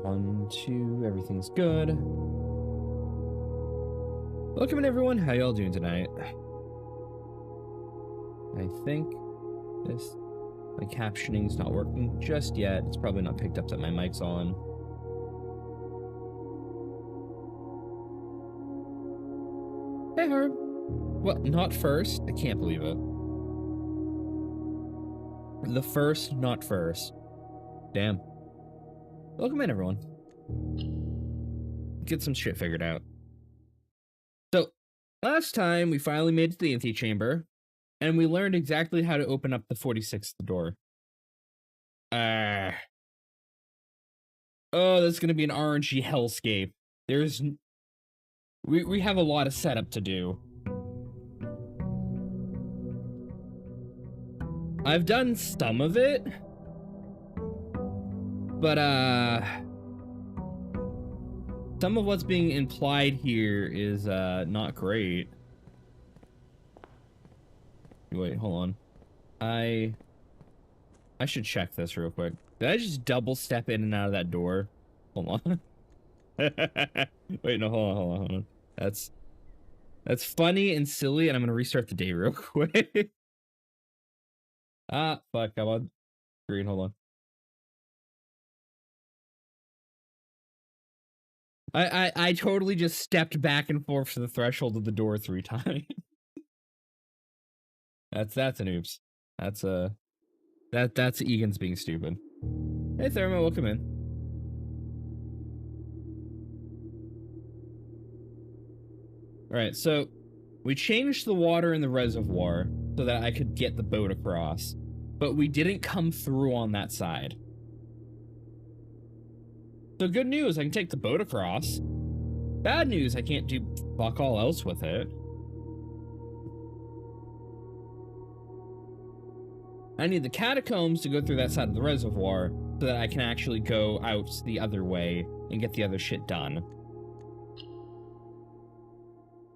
1, 2, everything's good. Welcome in, everyone. How y'all doing tonight? I think my captioning's not working just yet. It's probably not picked up that my mic's on. Hey, Herb. What? Not first? I can't believe it. The first, not first. Damn. Welcome in, everyone. Get some shit figured out. So, last time we finally made it to the EnVtuber, and we learned exactly how to open up the 46th door. Oh, that's gonna be an RNG hellscape. We have a lot of setup to do. I've done some of it, but some of what's being implied here is not great. Wait, hold on. I should check this real quick. Did I just double step in and out of that door? Hold on. Wait, no, hold on. That's funny and silly, and I'm gonna restart the day real quick. Ah, fuck, I'm on screen, hold on. I totally just stepped back and forth to the threshold of the door 3 times. That's an oops. That's Egan's being stupid. Hey Thermo, welcome in. Alright, so we changed the water in the reservoir so that I could get the boat across, but we didn't come through on that side. So good news, I can take the boat across. Bad news, I can't do fuck all else with it. I need the catacombs to go through that side of the reservoir so that I can actually go out the other way and get the other shit done.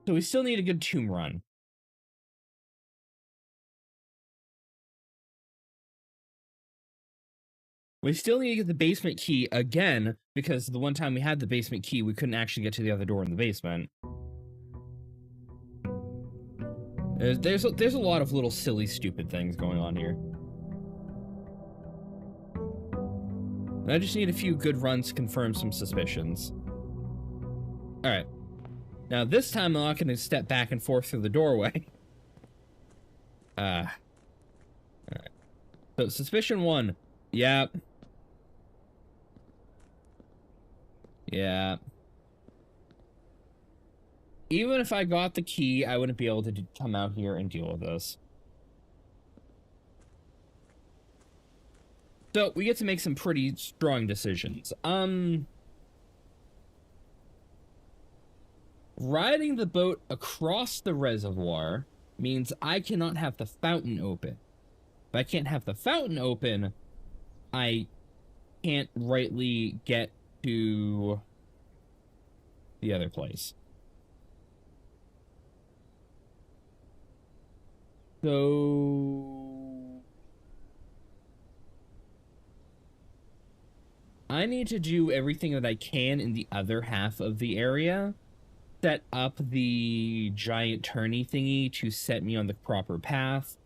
So we still need a good tomb run. We still need to get the basement key again, because the one time we had the basement key, we couldn't actually get to the other door in the basement. There's a lot of little silly, stupid things going on here. And I just need a few good runs to confirm some suspicions. Alright. Now this time I'm not going to step back and forth through the doorway. Alright. So suspicion 1. Yep. Yeah. Even if I got the key, I wouldn't be able to come out here and deal with this. So, we get to make some pretty strong decisions. Riding the boat across the reservoir means I cannot have the fountain open. If I can't have the fountain open, I can't rightly get to the other place. So I need to do everything that I can in the other half of the area, set up the giant turny thingy to set me on the proper path,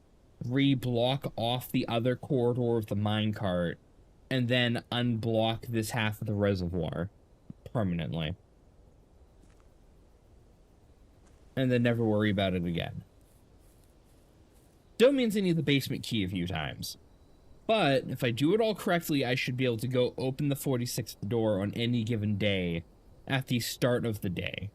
re-block off the other corridor of the minecart, and then unblock this half of the reservoir permanently. And then never worry about it again. Still means I need the basement key a few times. But if I do it all correctly, I should be able to go open the 46th door on any given day at the start of the day.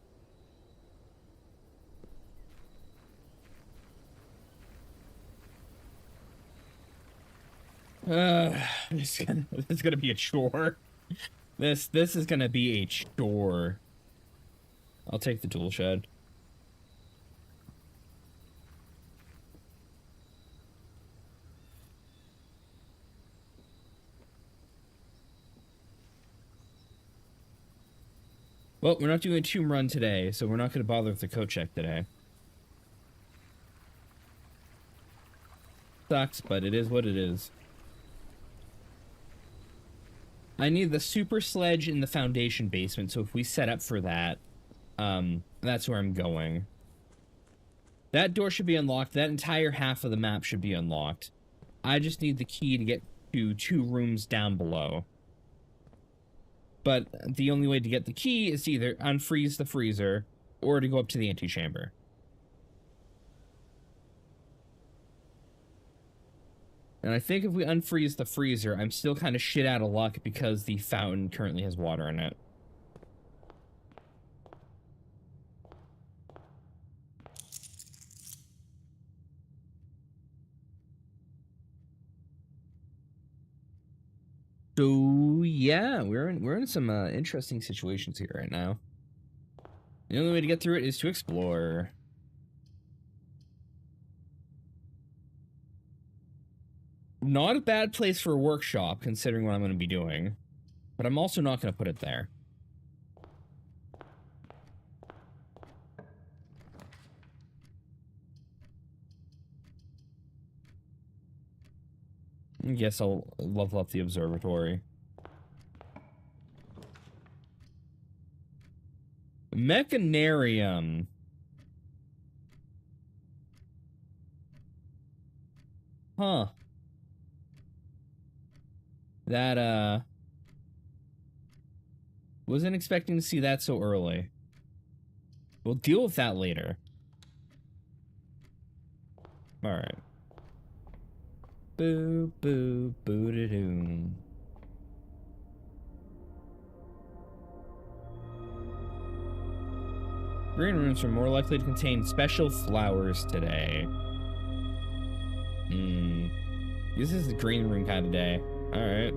It's gonna be a chore. This is gonna be a chore. I'll take the tool shed. Well, we're not doing a tomb run today, so we're not going to bother with the code check today. Sucks, but it is what it is. I need the super sledge in the foundation basement, so if we set up for that, that's where I'm going. That door should be unlocked. That entire half of the map should be unlocked. I just need the key to get to 2 rooms down below. But the only way to get the key is to either unfreeze the freezer or to go up to the antechamber. And I think if we unfreeze the freezer, I'm still kind of shit out of luck because the fountain currently has water in it. So yeah, we're in some interesting situations here right now. The only way to get through it is to explore. Not a bad place for a workshop, considering what I'm going to be doing. But I'm also not going to put it there. I guess I'll level up the observatory. Mechanarium. Huh. That, wasn't expecting to see that so early. We'll deal with that later. Alright. Boo, boo, boo-da-doo. Green rooms are more likely to contain special flowers today. This is the green room kind of day. Alright.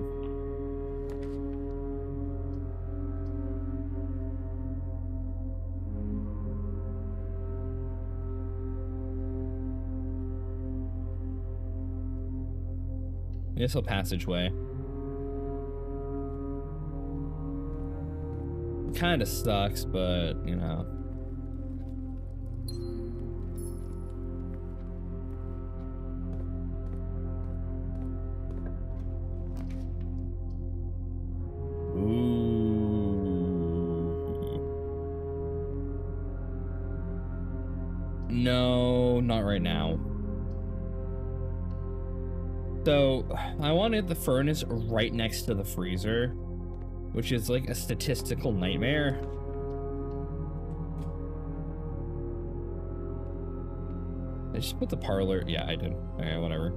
Missile passageway. Kind of sucks, but, you know. No, not right now. So, I wanted the furnace right next to the freezer, which is like a statistical nightmare. I just put the parlor. Yeah, I did. Okay, whatever.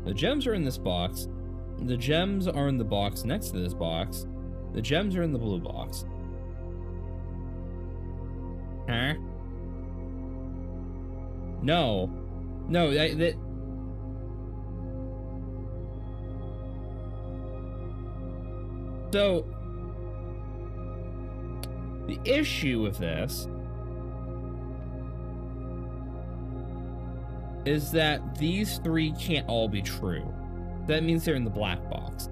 The gems are in this box. The gems are in the box next to this box. The gems are in the blue box. Huh? No. No, that... So... the issue with this... is that these 3 can't all be true. That means they're in the black box.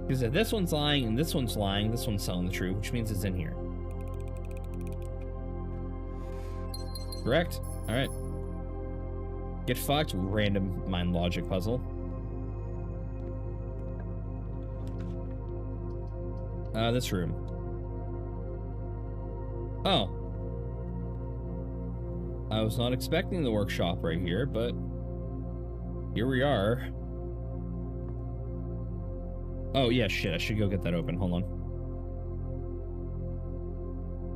Because if this one's lying and this one's lying, this one's telling the truth, which means it's in here. Correct? Alright. Get fucked, random mind logic puzzle. This room. Oh. I was not expecting the workshop right here, but here we are. Oh, yeah, shit, I should go get that open. Hold on.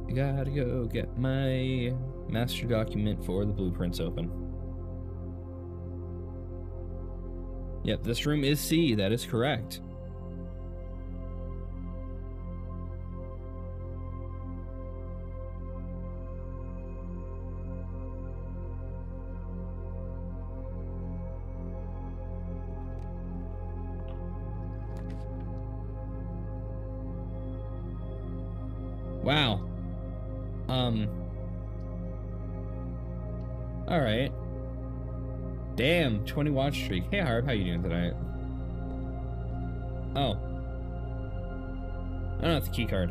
I gotta go get my master document for the blueprints open. Yep, this room is C. That is correct. Wow. Alright. Damn, 20 watch streak. Hey Harp, how you doing tonight? Oh. I don't have the key card.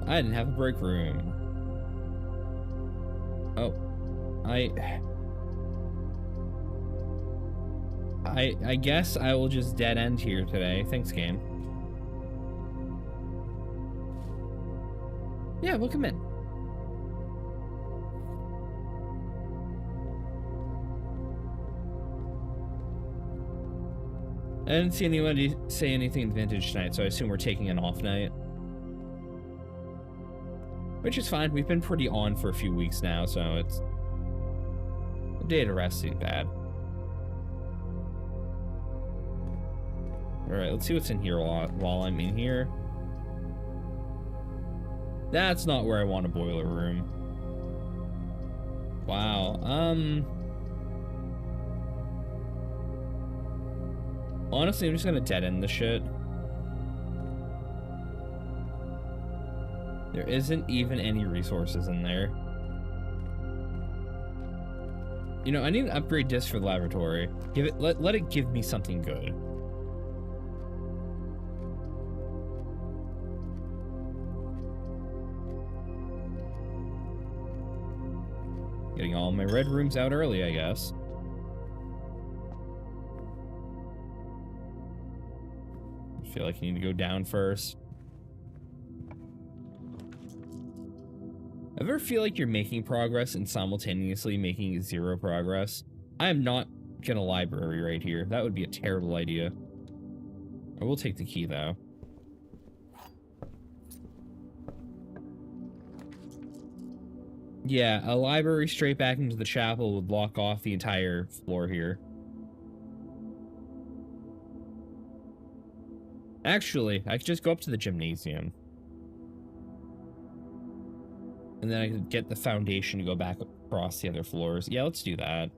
I didn't have a break room. Oh, I guess I will just dead end here today. Thanks, game. Yeah, we'll come in. I didn't see anybody say anything in Vintage tonight, so I assume we're taking an off night. Which is fine. We've been pretty on for a few weeks now, so it's a day to rest ain't bad. Alright, let's see what's in here while I'm in here. That's not where I want a boiler room. Wow, honestly, I'm just gonna dead end the shit. There isn't even any resources in there. You know, I need an upgrade disc for the laboratory. Let it give me something good. Getting all my red rooms out early, I guess. I feel like I need to go down first. Ever feel like you're making progress and simultaneously making zero progress? I am not gonna library right here. That would be a terrible idea. I will take the key, though. Yeah, a library straight back into the chapel would block off the entire floor here. Actually, I could just go up to the gymnasium. And then I could get the foundation to go back across the other floors. Yeah, let's do that.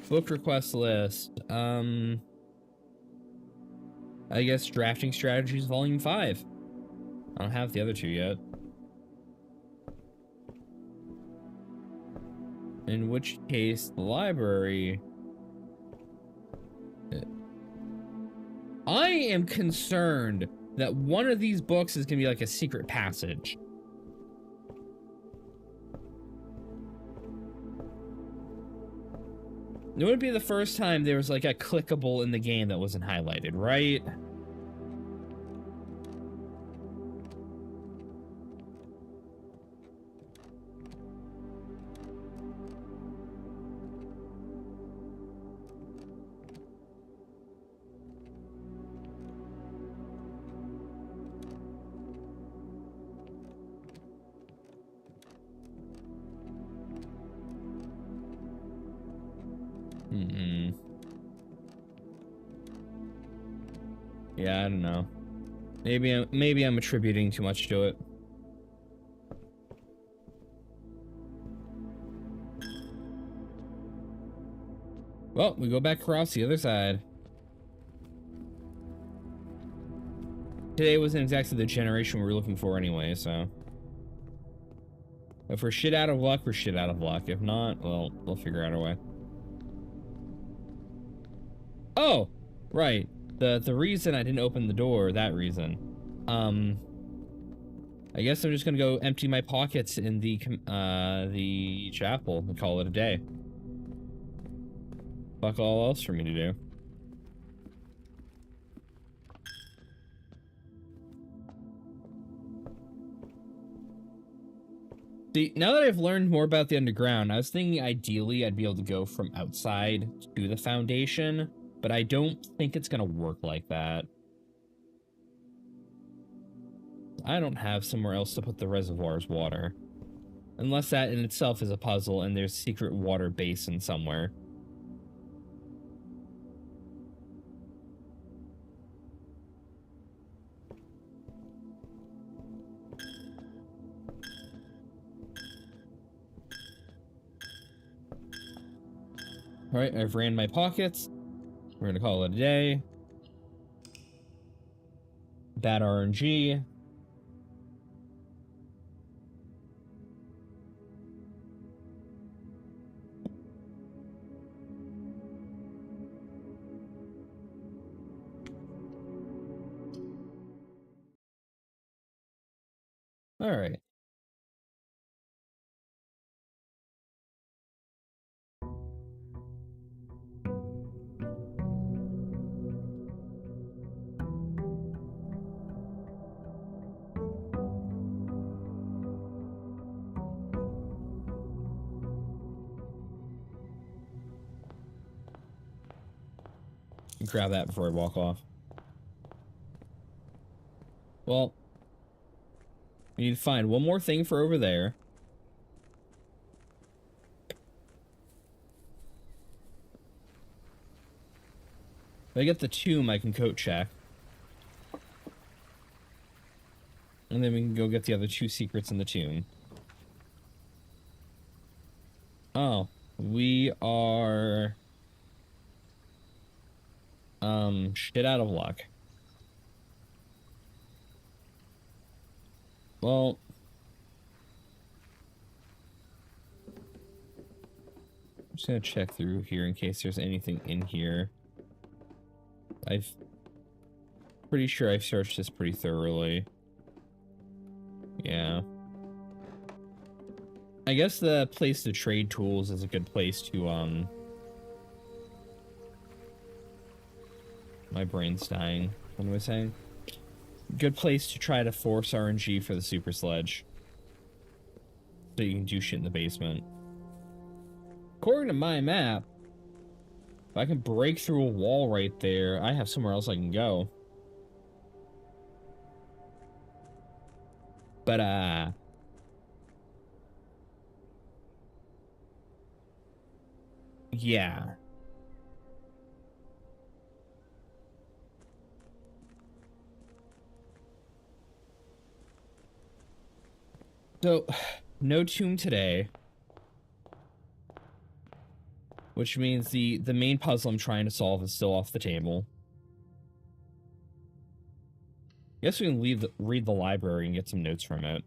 Book request list. I guess Drafting Strategies Volume 5. I don't have the other two yet. In which case, the library... I am concerned that one of these books is gonna be like a secret passage. It would be the first time there was like a clickable in the game that wasn't highlighted, right? Yeah, I don't know. Maybe I'm attributing too much to it. Well, we go back across the other side. Today wasn't exactly the generation we were looking for anyway, so. If we're shit out of luck, we're shit out of luck. If not, well, we'll figure out a way. Oh, right. The reason I didn't open the door, that reason. I guess I'm just gonna go empty my pockets in the chapel and call it a day. Fuck all else for me to do. See, now that I've learned more about the underground, I was thinking ideally I'd be able to go from outside to the foundation, but I don't think it's gonna work like that. I don't have somewhere else to put the reservoir's water. Unless that in itself is a puzzle and there's a secret water basin somewhere. Alright, I've ran my pockets. We're gonna call it a day. Bad RNG. All right. Grab that before I walk off. Well, we need to find one more thing for over there. If I get the tomb, I can coat check. And then we can go get the other 2 secrets in the tomb. Oh, we are... shit out of luck. Well... I'm just gonna check through here in case there's anything in here. Pretty sure I've searched this pretty thoroughly. Yeah. I guess the place to trade tools is a good place to, my brain's dying. What am I saying? Good place to try to force RNG for the super sledge. So you can do shit in the basement. According to my map, if I can break through a wall right there, I have somewhere else I can go. But, yeah. So, no tomb today. Which means the main puzzle I'm trying to solve is still off the table. Guess we can read the library and get some notes from it.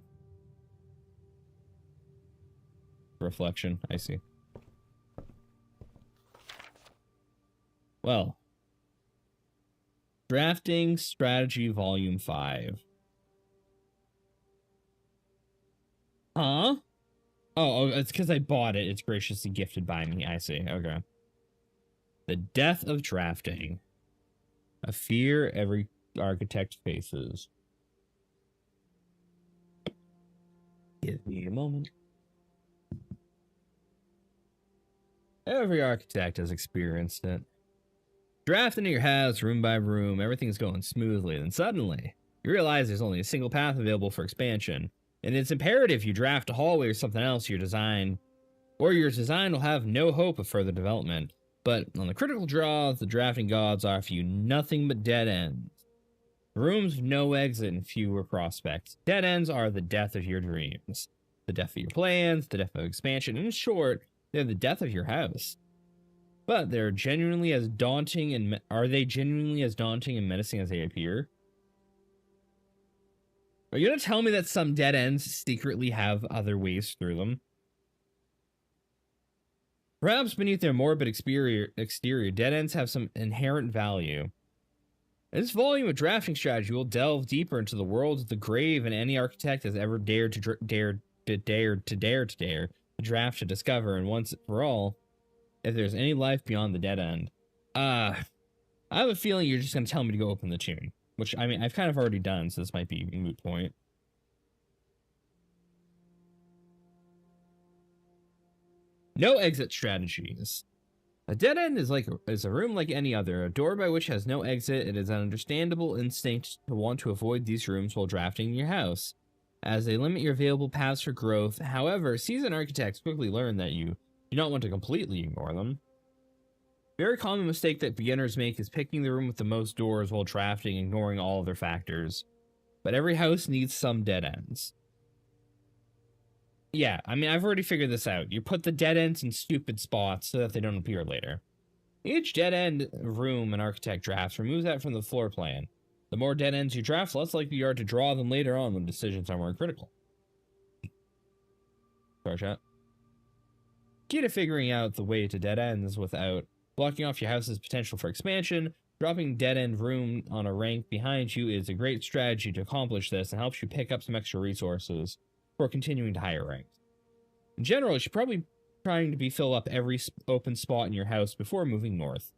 Reflection, I see. Well. Drafting Strategy Volume 5. Huh? Oh, it's because I bought it. It's graciously gifted by me. I see. Okay. The death of drafting. A fear every architect faces. Give me a moment. Every architect has experienced it. Drafting your house room by room, everything's going smoothly. Then suddenly, you realize there's only a single path available for expansion. And it's imperative you draft a hallway or something else your design will have no hope of further development. But on the critical draw, the drafting gods offer you nothing but dead ends. Rooms with no exit and fewer prospects. Dead ends are the death of your dreams. The death of your plans, the death of expansion. In short, they're the death of your house. But they're genuinely as daunting and are they genuinely as daunting and menacing as they appear? Are you gonna tell me that some dead ends secretly have other ways through them? Perhaps beneath their morbid exterior, dead ends have some inherent value. In this volume of drafting strategy, we'll delve deeper into the world of the grave and any architect has ever dared to draft to discover, and once for all, if there's any life beyond the dead end. I have a feeling you're just gonna tell me to go open the tomb. Which, I mean, I've kind of already done, so this might be a moot point. No exit strategies. A dead end is a room like any other. A door by which has no exit. It is an understandable instinct to want to avoid these rooms while drafting your house, as they limit your available paths for growth. However, seasoned architects quickly learn that you do not want to completely ignore them. Very common mistake that beginners make is picking the room with the most doors while drafting, ignoring all other factors. But every house needs some dead ends. Yeah, I mean, I've already figured this out. You put the dead ends in stupid spots so that they don't appear later. Each dead end room an architect drafts removes that from the floor plan. The more dead ends you draft, less likely you are to draw them later on when decisions are more critical. Sorry, chat. Key to figuring out the way to dead ends without blocking off your house's potential for expansion, Dropping dead-end room on a rank behind you is a great strategy to accomplish this and helps you pick up some extra resources for continuing to higher ranks. In general, you should probably trying to fill up every open spot in your house before moving north.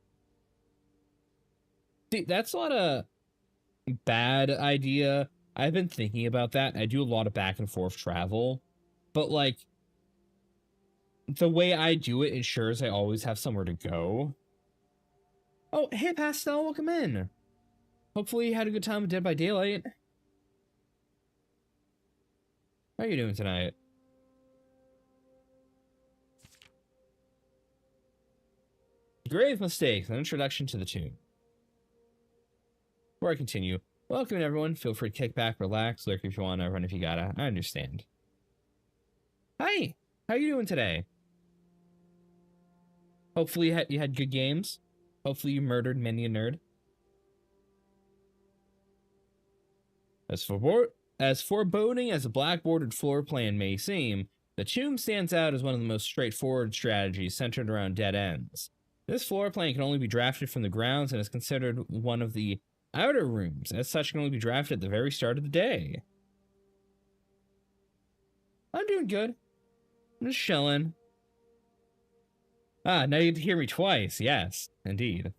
See, that's not a bad idea. I've been thinking about that. I do a lot of back and forth travel, but like the way I do it ensures I always have somewhere to go. Oh, hey Pastel, welcome in. Hopefully you had a good time with Dead by Daylight. How are you doing tonight? Grave Mistakes, an introduction to the tune. Before I continue, welcome everyone. Feel free to kick back, relax, lurk if you want, run if you gotta. I understand. Hi, how are you doing today? Hopefully you had good games. Hopefully you murdered many a nerd. As foreboding as a black-bordered floor plan may seem, the tomb stands out as one of the most straightforward strategies centered around dead ends. This floor plan can only be drafted from the grounds and is considered one of the outer rooms. As such, can only be drafted at the very start of the day. I'm doing good. I'm just chilling. Ah, now you get to hear me twice. Yes, indeed.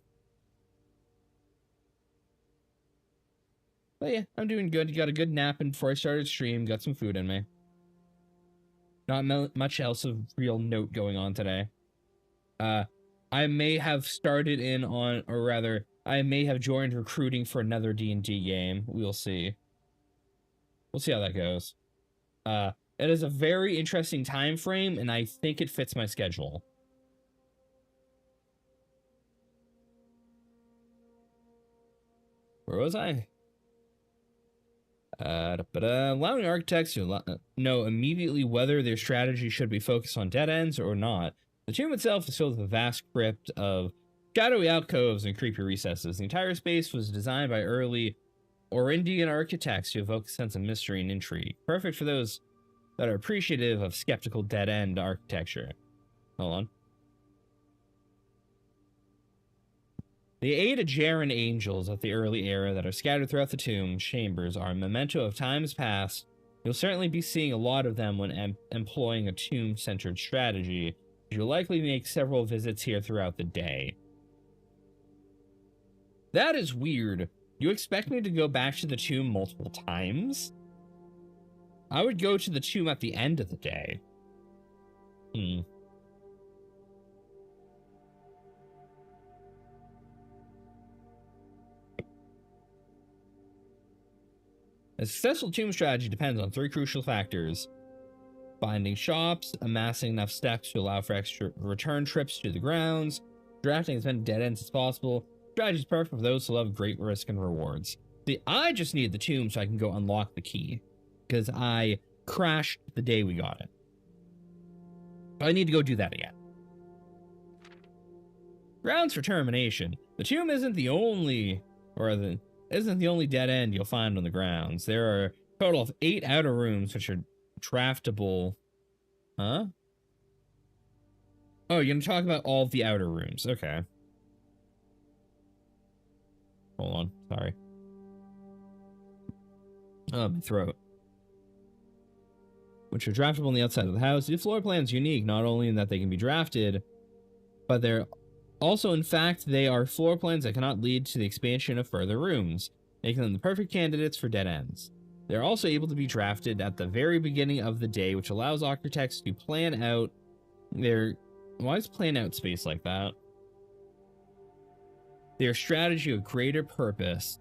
But yeah, I'm doing good. Got a good nap in before I started stream. Got some food in me. Not much else of real note going on today. I may have started in on, or rather, I may have joined recruiting for another D&D game. We'll see. We'll see how that goes. It is a very interesting time frame, and I think it fits my schedule. Where was I? Allowing architects to know immediately whether their strategy should be focused on dead ends or not. The tomb itself is filled with a vast crypt of shadowy alcoves and creepy recesses. The entire space was designed by early Orindian architects to evoke a sense of mystery and intrigue. Perfect for those that are appreciative of skeptical dead-end architecture. Hold on. The 8 Ajaran angels of the early era that are scattered throughout the tomb chambers are a memento of times past. You'll certainly be seeing a lot of them when employing a tomb-centered strategy. You'll likely make several visits here throughout the day. That is weird. You expect me to go back to the tomb multiple times? I would go to the tomb at the end of the day. A successful tomb strategy depends on 3 crucial factors: finding shops, amassing enough steps to allow for extra return trips to the grounds, drafting as many dead ends as possible. Strategy is perfect for those who love great risk and rewards. See, I just need the tomb so I can go unlock the key, because I crashed the day we got it. I need to go do that again. Grounds for termination. The tomb isn't the only dead end you'll find on the grounds. There are a total of 8 outer rooms which are draftable. Huh? Oh, you're gonna talk about all of the outer rooms. Okay. Hold on. Sorry. Oh, my throat. Which are draftable on the outside of the house. The floor plan's unique, not only in that they can be drafted, but they're also, in fact, they are floor plans that cannot lead to the expansion of further rooms, making them the perfect candidates for dead ends. They're also able to be drafted at the very beginning of the day, which allows architects to plan out their... Why is plan out space like that? Their strategy of greater purpose.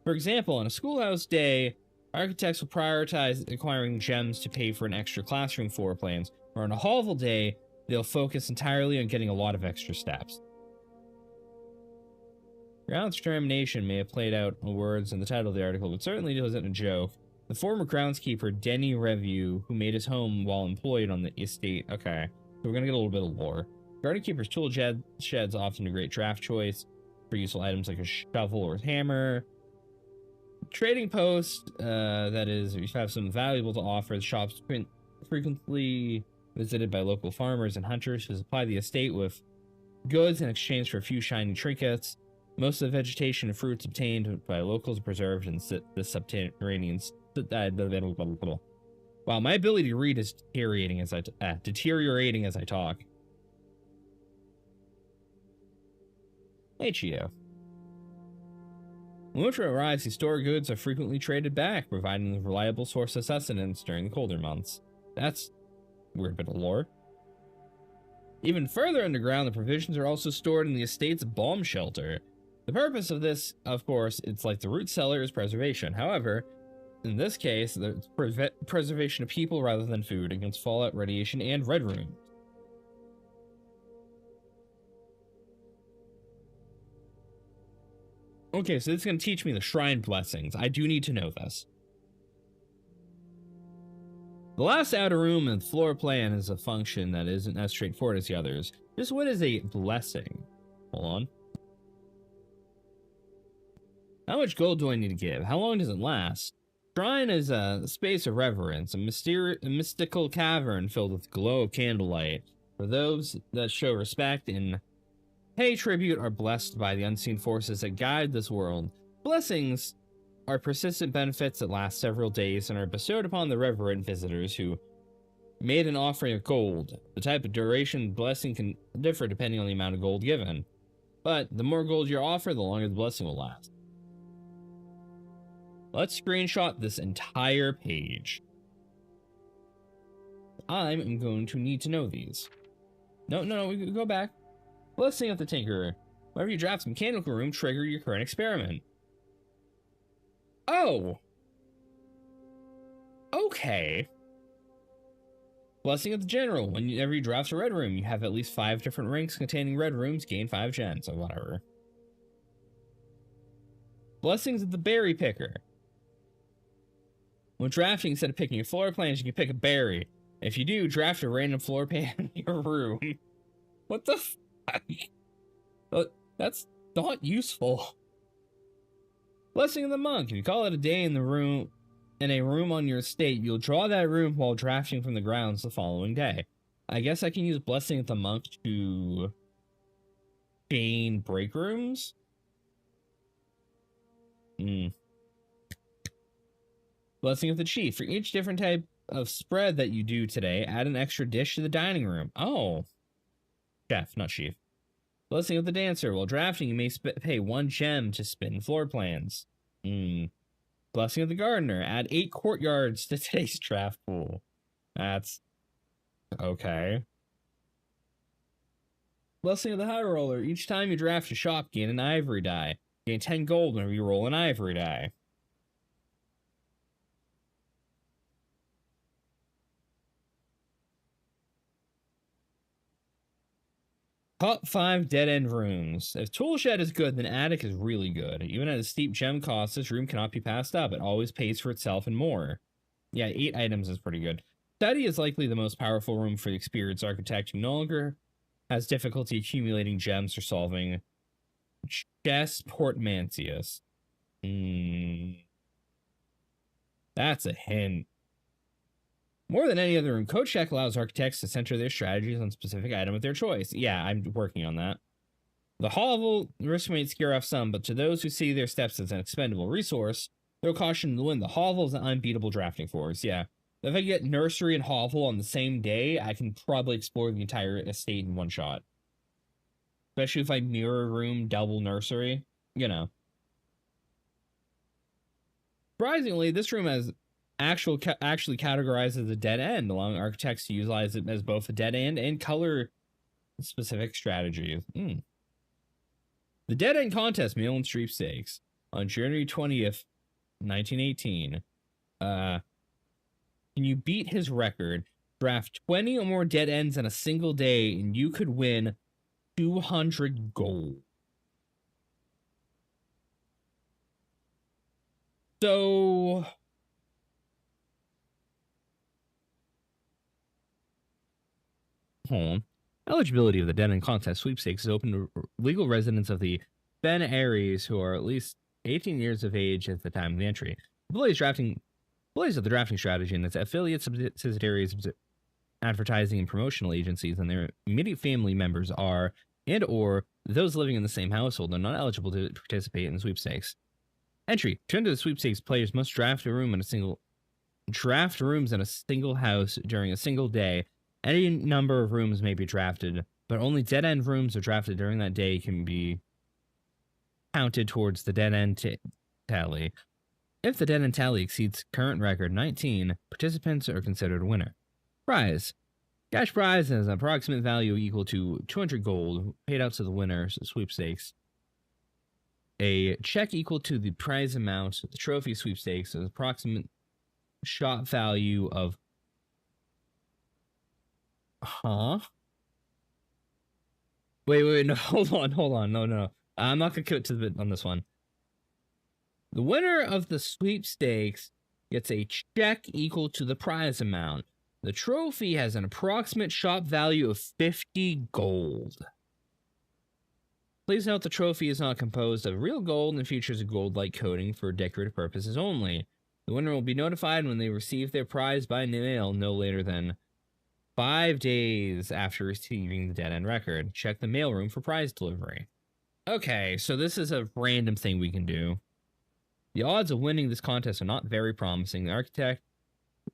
For example, on a schoolhouse day, architects will prioritize acquiring gems to pay for an extra classroom floor plans, or on a hovel day, they'll focus entirely on getting a lot of extra steps. Grounds termination may have played out in words in the title of the article, but certainly wasn't a joke. The former groundskeeper, Denny Review, who made his home while employed on the estate. Okay, so we're gonna get a little bit of lore. Guardkeeper's tool shed's often a great draft choice for useful items like a shovel or a hammer. Trading post, that is, if you have something valuable to offer, the shop's frequently visited by local farmers and hunters who supply the estate with goods in exchange for a few shiny trinkets. Most of the vegetation and fruits obtained by locals are preserved in the subterranean. Wow, my ability to read is deteriorating as I talk. Hey, Chio. When winter arrives, these store goods are frequently traded back, providing a reliable source of sustenance during the colder months. That's a weird bit of lore. Even further underground, the provisions are also stored in the estate's bomb shelter. The purpose of this, of course, it's like the root cellar, is preservation. However, in this case, the preservation of people rather than food against fallout, radiation, and red rooms. Okay, so this is going to teach me the shrine blessings. I do need to know this. The last outer room and floor plan is a function that isn't as straightforward as the others. Just what is a blessing? Hold on. How much gold do I need to give? How long does it last? Shrine is a space of reverence, a mystical cavern filled with glow of candlelight. For those that show respect and pay tribute are blessed by the unseen forces that guide this world. Blessings are persistent benefits that last several days and are bestowed upon the reverent visitors who made an offering of gold. The type of duration blessing can differ depending on the amount of gold given, but the more gold you offer, the longer the blessing will last. Let's screenshot this entire page. I'm going to need to know these. No, we can go back. Blessing of the Tinkerer. Whenever you draft some mechanical room, trigger your current experiment. Oh! Okay. Blessing of the General. Whenever you draft a red room, you have at least 5 different ranks containing red rooms, gain 5 gens, or whatever. Blessings of the Berry Picker. When drafting, instead of picking your floor plans, you can pick a berry. If you do, draft a random floor plan in your room. What the fuck? That's not useful. Blessing of the Monk. If you call it a day in a room on your estate, you'll draw that room while drafting from the grounds the following day. I guess I can use Blessing of the Monk to gain break rooms? Blessing of the Chief. For each different type of spread that you do today, add an extra dish to the dining room. Oh. Chef, not chief. Blessing of the Dancer. While drafting, you may pay 1 gem to spin floor plans. Blessing of the Gardener. Add 8 courtyards to today's draft pool. That's okay. Blessing of the High Roller. Each time you draft a shop, gain an ivory die. Gain 10 gold whenever you roll an ivory die. Top 5 dead-end rooms. If Toolshed is good, then Attic is really good. Even at a steep gem cost, this room cannot be passed up. It always pays for itself and more. Yeah, 8 items is pretty good. Study is likely the most powerful room for the experienced architect who no longer has difficulty accumulating gems or solving chess portmanteaus. That's a hint. More than any other room, Code Check allows architects to center their strategies on a specific item of their choice. Yeah, I'm working on that. The hovel risk may scare off some, but to those who see their steps as an expendable resource, they'll caution to win. The hovel is an unbeatable drafting force. Yeah. If I get nursery and hovel on the same day, I can probably explore the entire estate in one shot. Especially if I mirror room double nursery, you know. Surprisingly, this room has actually categorizes a dead end, allowing architects to utilize it as both a dead end and color specific strategies. The dead end contest mail and sweepstakes on January 20th, 1918. Can you beat his record? Draft 20 or more dead ends in a single day, and you could win 200 gold. So eligibility of the dead end contest sweepstakes is open to legal residents of the Ben Aries who are at least 18 years of age at the time of the entry. Employees of the drafting strategy and its affiliates, subsidiaries, advertising and promotional agencies, and their immediate family members are and or those living in the same household are not eligible to participate in the sweepstakes. Entry. To enter the sweepstakes, players must draft rooms in a single house during a single day. Any number of rooms may be drafted, but only dead-end rooms are drafted during that day can be counted towards the dead-end tally. If the dead-end tally exceeds current record 19, participants are considered a winner. Prize. Cash prize has an approximate value equal to 200 gold paid out to the winner's sweepstakes. A check equal to the prize amount of the trophy sweepstakes is approximate shot value of... Wait, no, hold on, no. I'm not gonna commit to the bit on this one. The winner of the sweepstakes gets a check equal to the prize amount. The trophy has an approximate shop value of 50 gold. Please note the trophy is not composed of real gold and features a gold-like coating for decorative purposes only. The winner will be notified when they receive their prize by mail no later than 5 days after receiving the dead-end record. Check the mailroom for prize delivery. Okay, so this is a random thing we can do. The odds of winning this contest are not very promising. The architect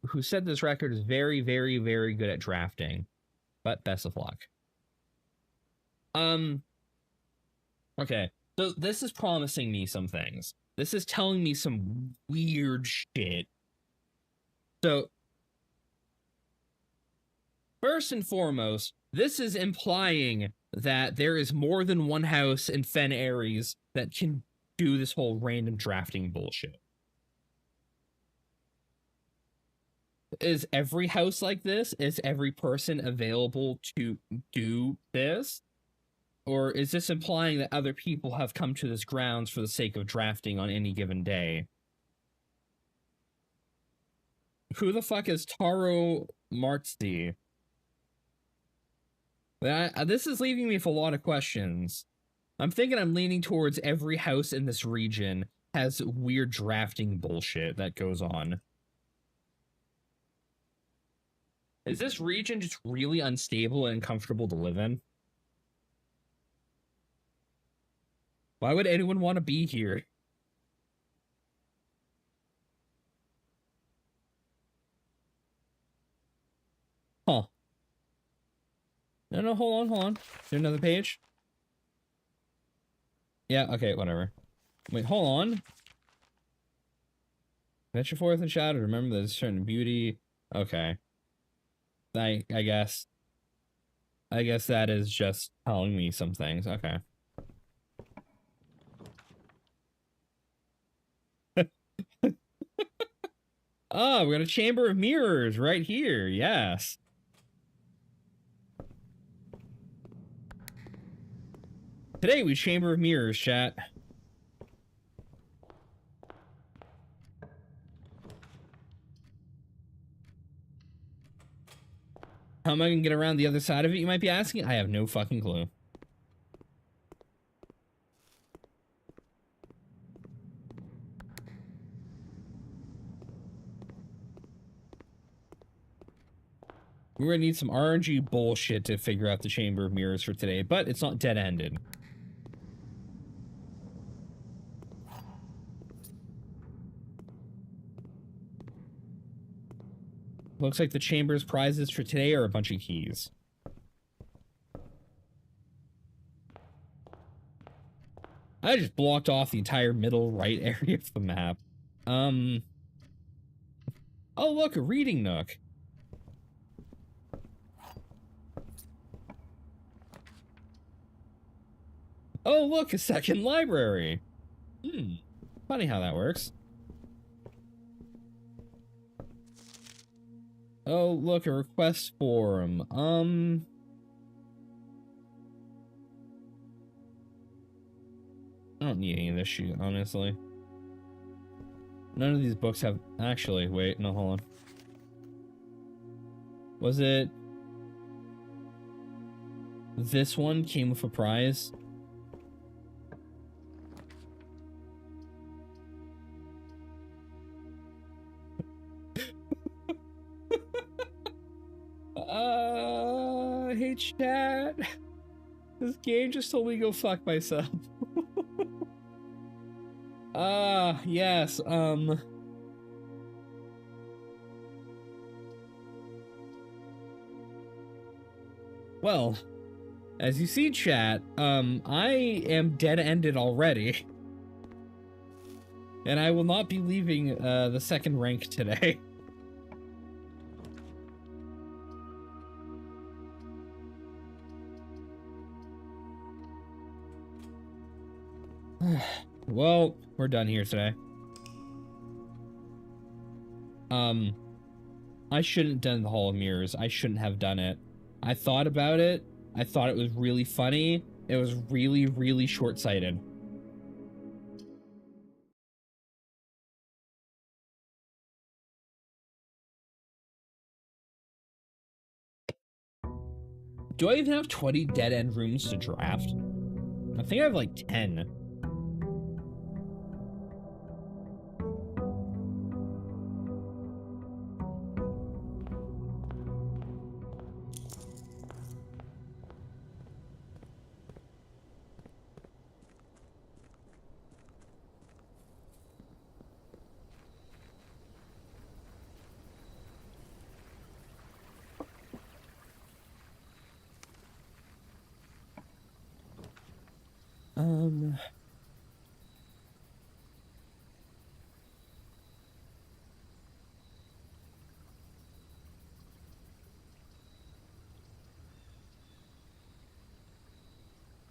who set this record is very, very, very good at drafting. But best of luck. Okay, so this is promising me some things. This is telling me some weird shit. So, first and foremost, this is implying that there is more than one house in Fen Ares that can do this whole random drafting bullshit. Is every house like this? Is every person available to do this? Or is this implying that other people have come to this grounds for the sake of drafting on any given day? Who the fuck is Taro Martzi? This is leaving me with a lot of questions. I'm thinking I'm leaning towards every house in this region has weird drafting bullshit that goes on. Is this region just really unstable and uncomfortable to live in? Why would anyone want to be here? Huh. No, hold on. Is there another page? Yeah, okay, whatever. Wait, hold on. Venture forth and shadow. Remember there's certain beauty. Okay. I guess that is just telling me some things. Okay. Oh, we got a chamber of mirrors right here. Yes. Today we chamber of mirrors, chat. How am I gonna get around the other side of it, you might be asking? I have no fucking clue. We're gonna need some RNG bullshit to figure out the chamber of mirrors for today, but it's not dead-ended. Looks like the chamber's prizes for today are a bunch of keys. I just blocked off the entire middle right area of the map. Oh, look, a reading nook. Oh, look, a second library. Funny how that works. Oh, look, a request form. I don't need any of this shit, honestly. None of these books have... Actually, wait, no, hold on. Was it... This one came with a prize? Hey, chat. This game just told me to go fuck myself. Yes, well, as you see, chat, I am dead-ended already. And I will not be leaving, the second rank today. Well, we're done here today. I shouldn't have done the Hall of Mirrors. I shouldn't have done it. I thought about it. I thought it was really funny. It was really, really short-sighted. Do I even have 20 dead-end rooms to draft? I think I have like 10.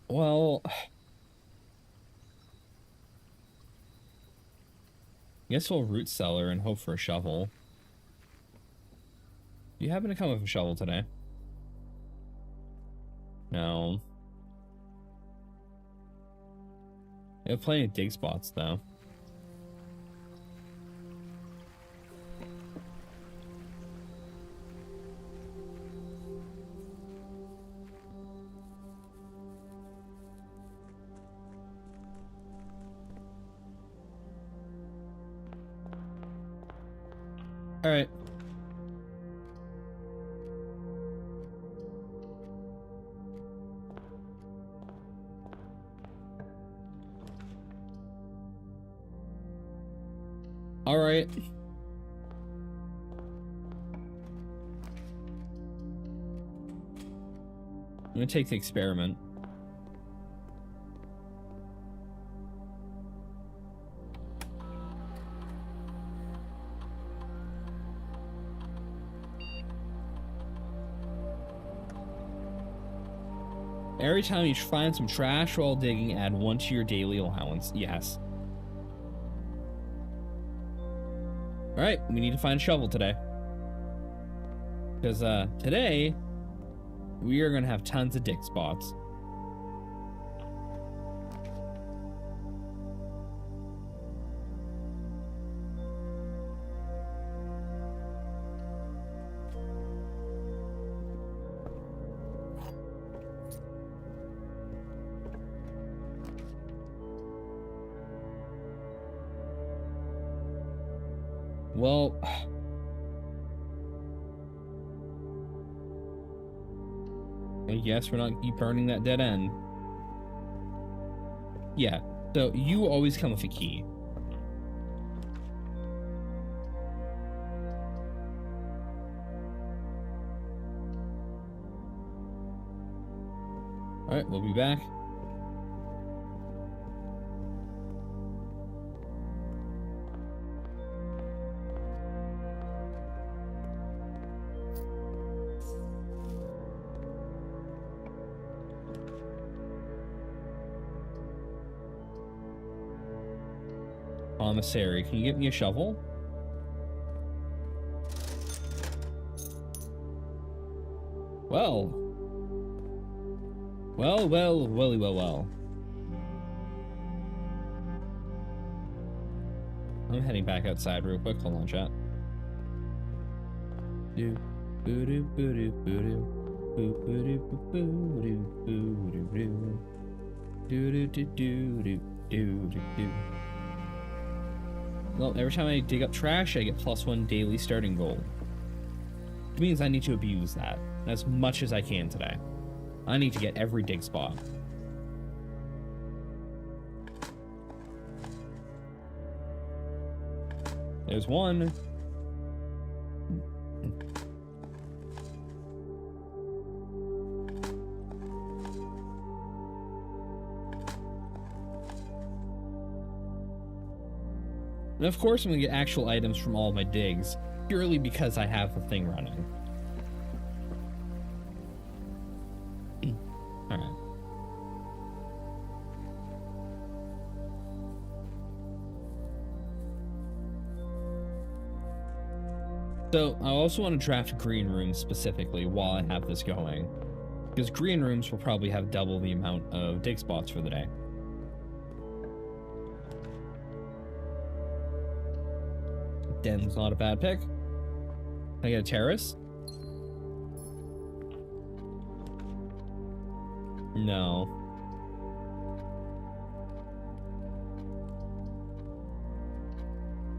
Well, guess we'll root cellar and hope for a shovel. Do you happen to come with a shovel today? No. I have plenty of dig spots, though. All right. All right. I'm gonna take the experiment. Every time you find some trash while digging, add 1 to your daily allowance. Yes. Alright, we need to find a shovel today. Because, today, we are gonna have tons of dig spots. Well, I guess we're not keep burning that dead end. Yeah, so you always come with a key. Alright, we'll be back. Commissary, can you get me a shovel? Well. Well. I'm heading back outside real quick. Hold on, chat. Do boo doo boo doo boo doo boo boo doo boo doo boo doo boo do do do do do do do do. Well, every time I dig up trash, I get +1 daily starting gold. Which means I need to abuse that as much as I can today. I need to get every dig spot. There's one. And of course, I'm gonna get actual items from all of my digs, purely because I have the thing running. Alright. So, I also want to draft green rooms specifically while I have this going, because green rooms will probably have double the amount of dig spots for the day. Den's not a bad pick. Can I get a terrace? No.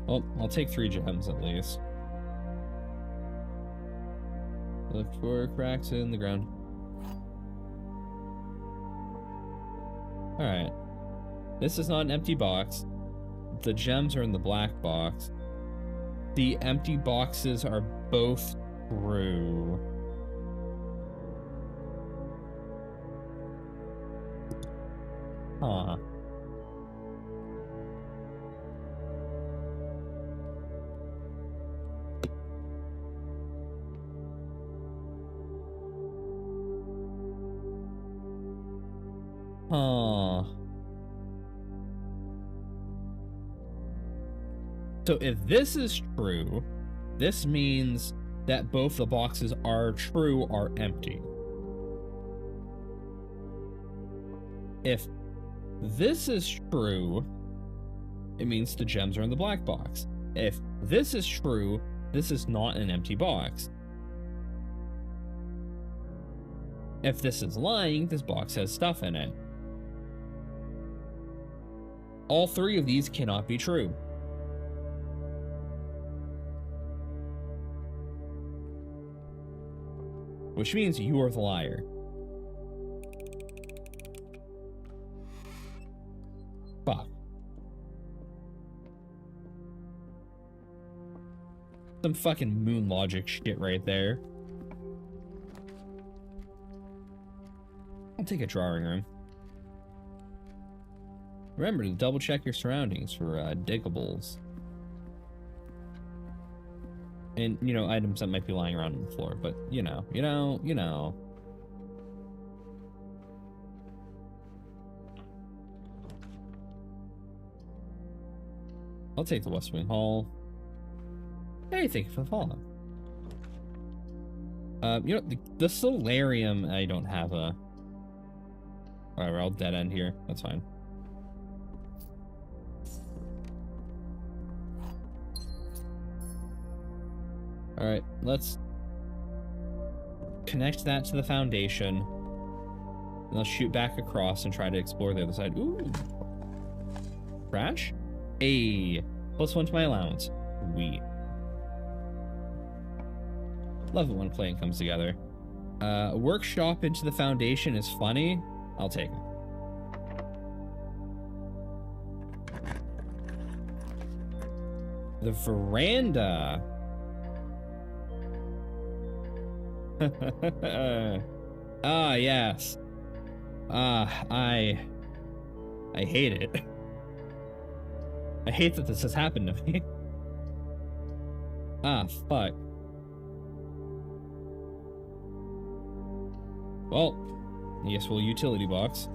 Well, I'll take 3 gems at least. Look for cracks in the ground. Alright. This is not an empty box. The gems are in the black box. The empty boxes are both true. Huh. Huh. So if this is true, this means that both the boxes are true or empty. If this is true, it means the gems are in the black box. If this is true, this is not an empty box. If this is lying, this box has stuff in it. All 3 of these cannot be true. Which means you are the liar. Fuck. Some fucking moon logic shit right there. I'll take a drawing room. Remember to double check your surroundings for diggables. And, you know, items that might be lying around on the floor, but, you know. I'll take the West Wing Hall. Hey, thank you for the follow. You know, the solarium, I don't have a... Alright, we're all dead end here. That's fine. Alright, let's connect that to the foundation. And I'll shoot back across and try to explore the other side. Ooh. Crash? A +1 to my allowance. Sweet. Love it when a plan comes together. Workshop into the foundation is funny. I'll take it. The veranda. Ah, yes. I hate it. I hate that this has happened to me. Ah, fuck. Well, yes, well, utility box.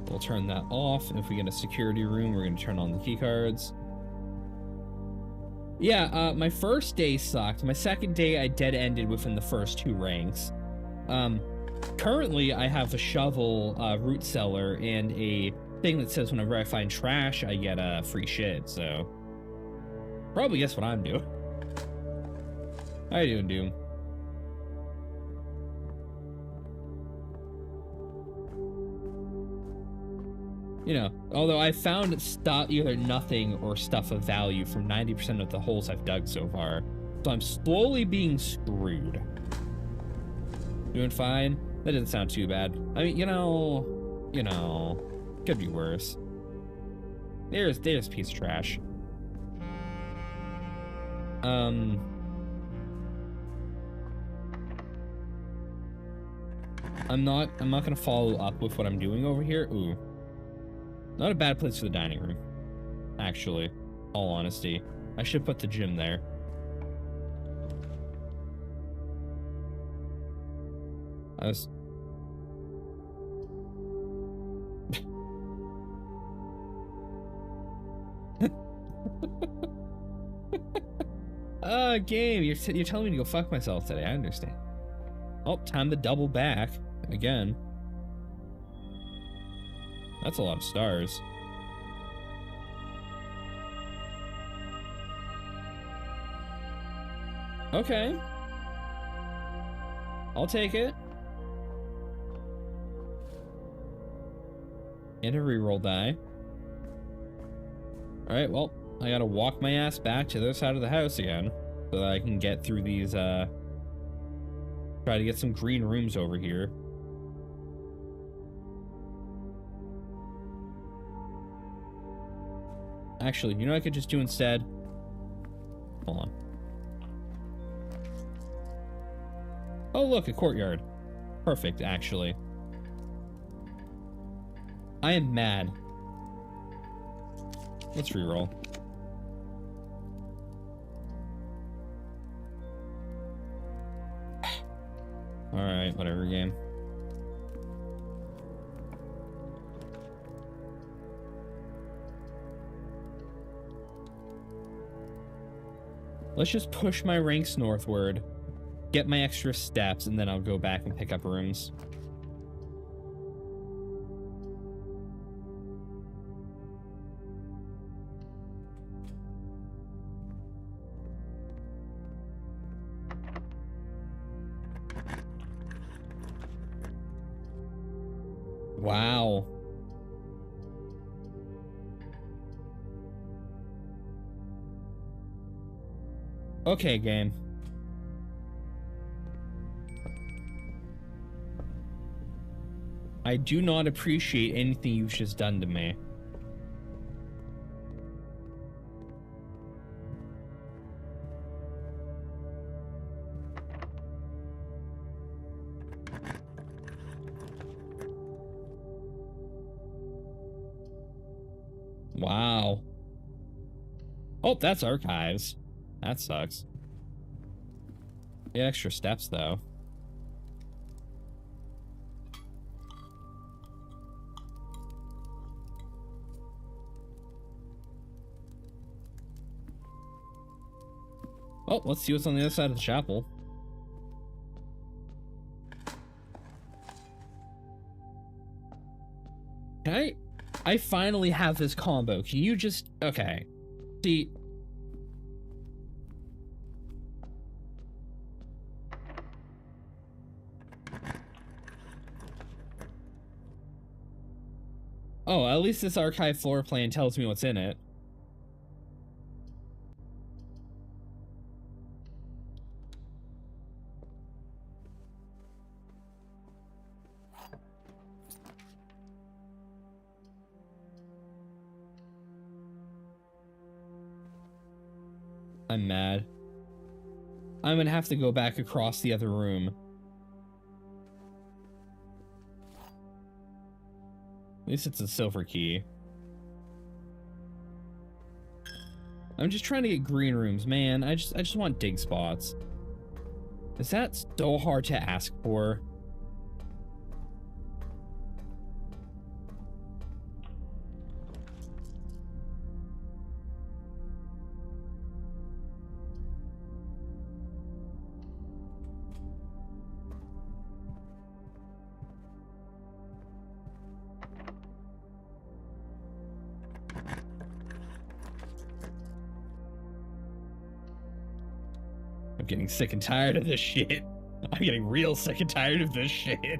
We'll turn that off. If we get a security room, we're going to turn on the key cards. Yeah, my first day sucked. My second day, I dead-ended within the first 2 ranks. Currently, I have a shovel, root cellar, and a thing that says whenever I find trash, I get a free shit, so... Probably guess what I'm doing. How you doing, Doom? You know, although I found stuff, either nothing or stuff of value from 90% of the holes I've dug so far. So I'm slowly being screwed. Doing fine? That didn't sound too bad. I mean, you know, could be worse. There's a piece of trash. I'm not gonna follow up with what I'm doing over here. Ooh. Not a bad place for the dining room. Actually, all honesty. I should put the gym there. I was... Game, you're telling me to go fuck myself today. I understand. Oh, time to double back again. That's a lot of stars. Okay. I'll take it. And a reroll die. Alright, well, I gotta walk my ass back to the other side of the house again. So that I can get through these, try to get some green rooms over here. Actually, you know what I could just do instead? Hold on. Oh, look, a courtyard. Perfect, actually. I am mad. Let's reroll. Alright, whatever, game. Let's just push my ranks northward, get my extra steps, and then I'll go back and pick up rooms. Wow. Okay, game. I do not appreciate anything you've just done to me. Wow. Oh, that's archives. That sucks. Get extra steps, though. Oh, let's see what's on the other side of the chapel. Okay. I finally have this combo. Can you just... Okay. See... Oh, at least this archive floor plan tells me what's in it. I'm mad. I'm gonna have to go back across the other room. At least it's a silver key. I'm just trying to get green rooms, man. I just want dig spots. Is that so hard to ask for? I'm getting sick and tired of this shit. I'm getting real sick and tired of this shit.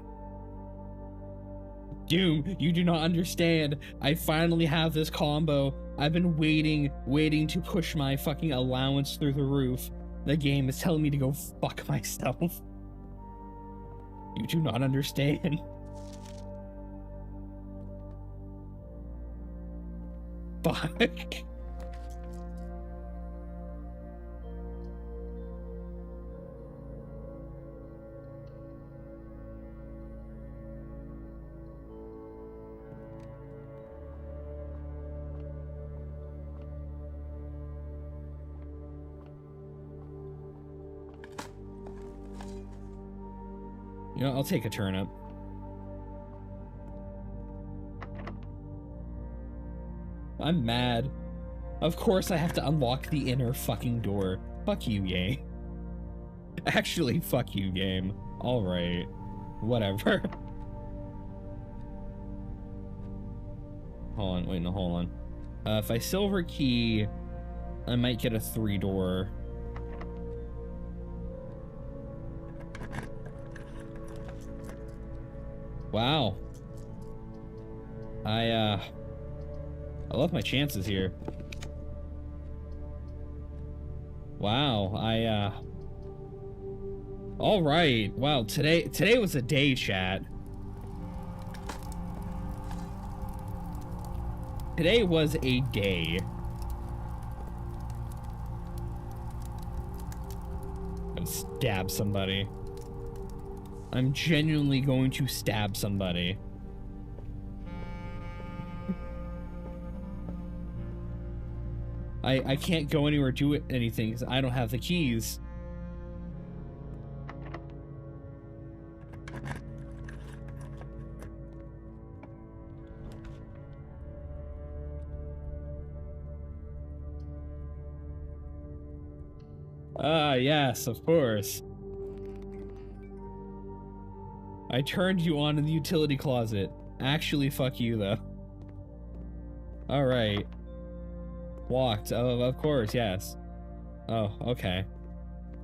Doom, you do not understand. I finally have this combo. I've been waiting to push my fucking allowance through the roof. The game is telling me to go fuck myself. You do not understand. Fuck. You know, I'll take a turnip. I'm mad. Of course I have to unlock the inner fucking door. Fuck you, game. Actually, fuck you, game. Alright. Whatever. Hold on, wait, no, hold on. If I silver key, I might get a 3-door. Wow. I love my chances here. Wow, all right. Wow, today was a day, chat. Today was a day. I'm gonna stab somebody. I'm genuinely going to stab somebody. I can't go anywhere, do anything, because I don't have the keys. Ah, yes, of course. I turned you on in the utility closet. Actually, fuck you, though. Alright. Walked. Oh, of course, yes. Oh, okay.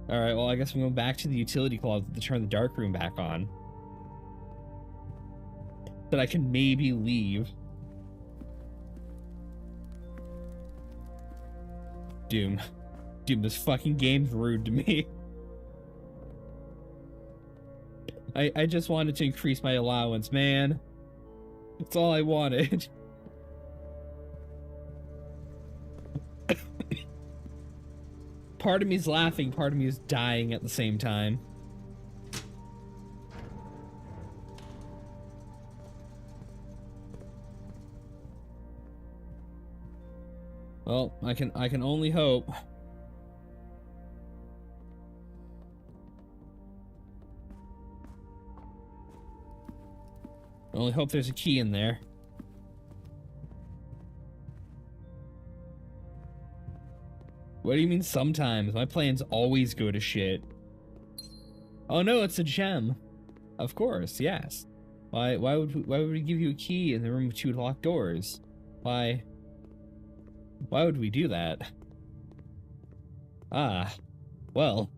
Alright, well, I guess I'm going back to the utility closet to turn the dark room back on. That I can maybe leave. Doom. Doom, this fucking game's rude to me. I just wanted to increase my allowance, man. That's all I wanted. Part of me is laughing, part of me is dying at the same time. Well, I can only hope. I only hope there's a key in there. What do you mean sometimes? My plans always go to shit. Oh no, it's a gem. Of course, yes. Why would we give you a key in the room with 2 locked doors? Why would we do that? Ah, well.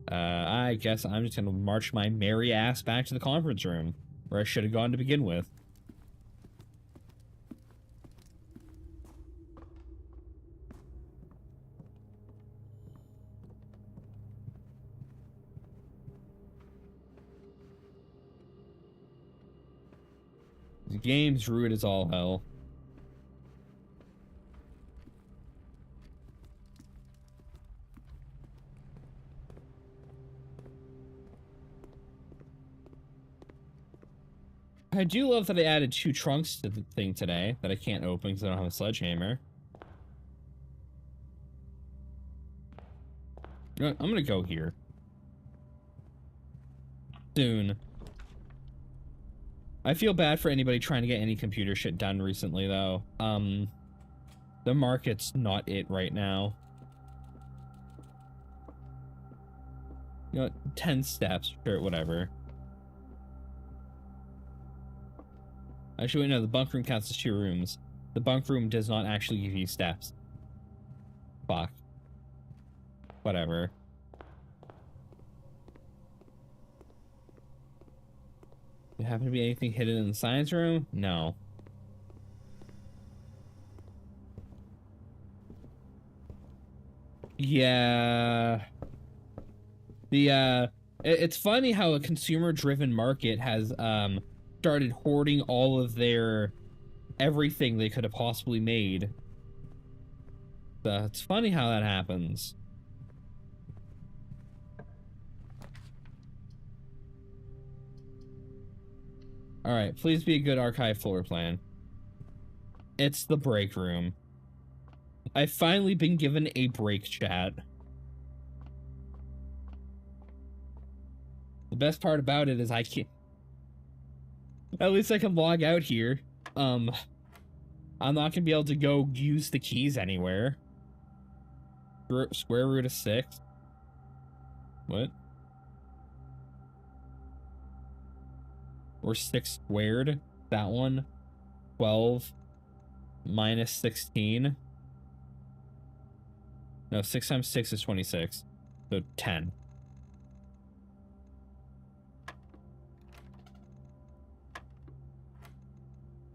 I guess I'm just gonna march my merry ass back to the conference room, where I should have gone to begin with. The game's rude as all hell. I do love that I added 2 trunks to the thing today that I can't open because I don't have a sledgehammer. You know what? I'm gonna go here. Soon. I feel bad for anybody trying to get any computer shit done recently, though. The market's not it right now. You know, 10 steps, sure, whatever. Actually, no, the bunk room counts as 2 rooms. The bunk room does not actually give you steps. Fuck. Whatever. There happen to be anything hidden in the science room? No. Yeah. It's funny how a consumer-driven market has started hoarding all of their everything they could have possibly made. It's funny how that happens. All right, please be a good archive floor plan. It's the break room. I've finally been given a break chat. The best part about it is I can't... At least I can log out here. I'm not gonna be able to go use the keys anywhere. Square root of 6? What? Or 6 squared? That one? 12 minus 16? No, 6 times 6 is 26. So 10.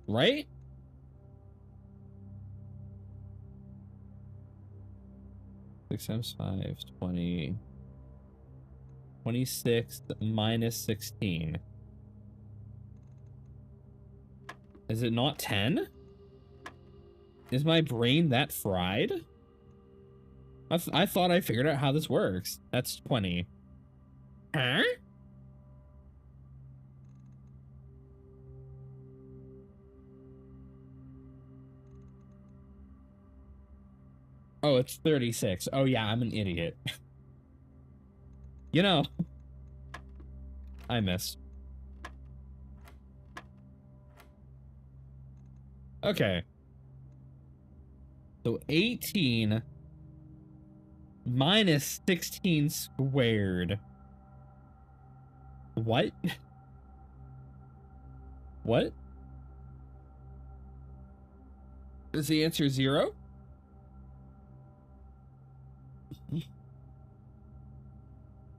Right? Six times 5, 20. 26 minus 16. Is it not 10? Is my brain that fried? I thought I figured out how this works. That's 20. Huh? Oh, it's 36. Oh, yeah, I'm an idiot. You know, I missed. Okay. So 18 minus 16 squared. What? What? Is the answer 0?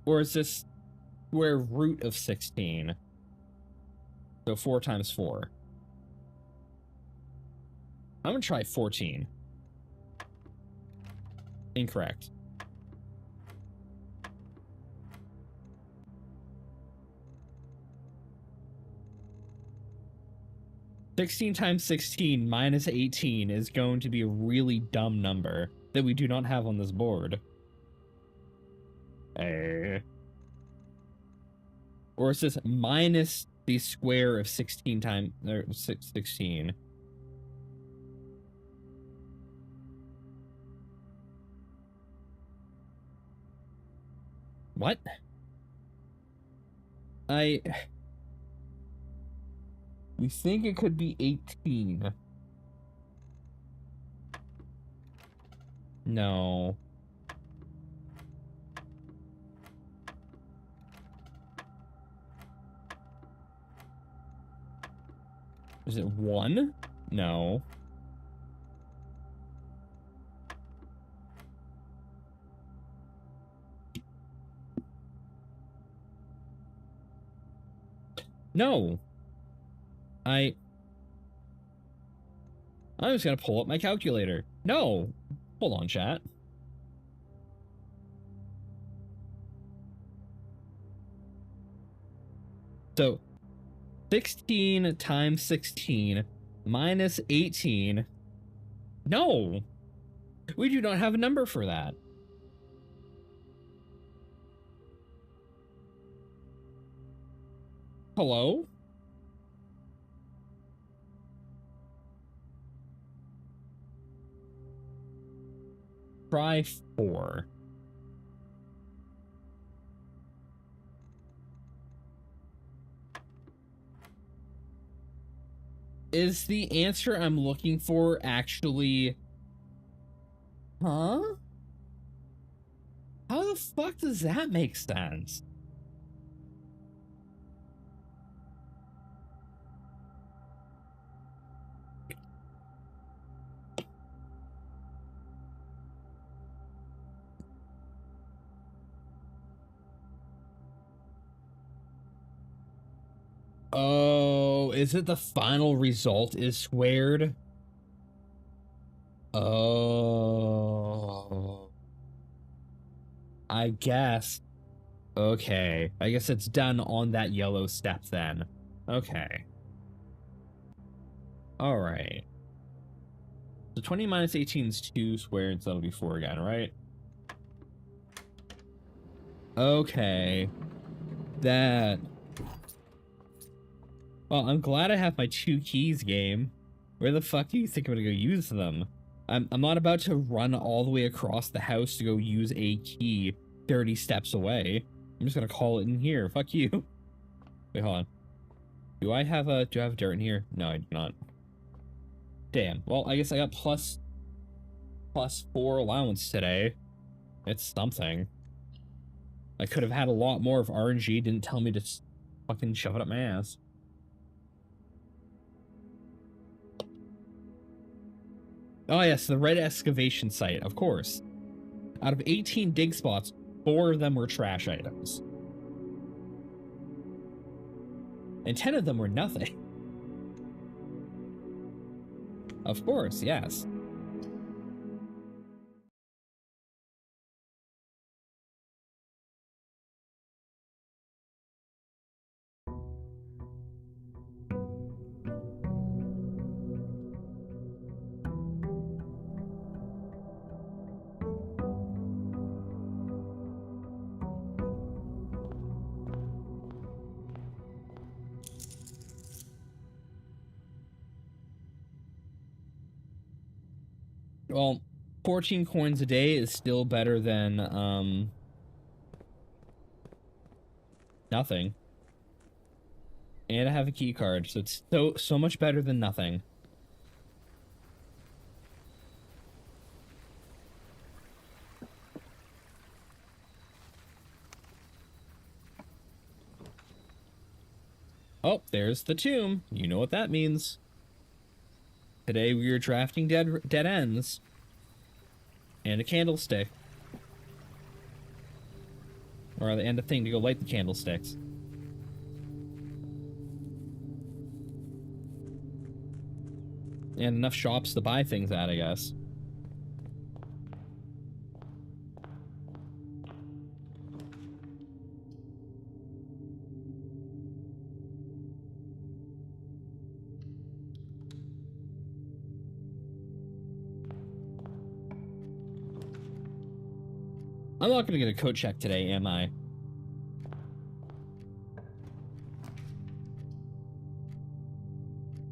Or is this square root of 16? So 4 times 4. I'm gonna try 14. Incorrect. $16 times 16 minus 18 is going to be a really dumb number that we do not have on this board. Or is this minus the square of 16 times 16? What? We think it could be 18. No. Is it 1? No. No. I'm just gonna pull up my calculator. No. Hold on, chat. So 16 times 16 minus 18. No. We do not have a number for that. Hello? Try 4. Is the answer I'm looking for actually... Huh? How the fuck does that make sense? Oh, is it the final result is squared? Oh. I guess. Okay. I guess it's done on that yellow step then. Okay. Alright. So 20 minus 18 is 2 squared, so that'll be 4 again, right? Okay. That... Well, I'm glad I have my 2 keys game. Where the fuck do you think I'm gonna go use them? I'm not about to run all the way across the house to go use a key 30 steps away. I'm just gonna call it in here. Fuck you. Wait, hold on. Do I have dirt in here? No, I do not. Damn. Well, I guess I got plus 4 allowance today. It's something. I could have had a lot more if RNG didn't tell me to fucking shove it up my ass. Oh yes, the red excavation site, of course. Out of 18 dig spots, 4 of them were trash items. And 10 of them were nothing. Of course, yes. Well, 14 coins a day is still better than, nothing. And I have a key card, so it's so much better than nothing. Oh, there's the tomb. You know what that means. Today we are drafting dead ends. And a candlestick. Or and a thing to go light the candlesticks. And enough shops to buy things at, I guess. I'm not gonna get a coat check today, am I?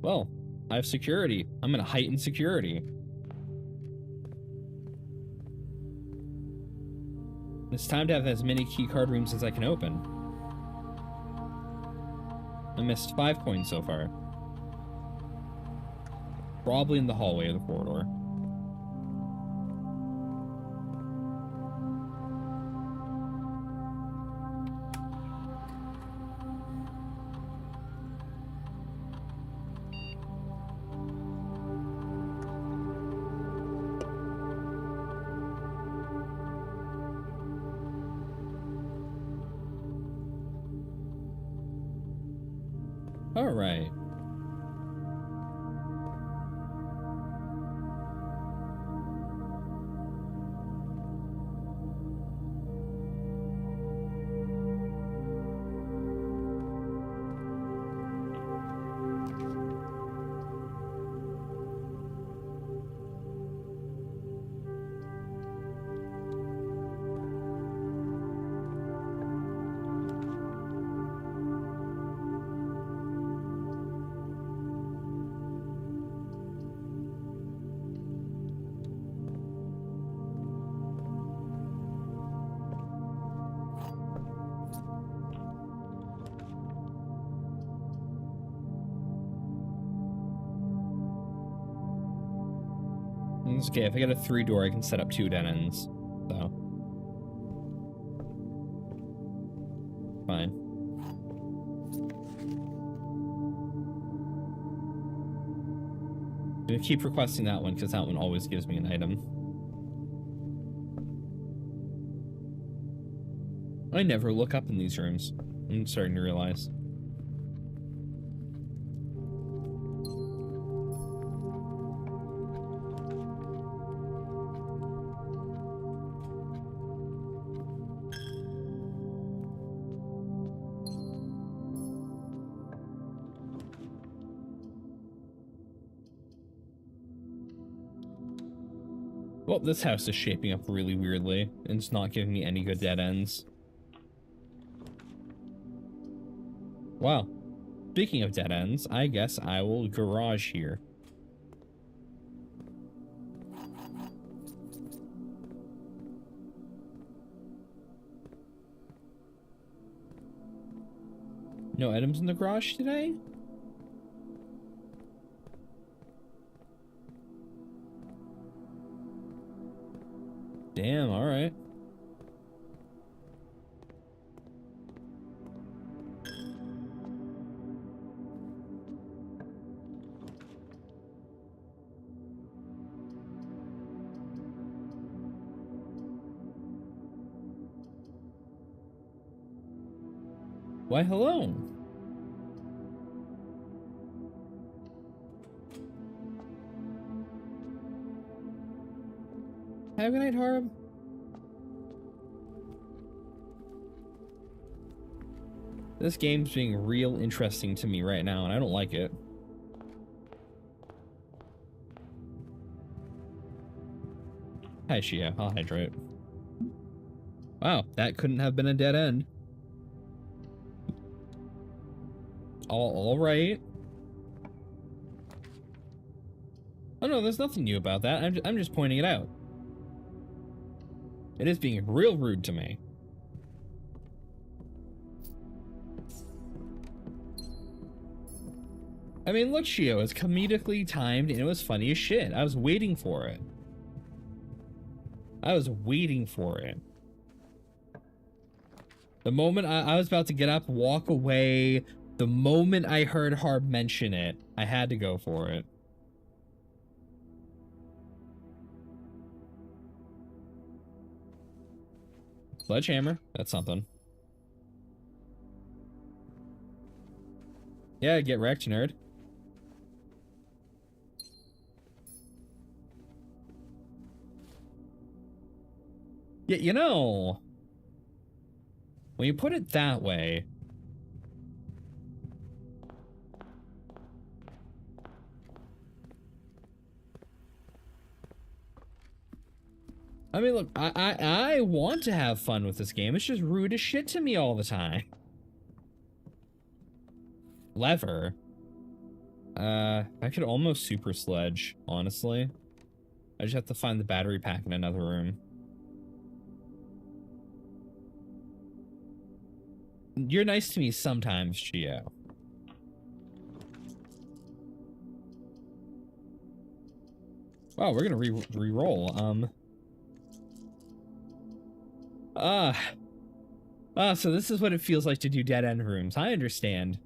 Well, I have security. I'm gonna heighten security. It's time to have as many keycard rooms as I can open. I missed 5 coins so far. Probably in the hallway of the corridor. All right. It's okay, if I get a 3-door, I can set up 2 dead ends. So. Fine. I'm gonna keep requesting that one, because that one always gives me an item. I never look up in these rooms. I'm starting to realize. Well, this house is shaping up really weirdly, and it's not giving me any good dead ends. Wow. Speaking of dead ends, I guess I will garage here. No items in the garage today? Damn, alright. Why, hello. Have a good night, Harb. This game's being real interesting to me right now, and I don't like it. Hi, Shia. I'll hydrate. Wow, that couldn't have been a dead end. All right. Oh no, there's nothing new about that. I'm just pointing it out. It is being real rude to me. I mean, look, Shio, it's comedically timed and it was funny as shit. I was waiting for it. I was waiting for it. The moment I was about to get up, walk away, the moment I heard Harb mention it, I had to go for it. Sledgehammer, that's something. Yeah, get wrecked, nerd. Yeah, you know, when you put it that way, I mean, look, I want to have fun with this game. It's just rude as shit to me all the time. Lever. I could almost super sledge, honestly. I just have to find the battery pack in another room. You're nice to me sometimes, Gio. Wow, we're gonna re-roll. So this is what it feels like to do dead-end rooms. I understand.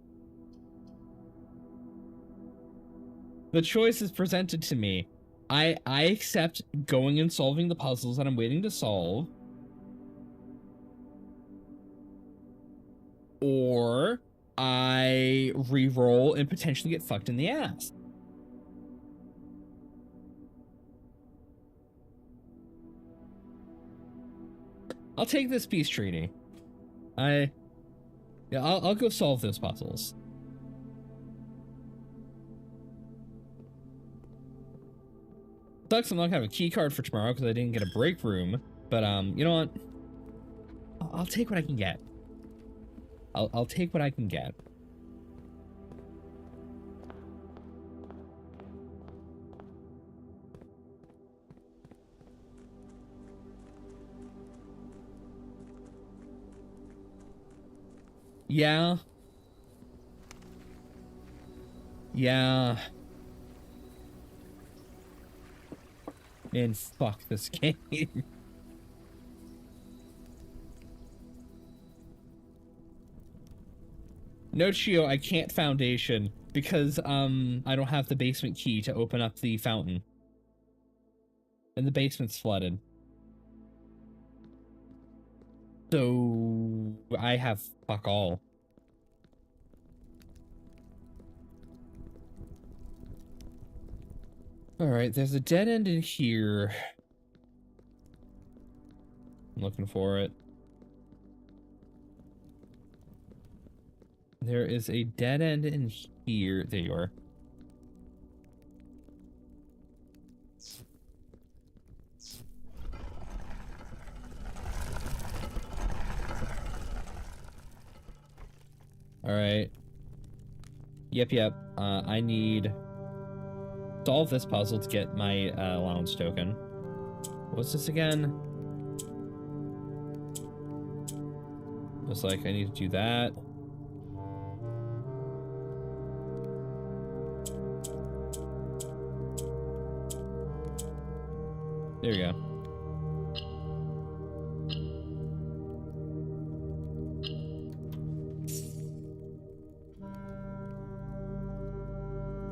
The choice is presented to me. I accept going and solving the puzzles that I'm waiting to solve. Or I re-roll and potentially get fucked in the ass. I'll take this peace treaty. Yeah, I'll go solve those puzzles. Sucks I'm not gonna have a key card for tomorrow because I didn't get a break room. But you know what? I'll take what I can get. I'll take what I can get. Yeah. Yeah. And fuck this game. No, Chio, I can't foundation because I don't have the basement key to open up the fountain. And the basement's flooded. So I have fuck all. Alright, there's a dead end in here. I'm looking for it. There is a dead end in here. There you are. Alright. Yep. I need... solve this puzzle to get my allowance token. What's this again? Looks like I need to do that. There we go.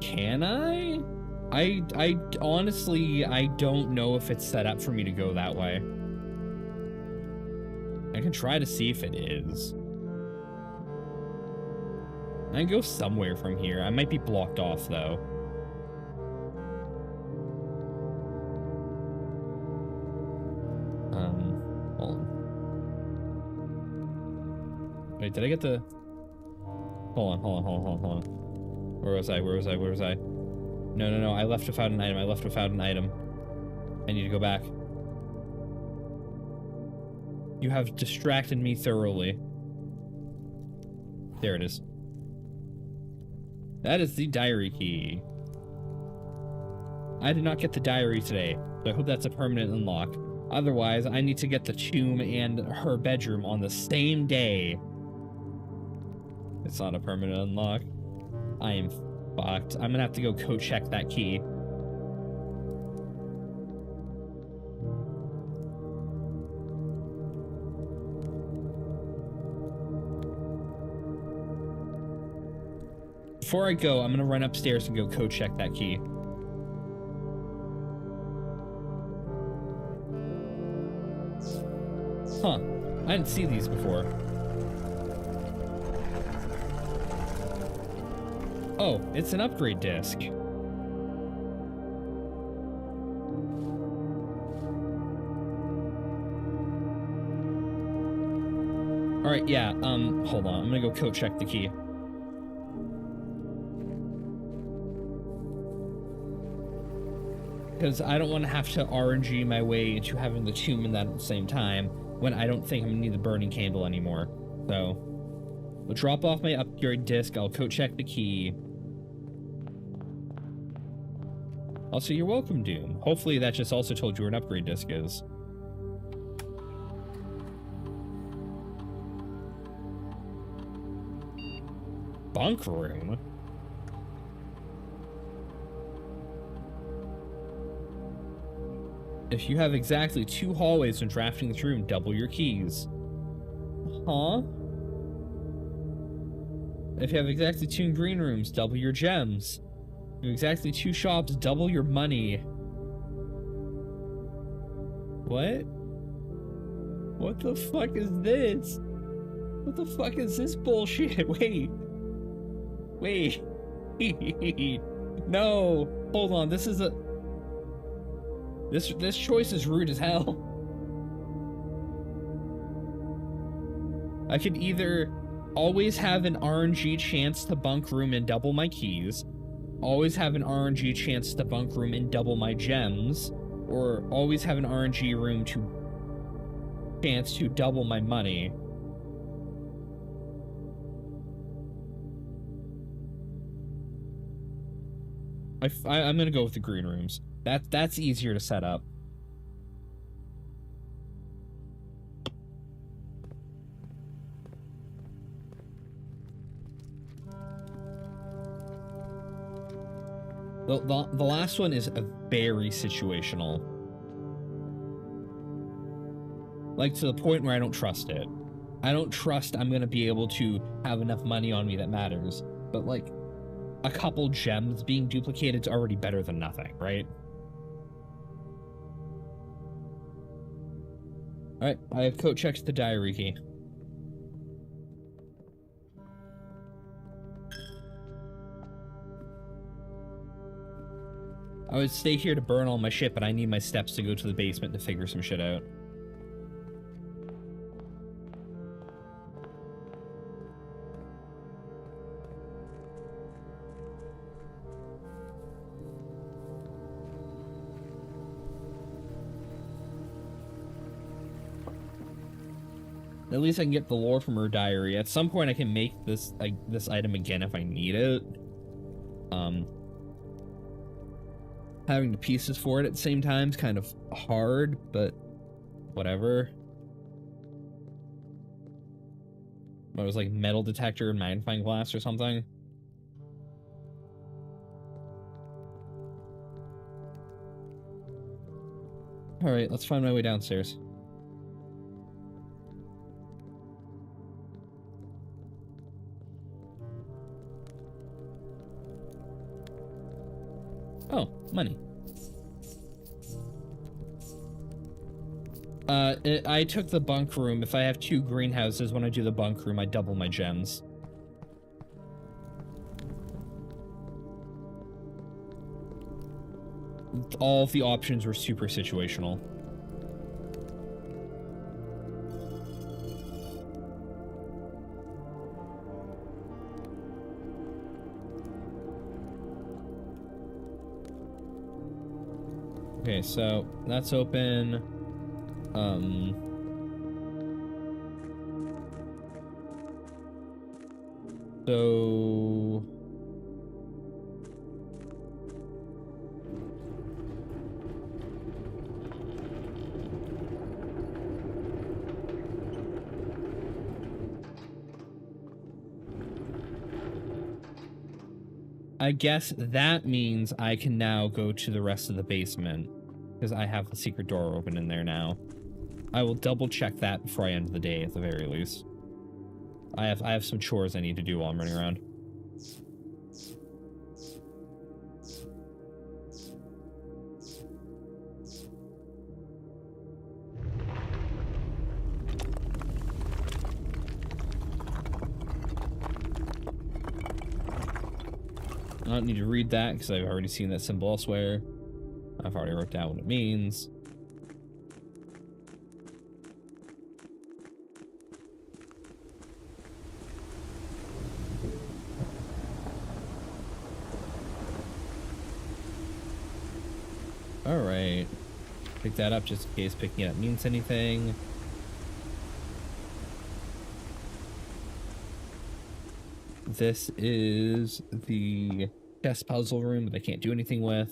Can I? I honestly, I don't know if it's set up for me to go that way. I can try to see if it is. I can go somewhere from here. I might be blocked off, though. Hold on. Wait, did I get the... Hold on. Where was I? No, I left without an item. I need to go back. You have distracted me thoroughly. There it is. That is the diary key. I did not get the diary today, so I hope that's a permanent unlock. Otherwise, I need to get the tomb and her bedroom on the same day. It's not a permanent unlock. I am fucked. I'm gonna have to go code check that key. Before I go, I'm gonna run upstairs and go code check that key. Huh. I didn't see these before. Oh, it's an upgrade disc. Alright, yeah, hold on. I'm gonna go code check the key. Because I don't want to have to RNG my way into having the tomb in that at the same time, when I don't think I'm gonna need the burning candle anymore. So, we'll drop off my upgrade disc, I'll code check the key. Also, you're welcome, Doom. Hopefully that just also told you where an upgrade disc is. Bunk room? If you have exactly 2 hallways when drafting this room, double your keys. Huh? If you have exactly 2 green rooms, double your gems. If you have exactly 2 shops, double your money. What? What the fuck is this? What the fuck is this bullshit? Wait. No. Hold on, this is a... This choice is rude as hell. I can either always have an RNG chance to bunk room and double my keys, always have an RNG chance to bunk room and double my gems, or always have an RNG room to chance to double my money. I'm gonna go with the green rooms. That's easier to set up. The last one is a very situational. Like, to the point where I don't trust it. I don't trust I'm gonna be able to have enough money on me that matters. But, like, a couple gems being duplicated is already better than nothing, right? Alright, I have code checked the diary key. I would stay here to burn all my shit, but I need my steps to go to the basement to figure some shit out. At least I can get the lore from her diary. At some point I can make this this item again if I need it. Having the pieces for it at the same time is kind of hard, but whatever. What, it was like metal detector and magnifying glass or something? Alright, let's find my way downstairs. Oh, money. I took the bunk room. If I have 2 greenhouses, when I do the bunk room, I double my gems. All of the options were super situational. Okay, so that's open. So I guess that means I can now go to the rest of the basement because I have the secret door open in there now. I will double check that before I end the day at the very least. I have some chores I need to do while I'm running around. I don't need to read that because I've already seen that symbol elsewhere. I've already wrote down what it means. Alright. Pick that up just in case picking it up means anything. This is the chess puzzle room that I can't do anything with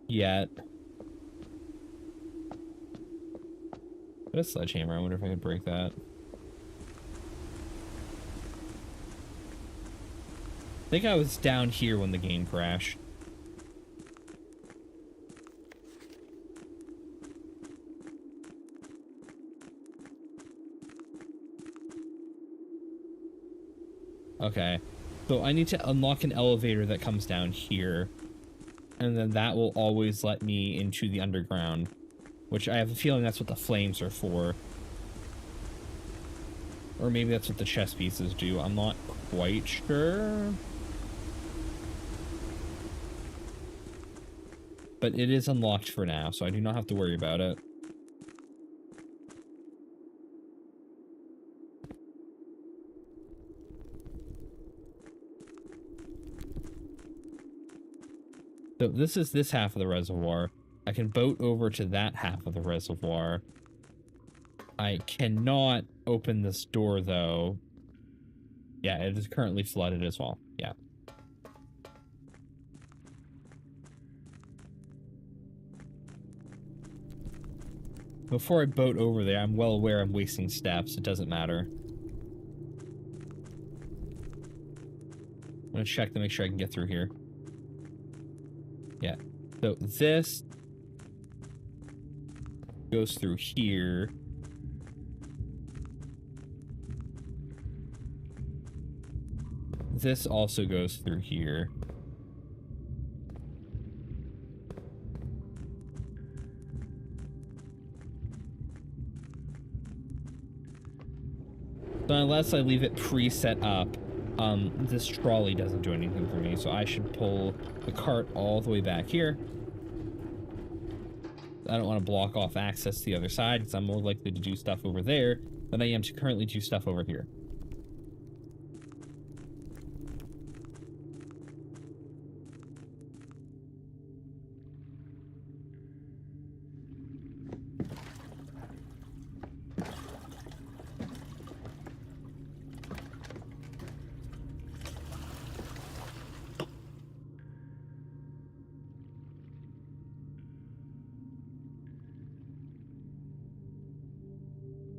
yet. But a sledgehammer, I wonder if I could break that. I think I was down here when the game crashed. Okay, so I need to unlock an elevator that comes down here, and then that will always let me into the underground, which I have a feeling that's what the flames are for. Or maybe that's what the chess pieces do. I'm not quite sure. But it is unlocked for now, so I do not have to worry about it. So this is this half of the reservoir. I can boat over to that half of the reservoir. I cannot open this door, though. Yeah, it is currently flooded as well. Yeah. Before I boat over there, I'm well aware I'm wasting steps. It doesn't matter. I'm gonna check to make sure I can get through here. Yeah. So this goes through here. This also goes through here. So unless I leave it pre-set up, this trolley doesn't do anything for me, so I should pull the cart all the way back here. I don't want to block off access to the other side, because I'm more likely to do stuff over there than I am to currently do stuff over here.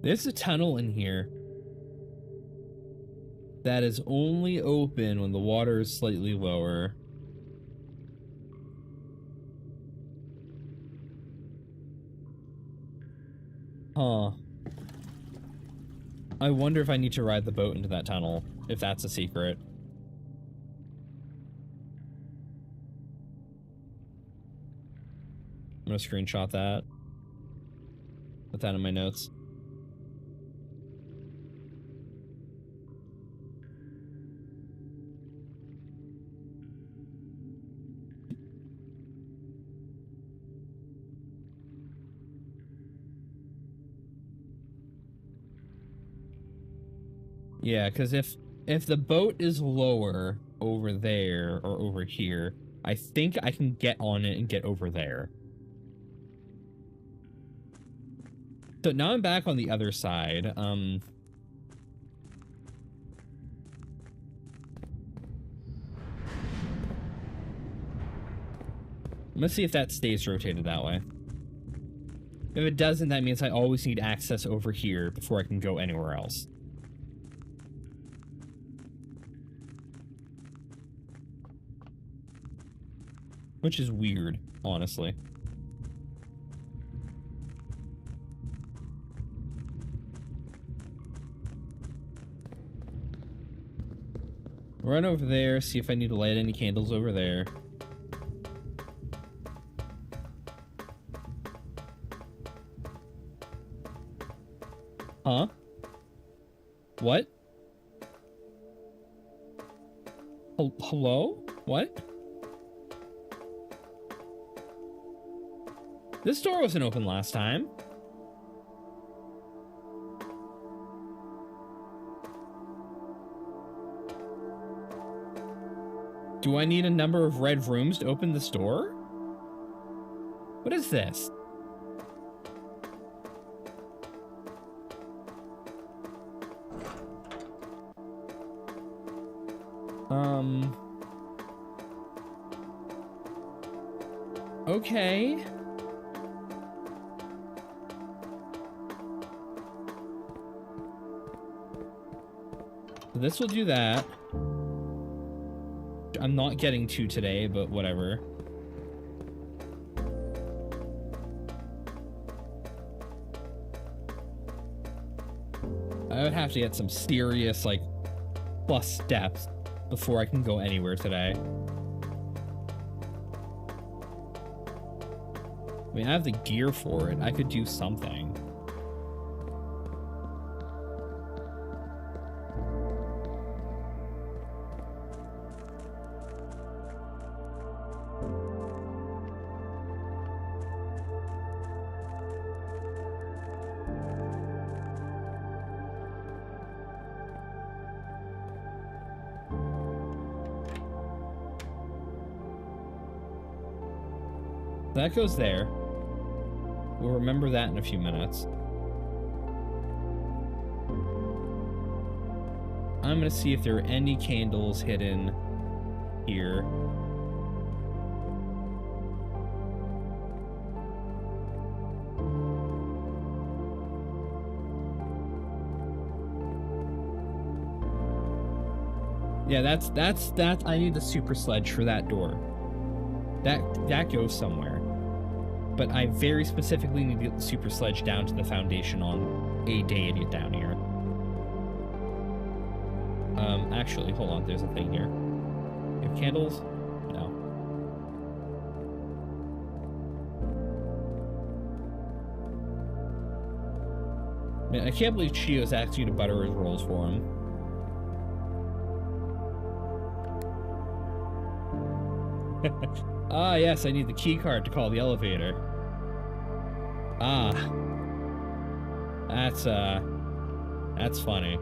There's a tunnel in here that is only open when the water is slightly lower. Huh. I wonder if I need to ride the boat into that tunnel, if that's a secret. I'm gonna screenshot that. Put that in my notes. Yeah, because if the boat is lower over there or over here, I think I can get on it and get over there. So now I'm back on the other side. Let's see if that stays rotated that way. If it doesn't, that means I always need access over here before I can go anywhere else. Which is weird, honestly. Run over there, see if I need to light any candles over there. Huh? What? Hello? What? This door wasn't open last time. Do I need a number of red rooms to open this door? What is this? Okay. This will do that. I'm not getting to today, but whatever. I would have to get some serious, like, plus steps before I can go anywhere today. I mean, I have the gear for it. I could do something. That goes there. We'll remember that in a few minutes. I'm gonna see if there are any candles hidden here. Yeah, that's I need the super sledge for that door. That goes somewhere. But I very specifically need to get the super sledge down to the foundation on a day to get down here. Actually, hold on, there's a thing here. You have candles? No. Man, I can't believe Chio's asked you to butter his rolls for him. Ah, yes, I need the key card to call the elevator. Ah. That's funny.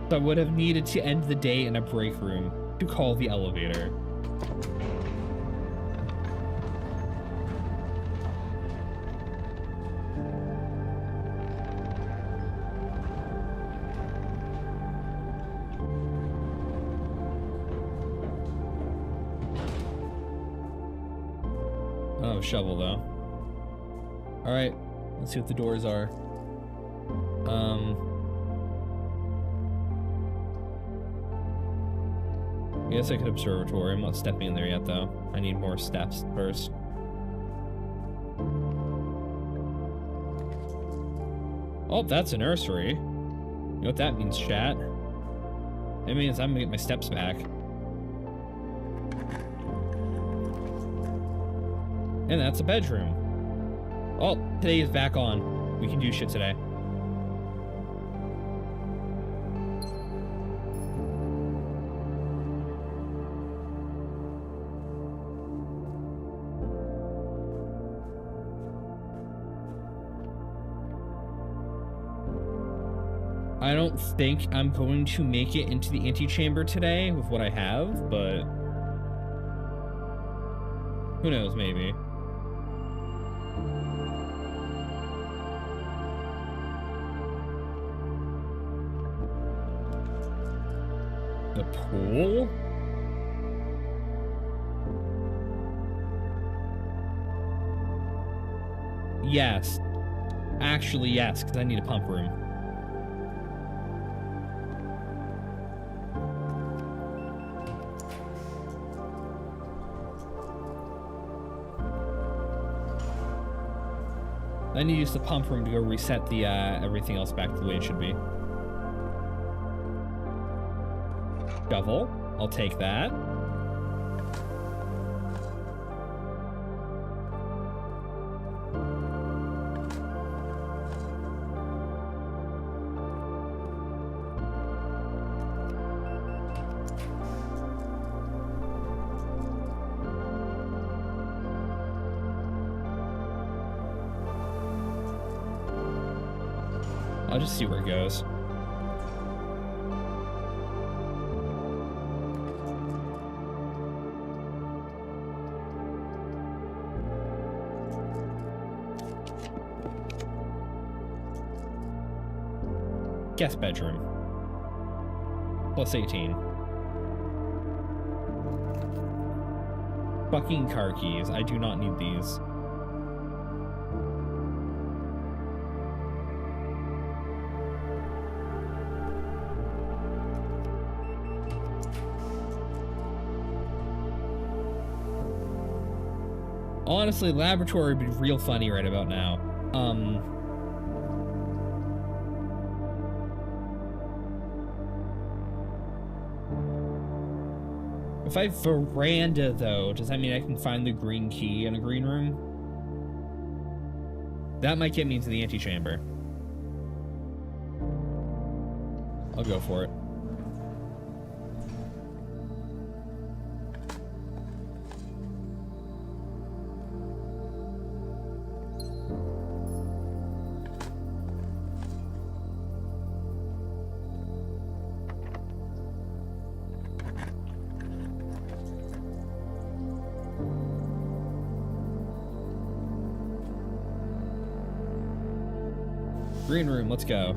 So I would have needed to end the day in a break room to call the elevator. Oh, shovel though. All right, Let's see what the doors are. I guess I could observatory. I'm not stepping in there yet, though. I need more steps first. Oh, that's a nursery. You know what that means, chat? It means I'm gonna get my steps back. And that's a bedroom. Oh, today is back on. We can do shit today. I don't think I'm going to make it into the antechamber today with what I have, but who knows, maybe. The pool? Yes. Actually, yes, because I need a pump room. I need to use the pump room to go reset the everything else back to the way it should be. Shovel. I'll take that. I'll just see where it goes. Guest bedroom. Plus 18. Fucking car keys. I do not need these. Honestly, laboratory would be real funny right about now. If I have veranda, though, does that mean I can find the green key in a green room? That might get me into the antechamber. I'll go for it. Green room, let's go.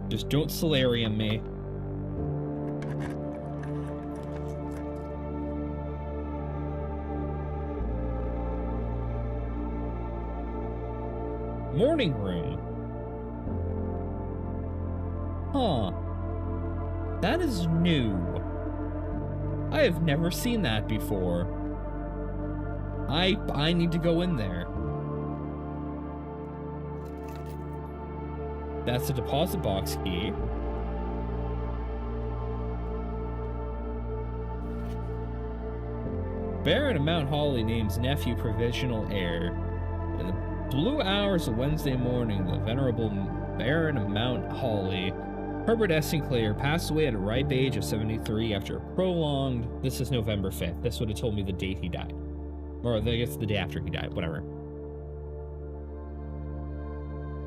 Just don't solarium me. Morning room. Huh. That is new. I have never seen that before. I need to go in there. That's a deposit box key. Baron of Mount Holly names nephew provisional heir. In the blue hours of Wednesday morning, the venerable Baron of Mount Holly, Herbert S. Sinclair, passed away at a ripe age of 73 after a prolonged... This is November 5th. This would have told me the date he died. Or I guess the day after he died, whatever.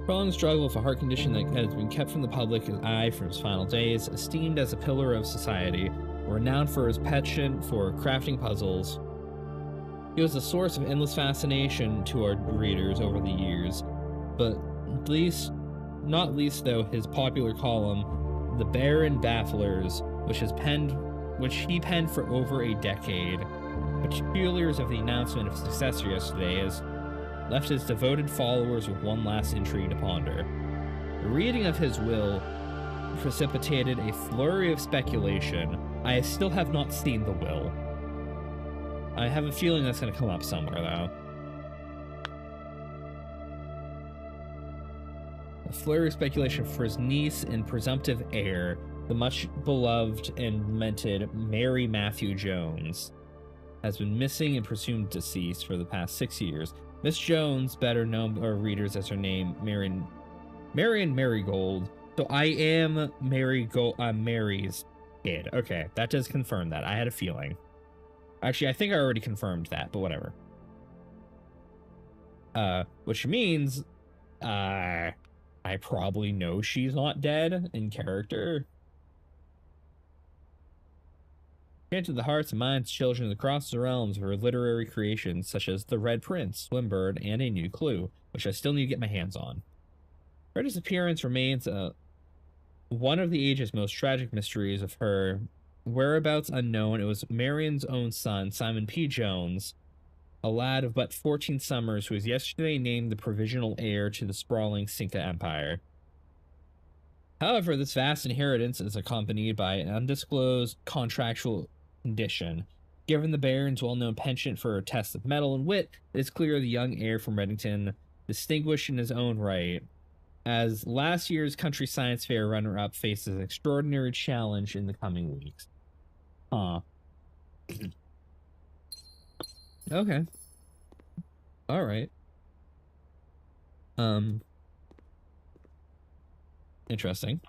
Prolonged struggle with a heart condition that has been kept from the public eye from his final days, esteemed as a pillar of society, renowned for his penchant for crafting puzzles. He was a source of endless fascination to our readers over the years, but not least though his popular column, The Baron Bafflers, which he penned for over a decade. Particulars of the announcement of successor yesterday is left his devoted followers with one last intrigue to ponder. The reading of his will precipitated a flurry of speculation. I still have not seen the will. I have a feeling that's going to come up somewhere, though. A flurry of speculation for his niece and presumptive heir, the much beloved and lamented Mary Matthew Jones, has been missing and presumed deceased for the past 6 years. Miss Jones, better known by readers as her name, Marion Marigold. So I am Mary's kid. Okay, that does confirm that. I had a feeling. Actually, I think I already confirmed that, but whatever. Which means, I probably know she's not dead in character. Granted the hearts and minds of children across the realms of her literary creations, such as The Red Prince, Swimbird, and A New Clue, which I still need to get my hands on. Her disappearance remains one of the age's most tragic mysteries. Of her whereabouts unknown, it was Marion's own son, Simon P. Jones, a lad of but 14 summers who was yesterday named the provisional heir to the sprawling Cinca Empire. However, this vast inheritance is accompanied by an undisclosed contractual condition. Given the Baron's well-known penchant for tests of mettle and wit, it is clear the young heir from Reddington, distinguished in his own right, as last year's country science fair runner-up, faces an extraordinary challenge in the coming weeks. Huh. Okay. All right. Interesting.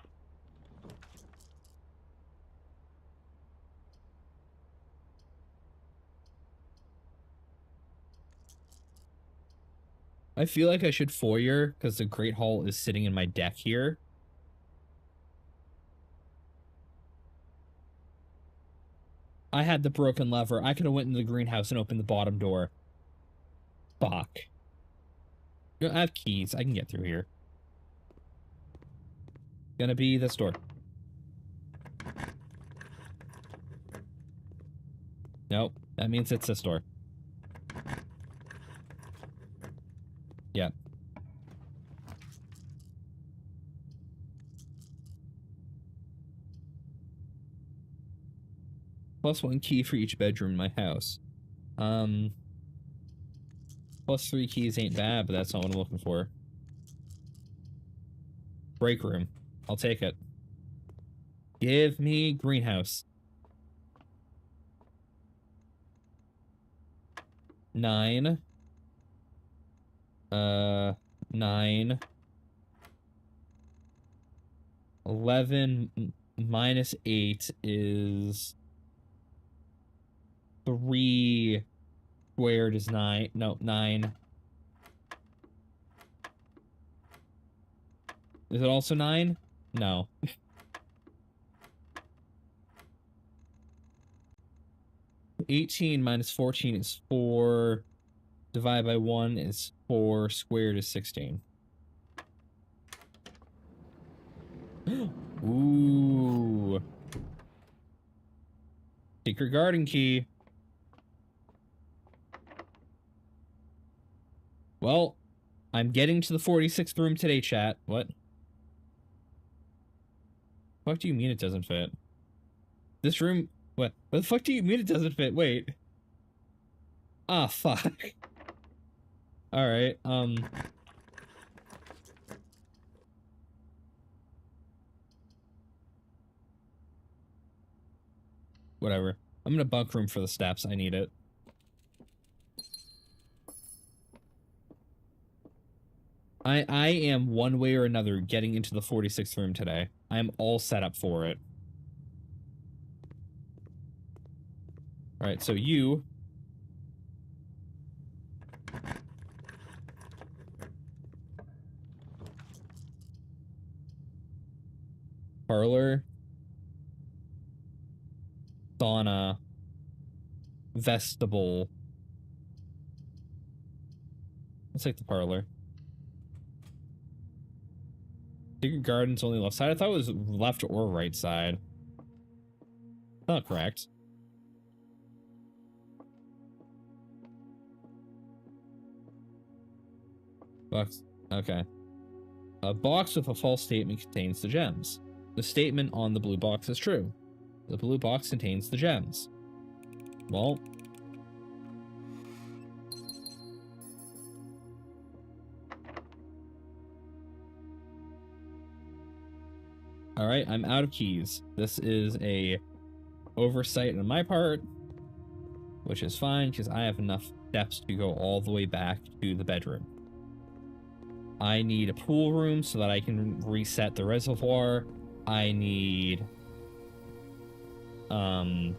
I feel like I should foyer because the Great Hall is sitting in my deck here. I had the broken lever. I could have went into the greenhouse and opened the bottom door. Fuck. I have keys. I can get through here. Gonna be this door. Nope. That means it's this door. Yeah. +1 key for each bedroom in my house. +3 keys ain't bad, but that's not what I'm looking for. Break room. I'll take it. Give me greenhouse. 9. 9. 11 minus 8 is 3 squared is 9. No, 9. Is it also 9? No. $18 minus 14 is 4. Divided by 1 is 4. Squared is 16. Ooh. Secret garden key. Well, I'm getting to the 46th room today, chat. What? What do you mean it doesn't fit? This room... What the fuck do you mean it doesn't fit? Wait. Ah, fuck. Alright, whatever. I'm gonna bunk room for the steps. I need it. I am one way or another getting into the 46th room today. I am all set up for it. Alright, so you... Parlor. Sauna. Vestibule. Let's take the parlor. Secret garden's only left side. I thought it was left or right side. Not correct. Box. Okay. A box with a false statement contains the gems. The statement on the blue box is true. The blue box contains the gems. Well. All right, I'm out of keys. This is a oversight on my part, which is fine because I have enough steps to go all the way back to the bedroom. I need a pool room so that I can reset the reservoir. I need a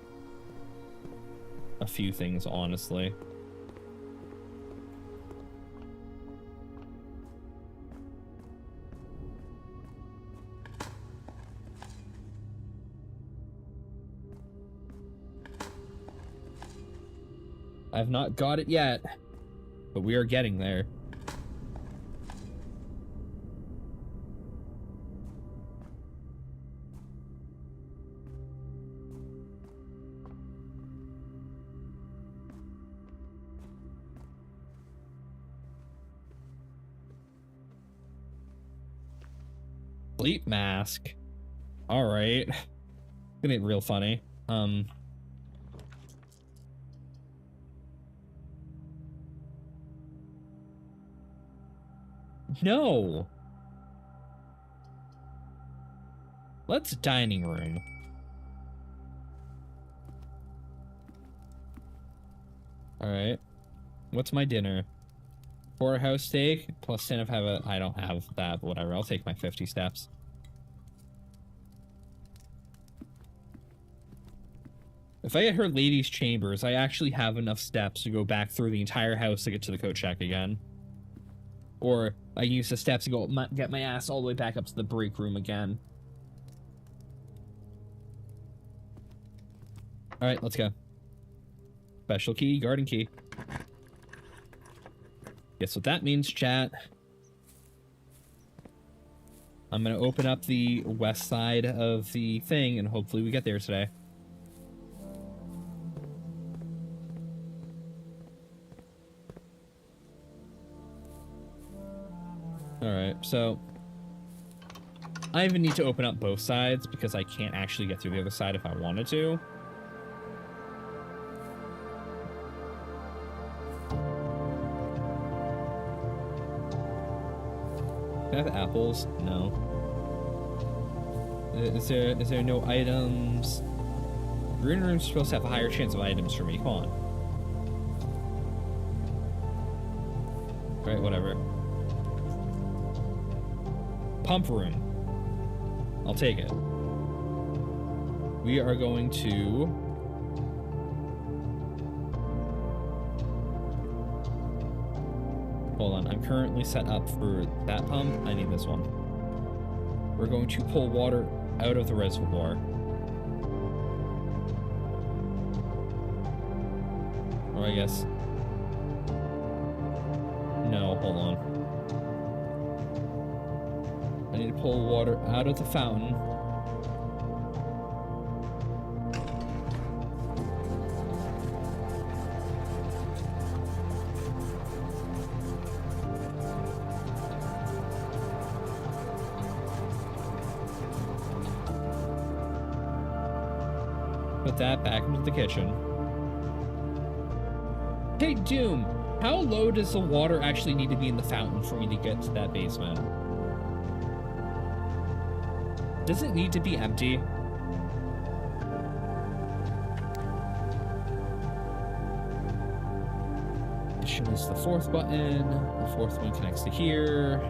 few things, honestly. I've not got it yet, but we are getting there. Sleep mask. All right. It's gonna be real funny. No. Let's dining room. All right. What's my dinner? Porterhouse steak plus 10 of I don't have that, but whatever. I'll take my 50 steps. If I get her ladies' chambers, I actually have enough steps to go back through the entire house to get to the coat shack again. Or I use the steps to go get my ass all the way back up to the break room again. All right, let's go. Special key, garden key. Guess what that means, chat. I'm gonna open up the west side of the thing, and hopefully we get there today. Alright, so I even need to open up both sides because I can't actually get through the other side if I wanted to. Can I have apples? No. Is there no items? Green room's supposed to have a higher chance of items for me. Come on. Alright, whatever. Pump room. I'll take it. We are going to... Hold on, I'm currently set up for that pump. I need this one. We're going to pull water out of the reservoir. Or I guess... No, hold on. I need to pull water out of the fountain. Put that back into the kitchen. Hey, Doom, how low does the water actually need to be in the fountain for me to get to that basement? Does it need to be empty? Ignition is the fourth button. The fourth one connects to here.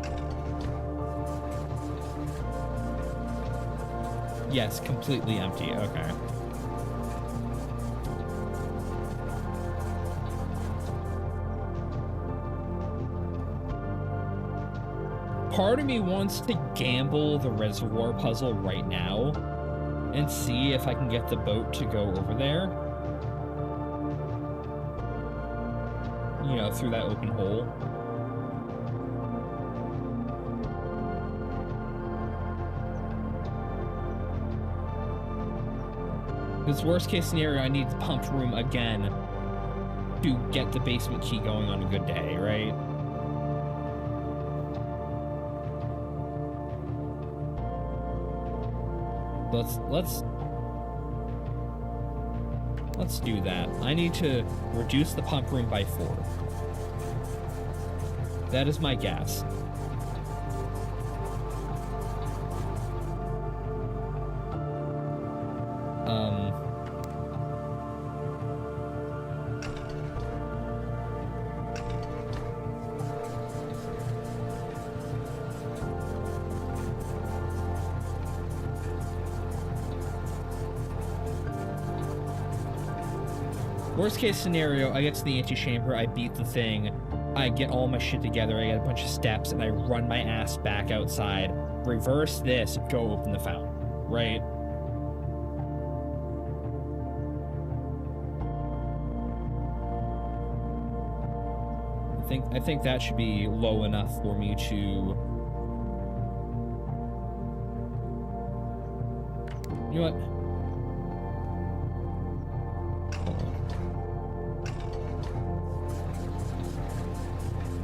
Yes, completely empty. Okay. Part of me wants to gamble the reservoir puzzle right now and see if I can get the boat to go over there. You know, through that open hole. Because worst case scenario, I need the pump room again to get the basement key going on a good day, right? Let's do that. I need to reduce the pump room by 4. That is my guess. Worst case scenario, I get to the antechamber, I beat the thing, I get all my shit together, I get a bunch of steps, and I run my ass back outside, reverse this, go open the fountain, right? I think that should be low enough for me to... You know what?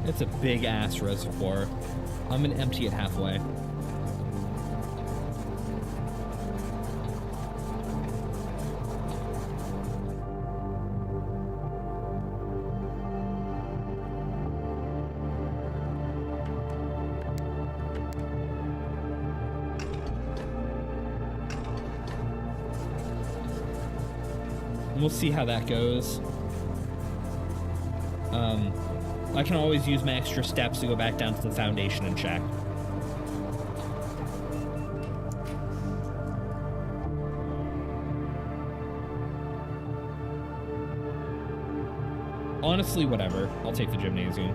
It's a big-ass reservoir. I'm gonna empty it halfway. We'll see how that goes. I can always use my extra steps to go back down to the foundation and check. Honestly, whatever. I'll take the gymnasium.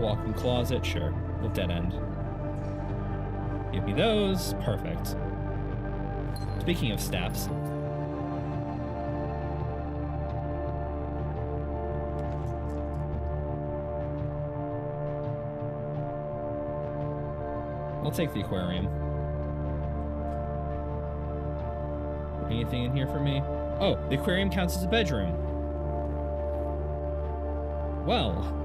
Walk-in closet, sure. With dead end. Give me those. Perfect. Speaking of steps. I'll take the aquarium. Anything in here for me? Oh, the aquarium counts as a bedroom. Well.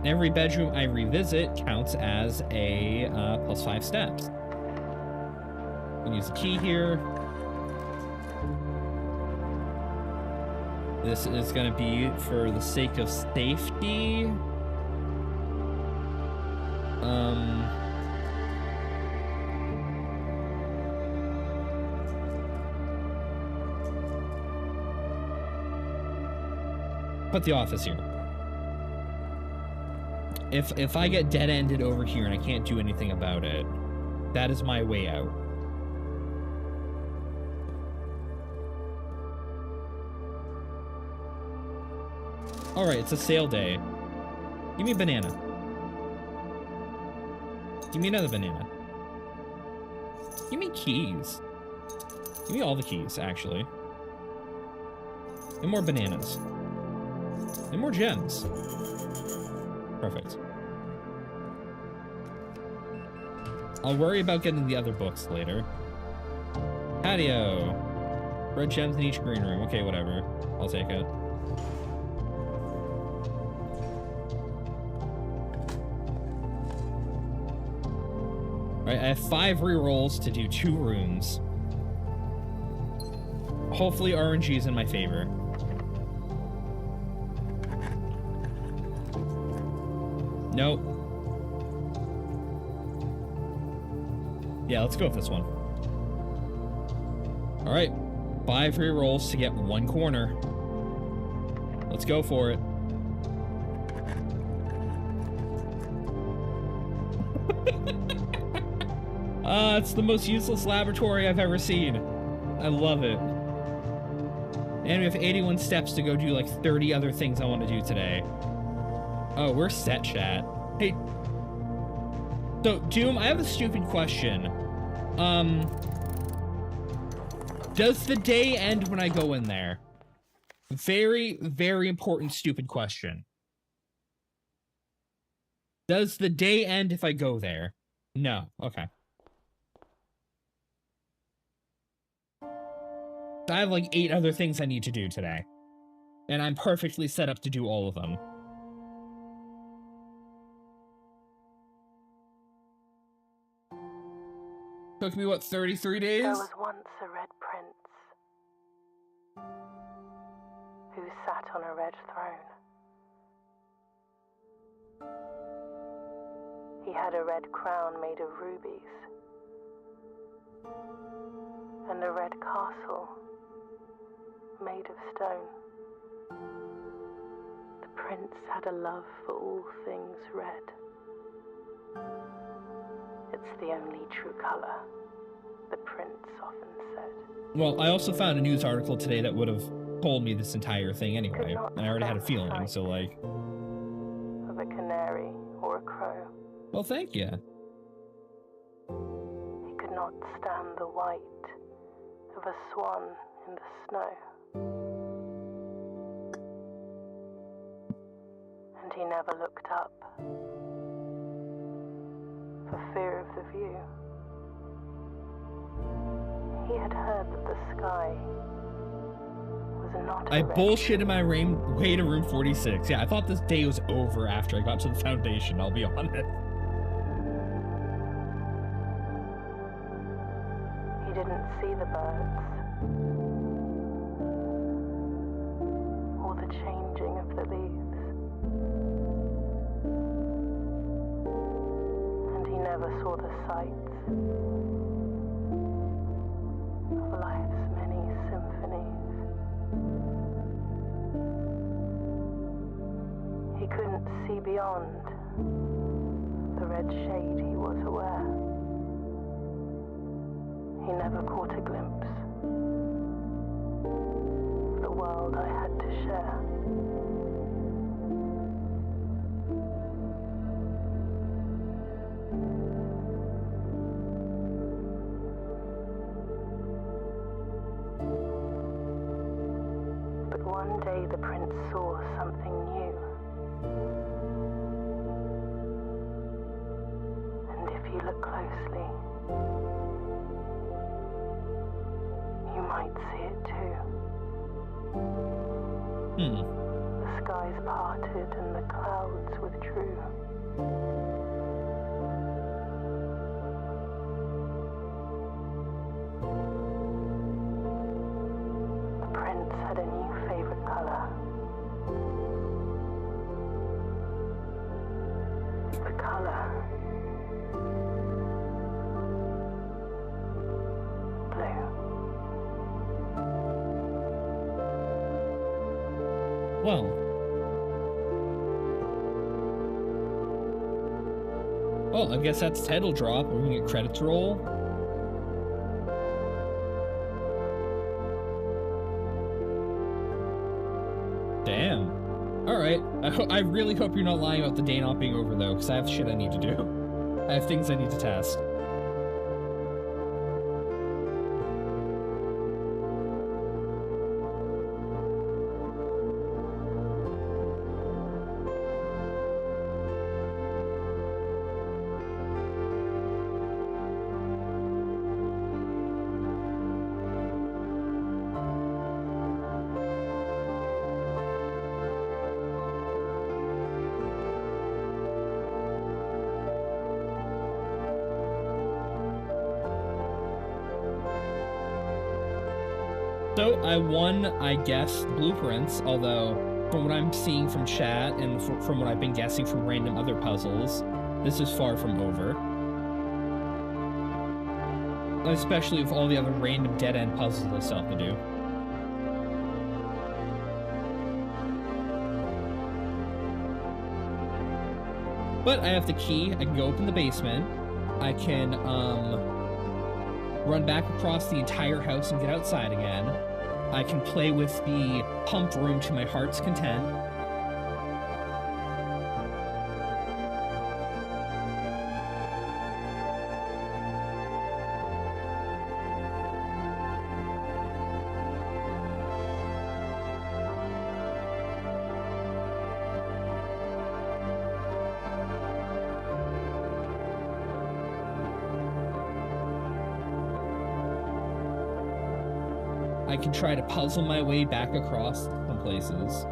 Every bedroom I revisit counts as a +5 steps. I'm gonna use the key here. This is gonna be for the sake of safety. Put the office here. If I get dead-ended over here and I can't do anything about it, that is my way out. Alright, it's a sale day. Give me a banana. Give me another banana. Give me keys. Give me all the keys, actually. And more bananas. And more gems. Perfect. I'll worry about getting the other books later. Patio. Red gems in each green room. Okay, whatever. I'll take it. Alright, I have 5 rerolls to do 2 rooms. Hopefully RNG is in my favor. Nope. Yeah, let's go with this one. Alright. 5 rerolls to get 1 corner. Let's go for it. It's the most useless laboratory I've ever seen. I love it. And we have 81 steps to go do like 30 other things I want to do today. Oh, we're set, chat. Hey. So, Doom, I have a stupid question. Does the day end when I go in there? Very, very important stupid question. Does the day end if I go there? No. Okay. I have like 8 other things I need to do today. And I'm perfectly set up to do all of them. Took me, what, 33 days? There was once a red prince who sat on a red throne. He had a red crown made of rubies and a red castle made of stone. The prince had a love for all things red. It's the only true color, the prince often said. Well, I also found a news article today that would have told me this entire thing anyway, and I already had a feeling, so like... Of a canary or a crow. Well, thank you. He could not stand the white of a swan in the snow. And he never looked up for fear of the view. He had heard that the sky was not I bullshitted my way to room 46. Yeah, I thought this day was over after I got to the foundation, I'll be honest. He didn't see the birds or the changing of the leaves. And he never saw the sights of life's many symphonies. He couldn't see beyond the red shade he was aware. He never caught a glimpse of the world I had to share. But one day the prince saw something new. And if you look closely, you might see it too. The skies parted and the clouds withdrew. The prince had a new favorite color. The color blue. Well, I guess that's title drop. We're gonna get credits roll. Damn. Alright. I really hope you're not lying about the day not being over, though, because I have shit I need to do. I have things I need to test. So I won, I guess, blueprints, although from what I'm seeing from chat and from what I've been guessing from random other puzzles, this is far from over. Especially with all the other random dead-end puzzles I still have to do. But I have the key, I can go open the basement, I can, run back across the entire house and get outside again. I can play with the pump room to my heart's content. I can try to puzzle my way back across some places.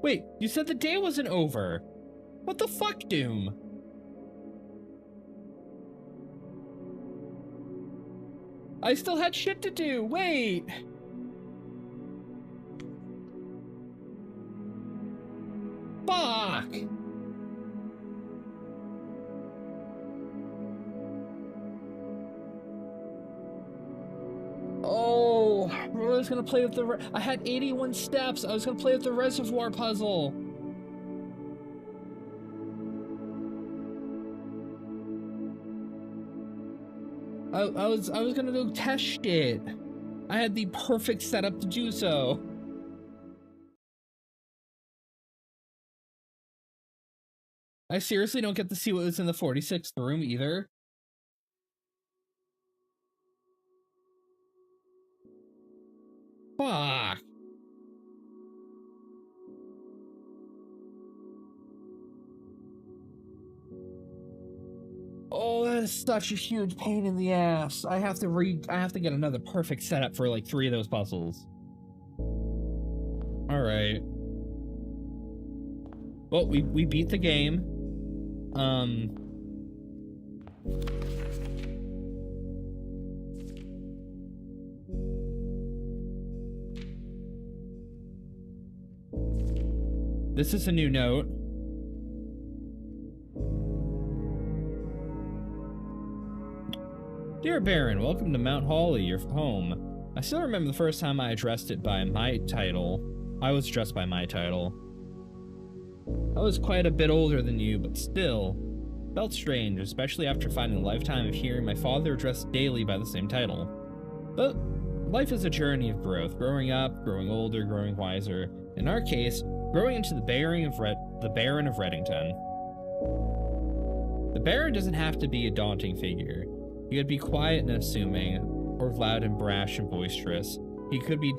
Wait, you said the day wasn't over. What the fuck, Doom? I still had shit to do. Wait. Fuck. Oh, I was gonna play with the. I had 81 steps. I was gonna play with the reservoir puzzle. I was gonna go test shit. I had the perfect setup to do so. I seriously don't get to see what was in the 46th room either. Fuck. Oh, that is such a huge pain in the ass. I have to get another perfect setup for like 3 of those puzzles. All right. Well, we beat the game. This is a new note. Dear Baron, welcome to Mount Holly, your home. I still remember the first time I addressed it by my title. I was addressed by my title. I was quite a bit older than you, but still. Felt strange, especially after finding a lifetime of hearing my father addressed daily by the same title. But life is a journey of growth, growing up, growing older, growing wiser. In our case, growing into the Baron of Reddington. The Baron doesn't have to be a daunting figure. He could be quiet and unassuming, or loud and brash and boisterous. He could be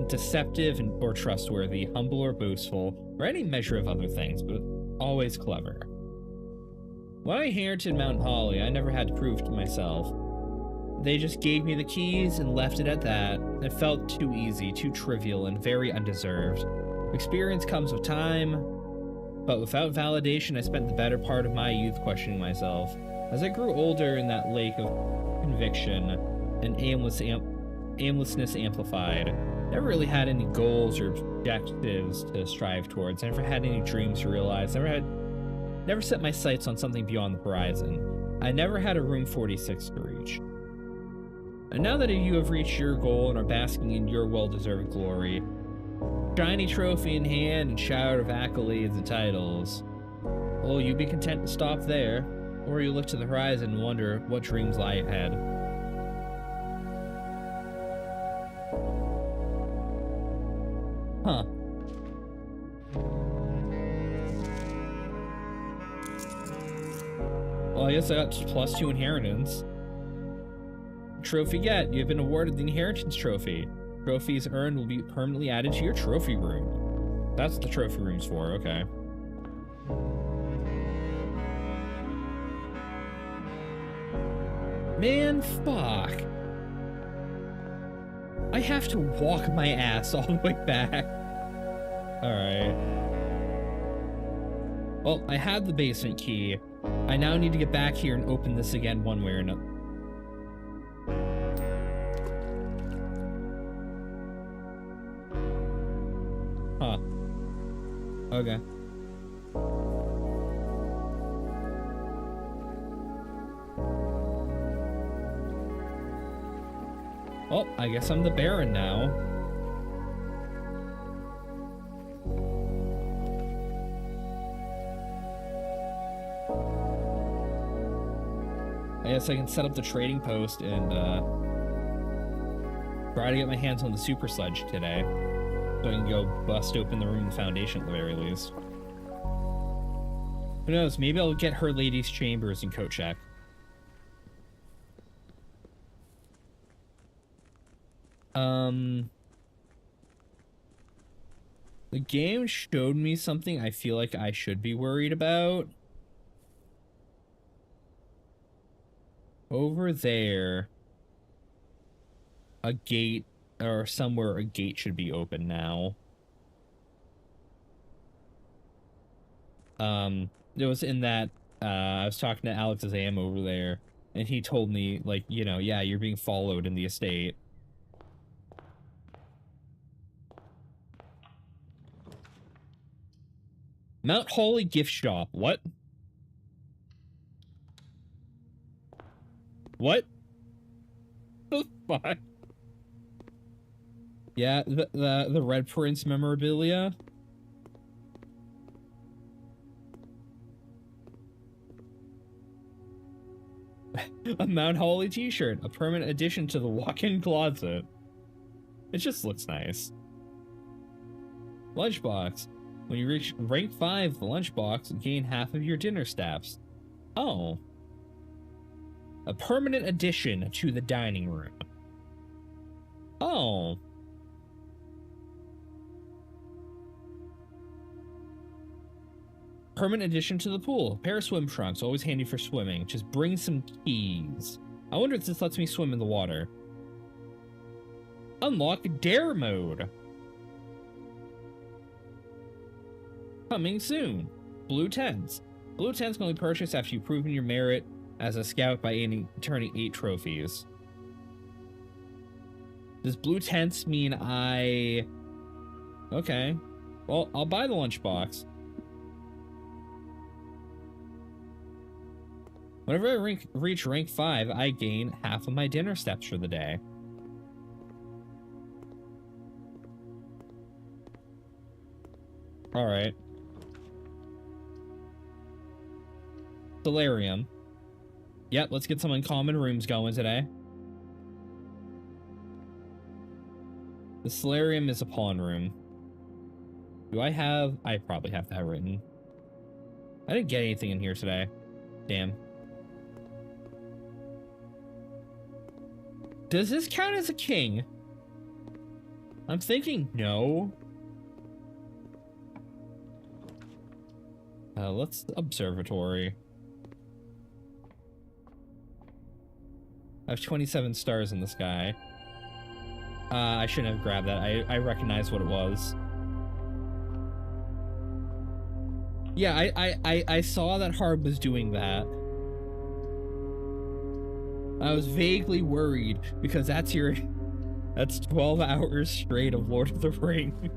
deceptive or trustworthy, humble or boastful, or any measure of other things, but always clever. When I inherited Mount Holly, I never had to prove to myself. They just gave me the keys and left it at that. It felt too easy, too trivial, and very undeserved. Experience comes with time, but without validation, I spent the better part of my youth questioning myself. As I grew older in that lake of conviction and aimlessness amplified, never really had any goals or objectives to strive towards, never had any dreams to realize, never set my sights on something beyond the horizon. I never had a room 46 to reach. And now that you have reached your goal and are basking in your well-deserved glory, shiny trophy in hand and shower of accolades and titles, will you be content to stop there? Or you look to the horizon and wonder what dreams lie ahead. Huh. Well, I guess I got +2 inheritance. Trophy get. You've been awarded the inheritance trophy. Trophies earned will be permanently added to your trophy room. That's what the trophy room's for, okay. Man, fuck. I have to walk my ass all the way back. Alright. Well, I had the basement key. I now need to get back here and open this again one way or another. Huh. Okay. Well, I guess I'm the Baron now. I guess I can set up the trading post and try to get my hands on the super sledge today, so I can go bust open the room foundation at the very least. Who knows? Maybe I'll get her ladies' chambers in Kochak. The game showed me something I feel like I should be worried about. Over there, a gate, or somewhere a gate should be open now. It was in that, I was talking to Alex Zam over there, and he told me, like, you know, yeah, you're being followed in the estate. Mount Holly gift shop. What? What? The fuck? Yeah, the Red Prince memorabilia. A Mount Holly t-shirt, a permanent addition to the walk-in closet. It just looks nice. Lunchbox. When you reach rank 5, the lunchbox, gain half of your dinner staffs. Oh. A permanent addition to the dining room. Oh. Permanent addition to the pool. Pair of swim trunks, always handy for swimming. Just bring some keys. I wonder if this lets me swim in the water. Unlock dare mode. Coming soon. Blue tents. Blue tents can only purchase after you've proven your merit as a scout by turning 8 trophies. Does blue tents mean I... Okay. Well, I'll buy the lunchbox. Whenever I reach rank 5, I gain half of my dinner steps for the day. Alright. Solarium. Yep, let's get some uncommon rooms going today. The solarium is a pawn room. Do I have... I probably have that written. I didn't get anything in here today. Damn. Does this count as a king? I'm thinking no. Let's observatory. I have 27 stars in the sky. I shouldn't have grabbed that. I recognized what it was. Yeah, I saw that Harb was doing that. I was vaguely worried because that's 12 hours straight of Lord of the Rings.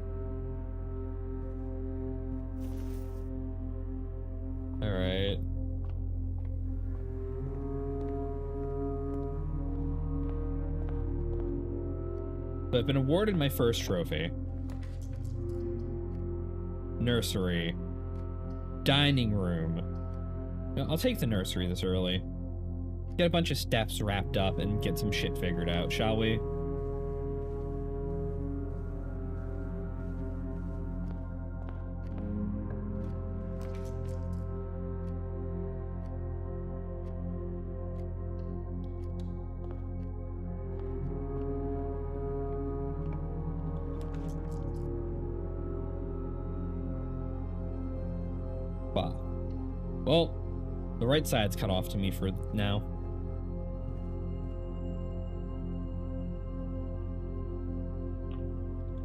All right. So I've been awarded my first trophy. Nursery. Dining room. I'll take the nursery this early. Get a bunch of steps wrapped up and get some shit figured out, shall we? Wow. Well, the right side's cut off to me for now.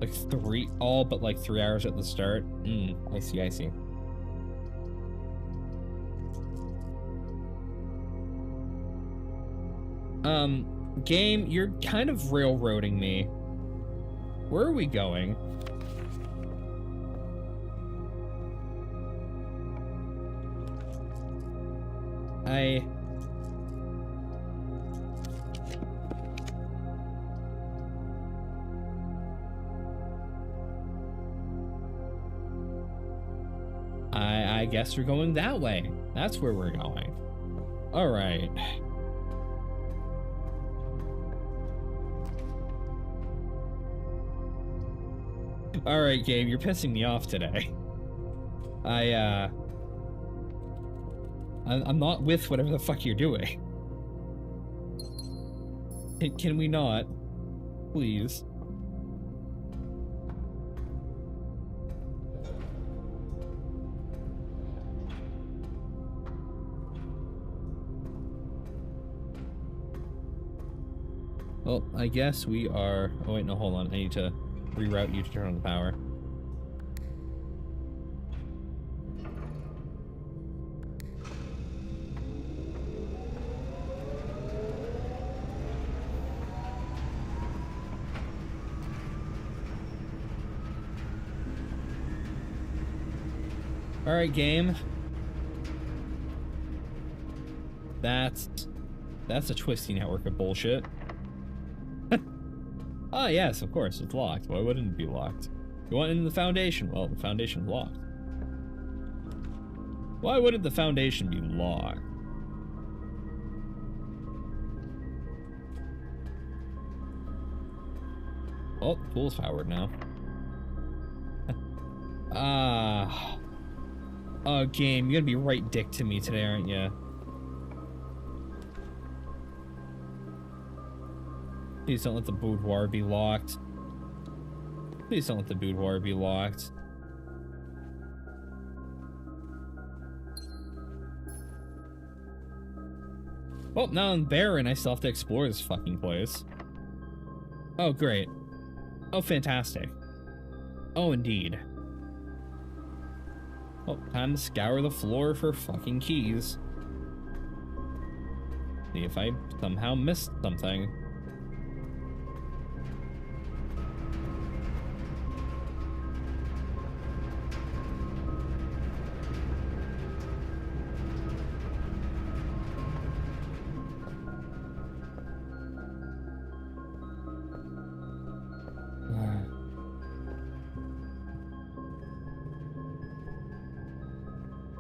Like all but like 3 hours at the start. I see. Game, you're kind of railroading me. Where are we going? I guess we're going that way. That's where we're going. All right. All right, game, you're pissing me off today. I'm not with whatever the fuck you're doing. Can we not? Please. Well, I guess we are... Oh, wait, no, hold on. I need to reroute you to turn on the power. Alright, game. That's a twisty network of bullshit. Ah, yes, of course, it's locked. Why wouldn't it be locked? You want into the foundation? Well, the foundation's locked. Why wouldn't the foundation be locked? Oh, the pool's powered now. Ah. Oh, game, you're gonna be right dick to me today, aren't you? Please don't let the boudoir be locked. Please don't let the boudoir be locked. Well, now I'm barren, I still have to explore this fucking place. Oh, great. Oh, fantastic. Oh, indeed. Oh, time to scour the floor for fucking keys. See if I somehow missed something.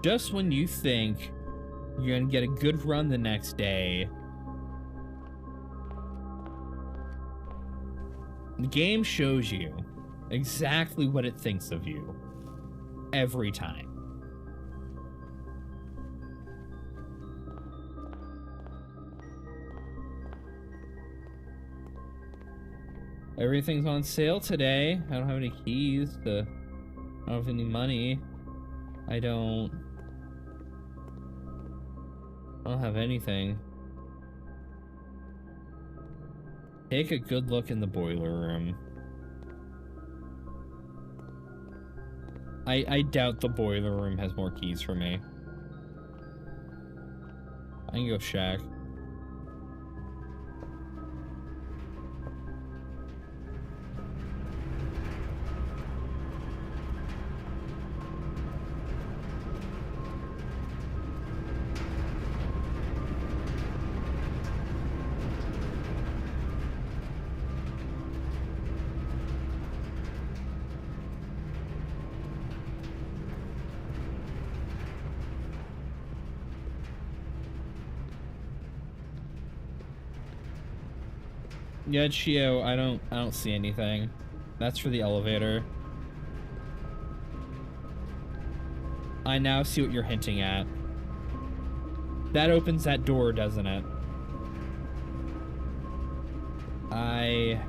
Just when you think you're gonna get a good run the next day, the game shows you exactly what it thinks of you every time. Everything's on sale today. I don't have any keys to... I don't have any money. I don't have anything. Take a good look in the boiler room. I doubt the boiler room has more keys for me. I can go check. Yeah, Chio, I don't see anything. That's for the elevator. I now see what you're hinting at. That opens that door, doesn't it? I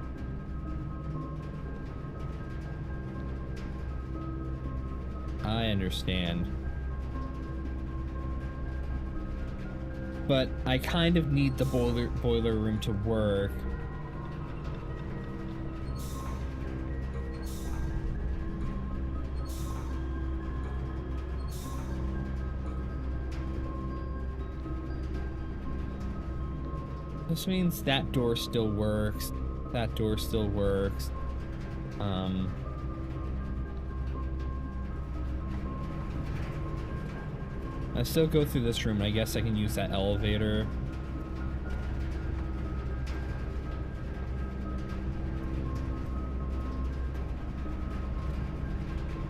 understand. But I kind of need the boiler room to work. This means that door still works. That door still works. I still go through this room, and I guess I can use that elevator.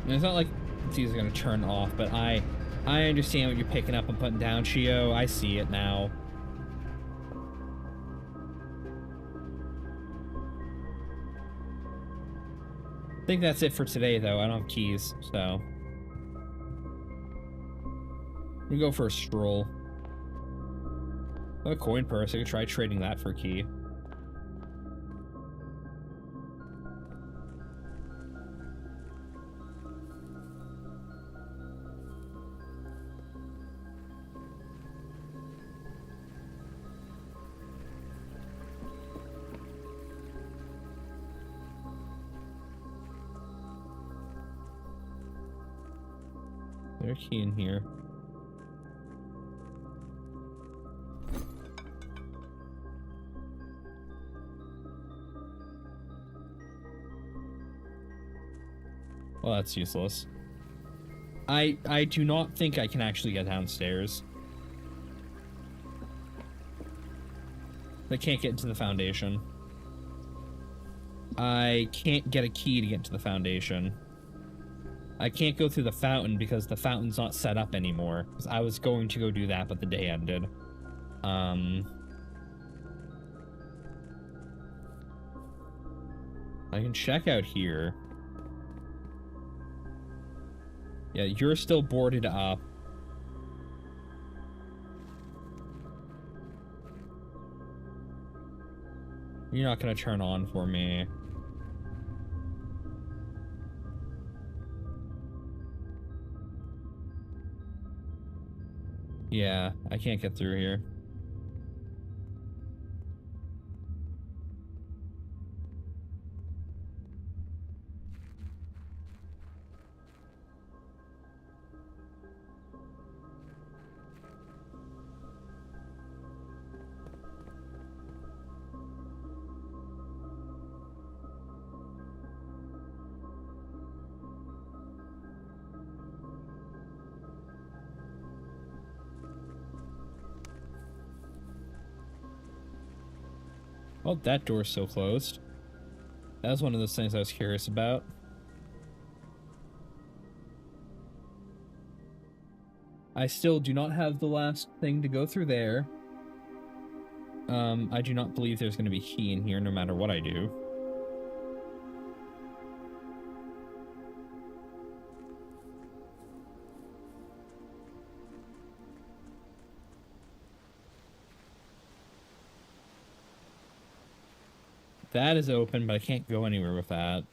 And it's not like these are gonna turn off, but I understand what you're picking up and putting down, Chio. I see it now. I think that's it for today, though. I don't have keys, so... We go for a stroll. A coin purse. I could try trading that for a key. There's a key in here. Well, that's useless. I do not think I can actually get downstairs. I can't get into the foundation. I can't get a key to get to the foundation. I can't go through the fountain because the fountain's not set up anymore. I was going to go do that, but the day ended. I can check out here. Yeah, you're still boarded up. You're not gonna turn on for me. Yeah, I can't get through here. Oh, that door's still closed. That was one of those things I was curious about. I still do not have the last thing to go through there. I do not believe there's going to be a key in here no matter what I do. That is open, but I can't go anywhere with that.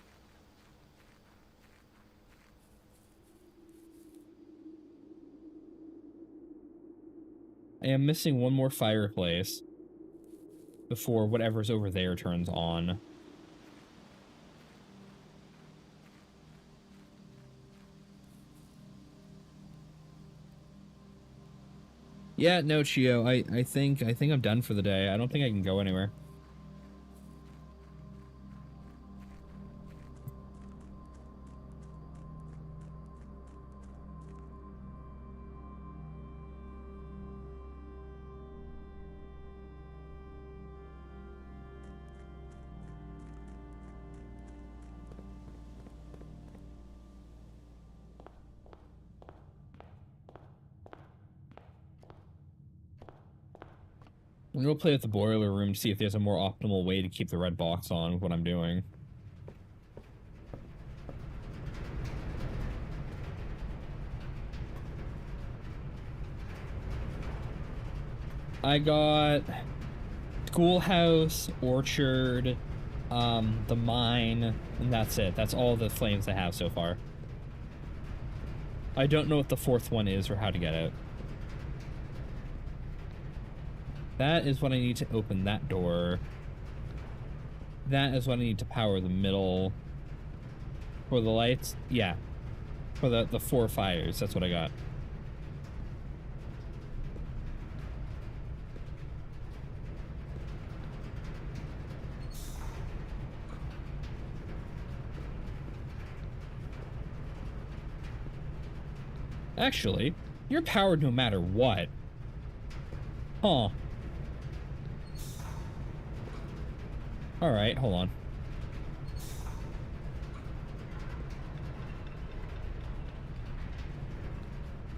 I am missing one more fireplace before whatever's over there turns on. Yeah, no, Chio, I think I'm done for the day. I don't think I can go anywhere. I'm gonna play with the boiler room to see if there's a more optimal way to keep the red box on with what I'm doing. I got schoolhouse, orchard, the mine, and that's it. That's all the flames I have so far. I don't know what the fourth one is or how to get it. That is what I need to open that door. That is what I need to power the middle. For the lights? Yeah. For the 4 fires, that's what I got. Actually, you're powered no matter what. Huh. Alright, hold on.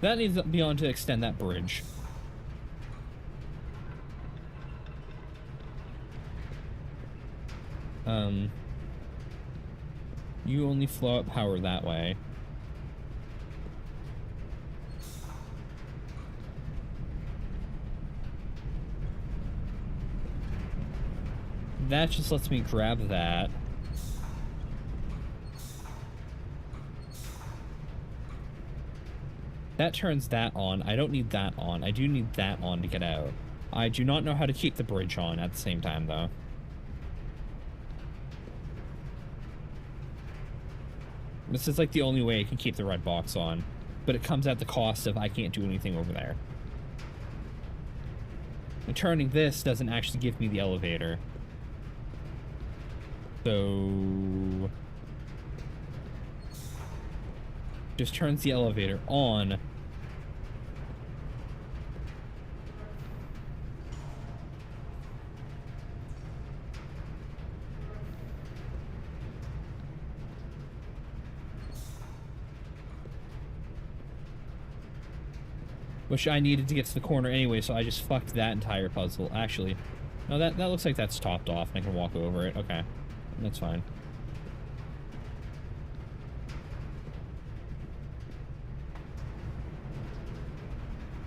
That needs to be on to extend that bridge. You only flow out power that way. that just lets me grab that. That turns that on. I don't need that on. I do need that on to get out. I do not know how to keep the bridge on at the same time, though. This is like the only way I can keep the red box on. But it comes at the cost of I can't do anything over there. And turning this doesn't actually give me the elevator. So... just turns the elevator on. Which I needed to get to the corner anyway, so I just fucked that entire puzzle. Actually, no, that looks like that's topped off and I can walk over it. Okay, that's fine.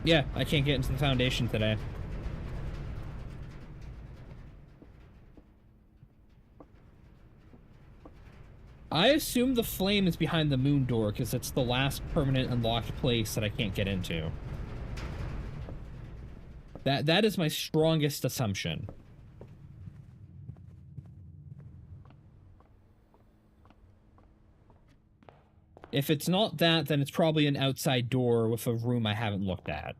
Yeah, I can't get into the foundation today. I assume the flame is behind the moon door because it's the last permanent unlocked place that I can't get into. That is my strongest assumption. If it's not that, then it's probably an outside door with a room I haven't looked at.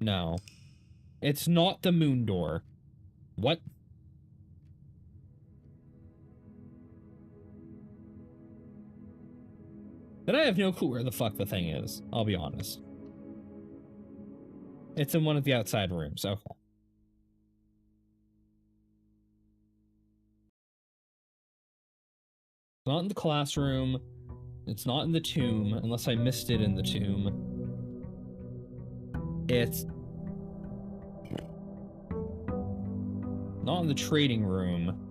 No. It's not the moon door. What? Then I have no clue where the fuck the thing is, I'll be honest. It's in one of the outside rooms, okay. It's not in the classroom. It's not in the tomb, unless I missed it in the tomb. It's not in the trading room.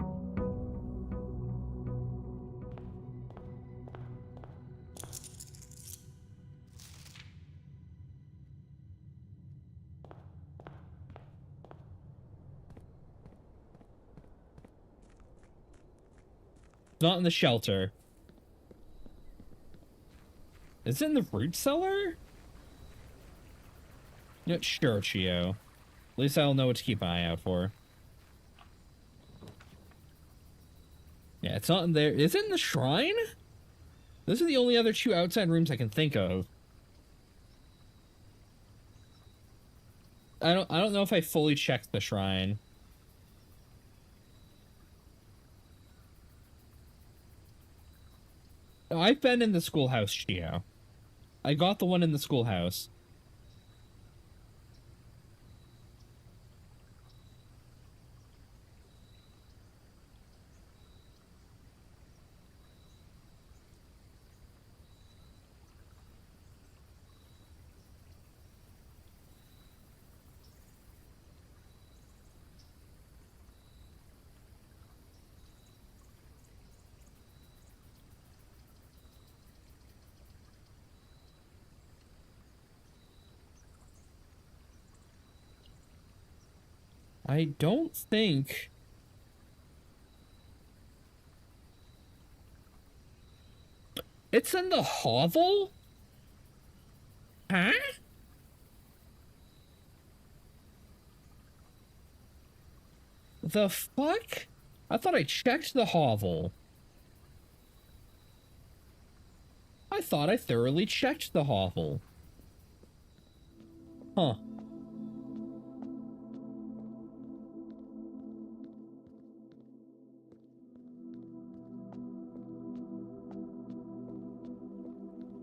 It's not in the shelter. Is it in the root cellar? Yeah, sure, Chio. At least I'll know what to keep an eye out for. Yeah, it's not in there. Is it in the shrine? Those are the only other two outside rooms I can think of. I don't know if I fully checked the shrine. Oh, I've been in the schoolhouse, Chio. I got the one in the schoolhouse. I don't think... It's in the hovel? Huh? The fuck? I thought I checked the hovel. I thought I thoroughly checked the hovel. Huh.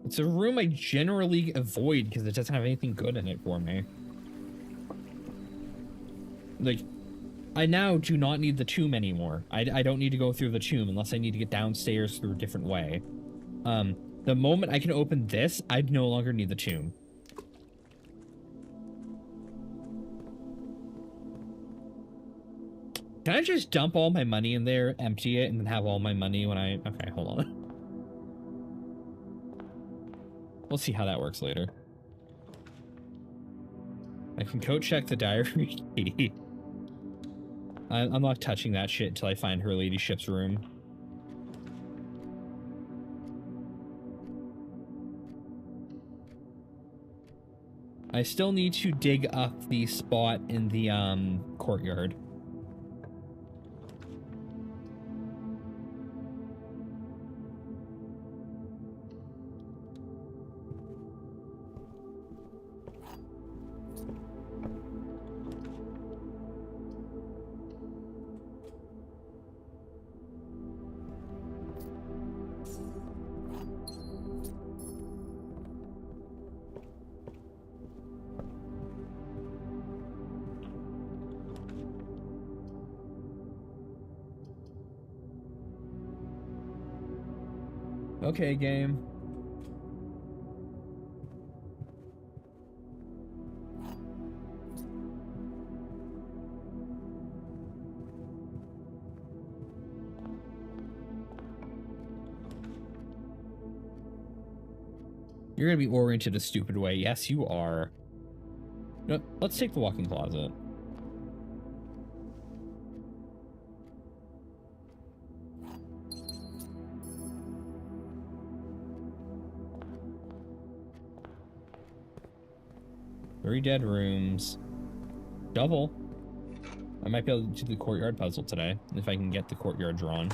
It's a room I generally avoid because it doesn't have anything good in it for me. Like, I now do not need the tomb anymore. I don't need to go through the tomb unless I need to get downstairs through a different way. The moment I can open this, I no longer need the tomb. Can I just dump all my money in there, empty it, and then have all my money when I... Okay, hold on. We'll see how that works later. I can code check the diary key. I'm not touching that shit until I find her ladyship's room. I still need to dig up the spot in the courtyard. Okay, game. You're gonna be oriented a stupid way. Yes, you are. No, let's take the walk-in closet. Three dead rooms. Double. I might be able to do the courtyard puzzle today, if I can get the courtyard drawn.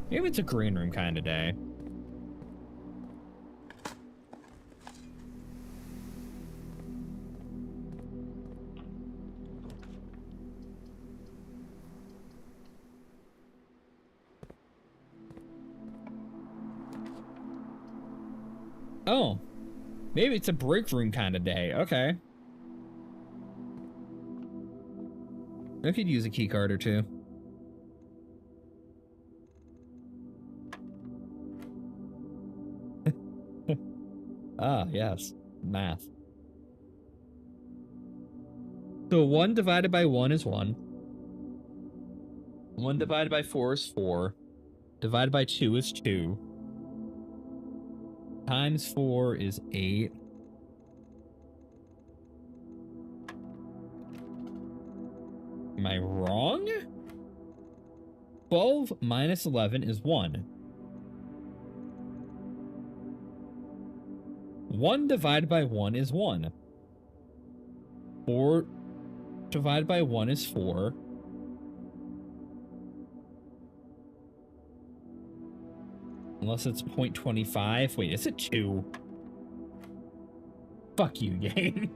Maybe it's a green room kind of day. Oh. Maybe it's a break room kind of day. Okay. I could use a key card or two. Ah, yes. Math. So 1 divided by 1 is 1. 1 divided by 4 is 4. Divided by 2 is 2. Times 4 is 8. Am I wrong? 12 minus 11 is 1. 1 divided by 1 is 1. 4 divided by 1 is 4. Unless it's 0.25. Wait, is it 2? Fuck you, game.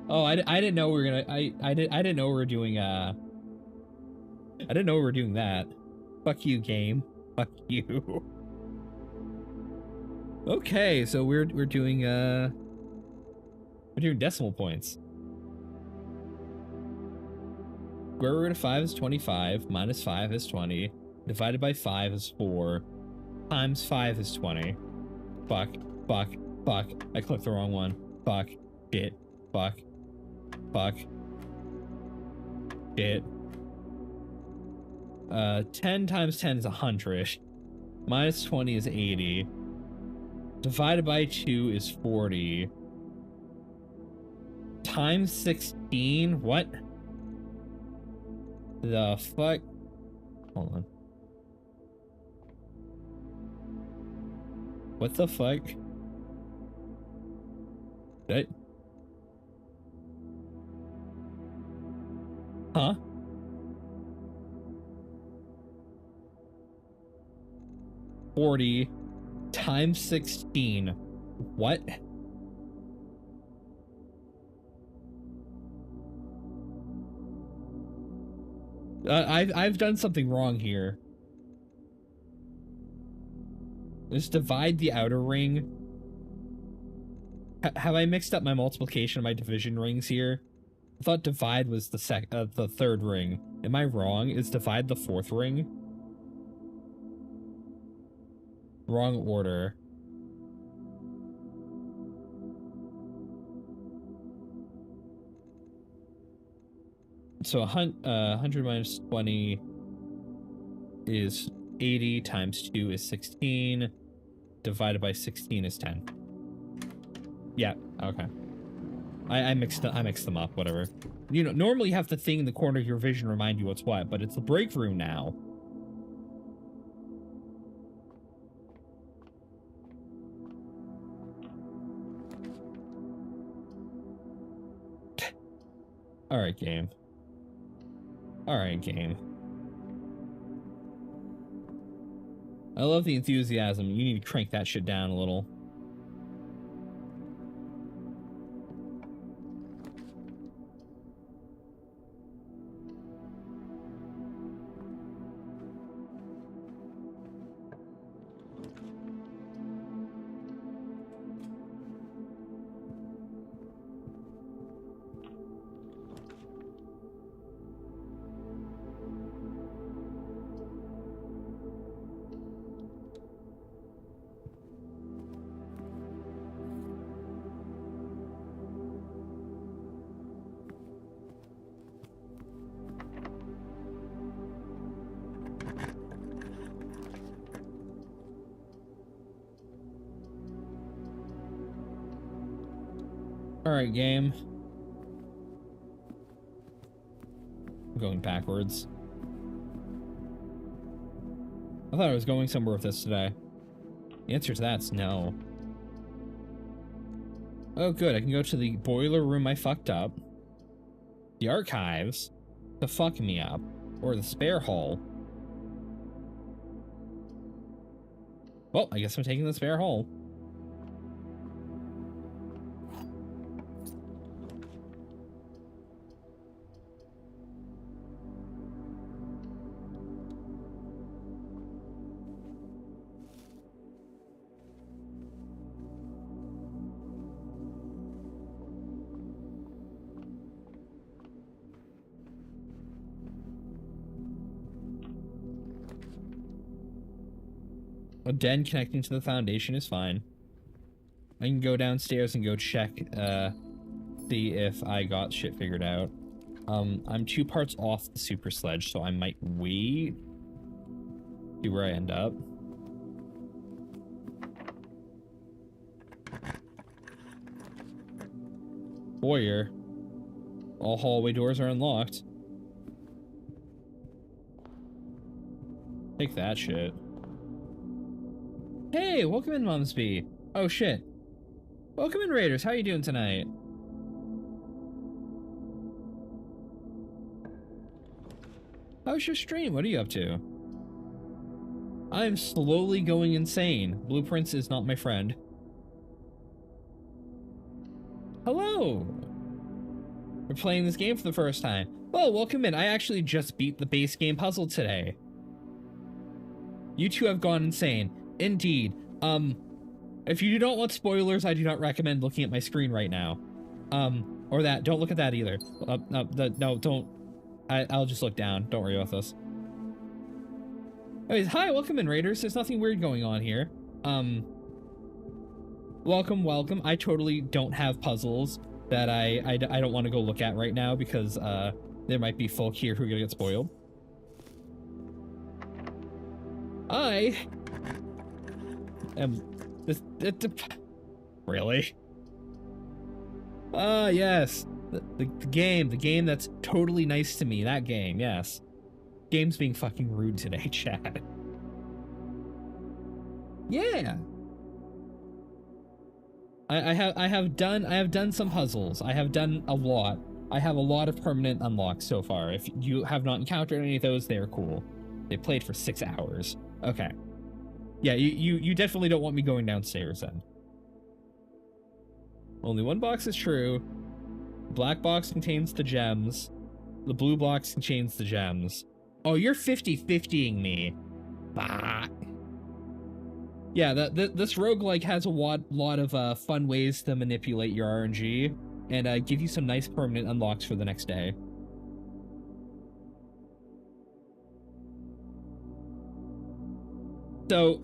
Oh, I didn't know we were gonna. I didn't know we were doing. I didn't know we were doing that. Fuck you, game. Fuck you. Okay, so we're doing decimal points. Square root of 5 is 25. Minus 5 is 20. Divided by 5 is 4. Times 5 is 20. Fuck. Fuck. Fuck. I clicked the wrong one. Fuck. Shit. Fuck. Fuck. Shit. 10 times 10 is 100. Minus 20 is 80. Divided by 2 is 40. Times 16? What? The fuck? Hold on. What the fuck? That? Huh? $40 times 16. What? I've done something wrong here. Let's divide the outer ring. Have I mixed up my multiplication and my division rings here? I thought divide was the third ring. Am I wrong? Is divide the fourth ring? Wrong order. So 100 minus 20 is 80 times 2 is 16. divided by 16 is 10. Yeah, okay. I mixed them up, whatever. You know, normally you have the thing in the corner of your vision remind you what's what, but it's the break room now. Alright, game. Alright, game. I love the enthusiasm. You need to crank that shit down a little. Alright, game. I'm going backwards. I thought I was going somewhere with this today. The answer to that's no. Oh, good. I can go to the boiler room I fucked up. The archives to fuck me up. Or the spare hall. Well, I guess I'm taking the spare hall. A den connecting to the foundation is fine. I can go downstairs and go check, see if I got shit figured out. I'm 2 parts off the super sledge, so I might wait. See where I end up. Foyer. All hallway doors are unlocked. Take that shit. Hey, welcome in, Mumsby. Oh, shit. Welcome in, Raiders. How you doing tonight? How's your stream? What are you up to? I'm slowly going insane. Blueprints is not my friend. Hello! We're playing this game for the first time. Well, welcome in. I actually just beat the base game puzzle today. You two have gone insane. Indeed. If you do not want spoilers, I do not recommend looking at my screen right now. Or that. Don't look at that either. No, don't. I'll just look down. Don't worry about this. Anyways, hi, welcome in, Raiders. There's nothing weird going on here. Welcome. I totally don't have puzzles that I don't want to go look at right now because, there might be folk here who are gonna get spoiled. Really? Ah, yes. The game that's totally nice to me. That game, yes. Game's being fucking rude today, Chad. Yeah. I have done some puzzles. I have done a lot. I have a lot of permanent unlocks so far. If you have not encountered any of those, they're cool. They played for 6 hours. Okay. Yeah, you definitely don't want me going downstairs then. Only one box is true. The black box contains the gems. The blue box contains the gems. Oh, you're 50-50ing me. Bah. Yeah, this roguelike has a lot of fun ways to manipulate your RNG and give you some nice permanent unlocks for the next day. So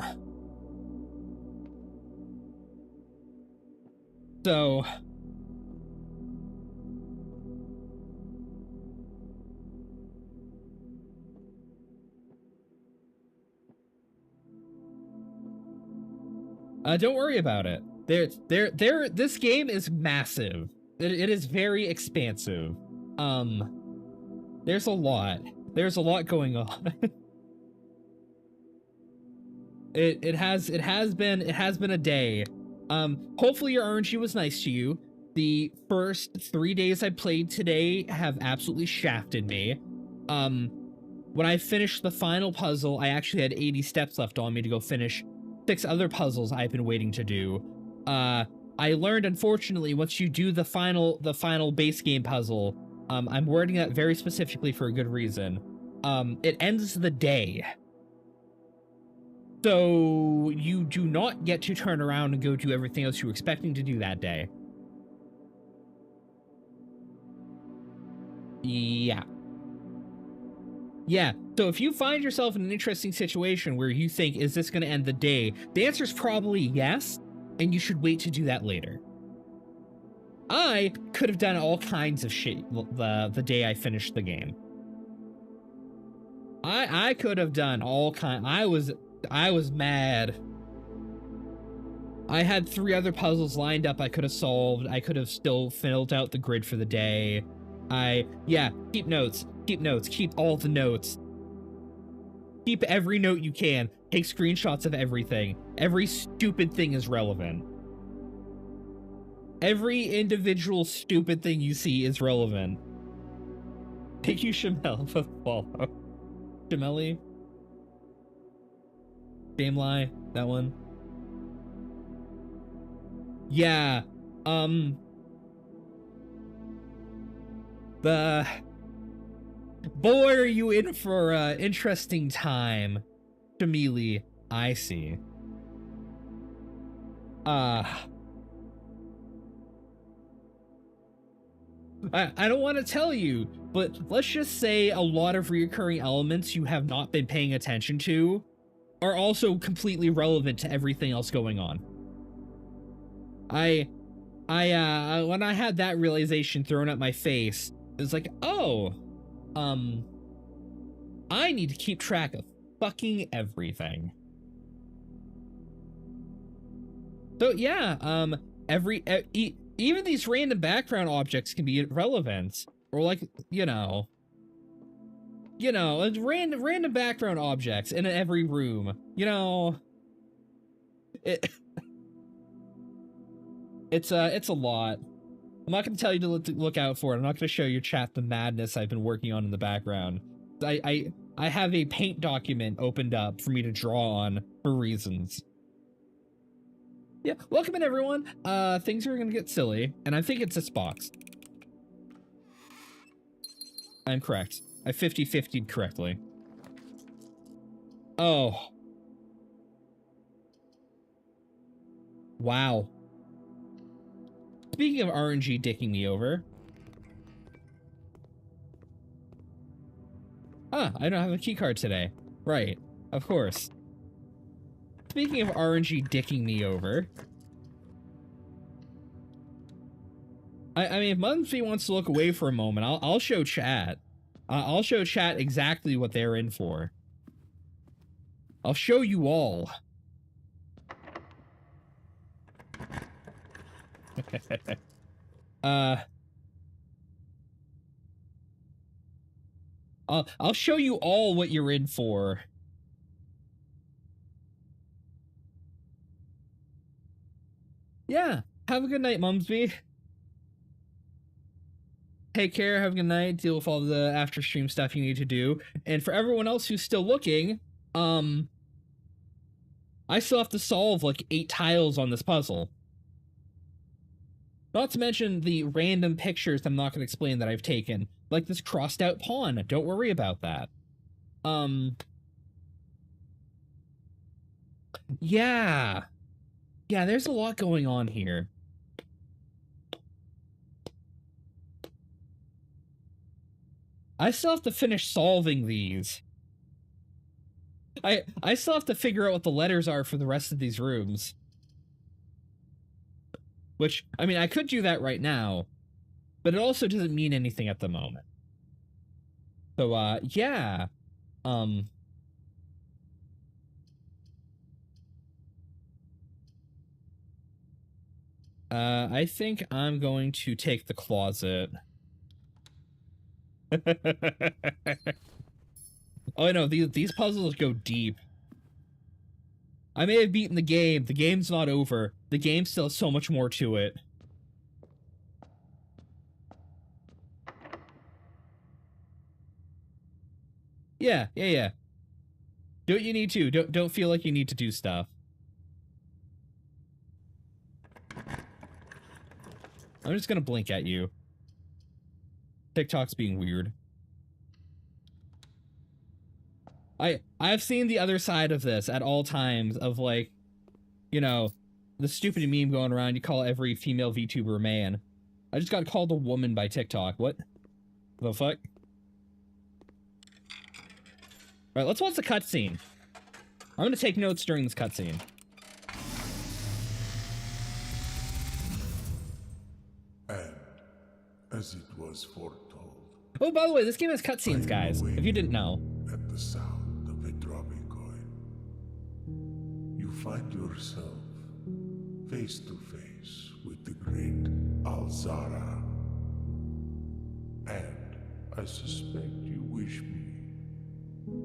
Don't worry about it. This game is massive. It is very expansive. There's a lot. There's a lot going on. It has been a day. Hopefully your RNG was nice to you. The first 3 days I played today have absolutely shafted me. When I finished the final puzzle, I actually had 80 steps left on me to go finish 6 other puzzles I've been waiting to do. I learned, unfortunately, once you do the final base game puzzle, I'm wording that very specifically for a good reason. It ends the day. So you do not get to turn around and go do everything else you were expecting to do that day. Yeah. Yeah, so if you find yourself in an interesting situation where you think, is this going to end the day? The answer is probably yes, and you should wait to do that later. I could have done all kinds of shit the day I finished the game. I could have done all kind. I was mad. I had 3 other puzzles lined up I could have solved. I could have still filled out the grid for the day. Yeah, keep notes. Keep notes. Keep all the notes. Keep every note you can. Take screenshots of everything. Every stupid thing is relevant. Every individual stupid thing you see is relevant. Thank you, Shamel, for the follow. Shameli? Shameli? That one? Yeah, boy, are you in for an interesting time, Shamili. I see. I don't want to tell you, but let's just say a lot of recurring elements you have not been paying attention to are also completely relevant to everything else going on. When I had that realization thrown at my face, it was like, oh, I need to keep track of fucking everything. So yeah, even these random background objects can be relevant, or like, random background objects in every room. It's a lot. I'm not going to tell you to look out for it. I'm not going to show your chat the madness I've been working on in the background. I have a paint document opened up for me to draw on for reasons. Yeah, welcome in everyone. Things are going to get silly, and I think it's this box. I'm correct. I 50-50'd correctly. Oh. Wow. Speaking of RNG dicking me over. Ah, I don't have a keycard today. Right, of course. Speaking of RNG dicking me over. I mean, if Mumsy wants to look away for a moment, I'll show chat. I'll show chat exactly what they're in for. I'll show you all. I'll show you all what you're in for. Yeah, have a good night, Mumsby. Take care, have a good night, deal with all the after stream stuff you need to do. And for everyone else who's still looking, I still have to solve like 8 tiles on this puzzle. Not to mention the random pictures I'm not going to explain that I've taken. Like this crossed out pawn. Don't worry about that. Yeah. Yeah, there's a lot going on here. I still have to finish solving these. I still have to figure out what the letters are for the rest of these rooms. Which, I mean, I could do that right now, but it also doesn't mean anything at the moment. So, yeah. I think I'm going to take the closet. Oh no, these puzzles go deep. I may have beaten the game. The game's not over. The game still has so much more to it. Yeah. Do what you need to. Don't feel like you need to do stuff. I'm just gonna blink at you. TikTok's being weird. I've seen the other side of this at all times of, like, you know, the stupid meme going around, you call every female VTuber man. I just got called a woman by TikTok. What the fuck? Alright, let's watch the cutscene. I'm gonna take notes during this cutscene. And as it was foretold. Oh, by the way, this game has cutscenes, guys, if you didn't know. At the sound of a dropping coin, you find yourself face to face with the great Alzara. And I suspect you wish me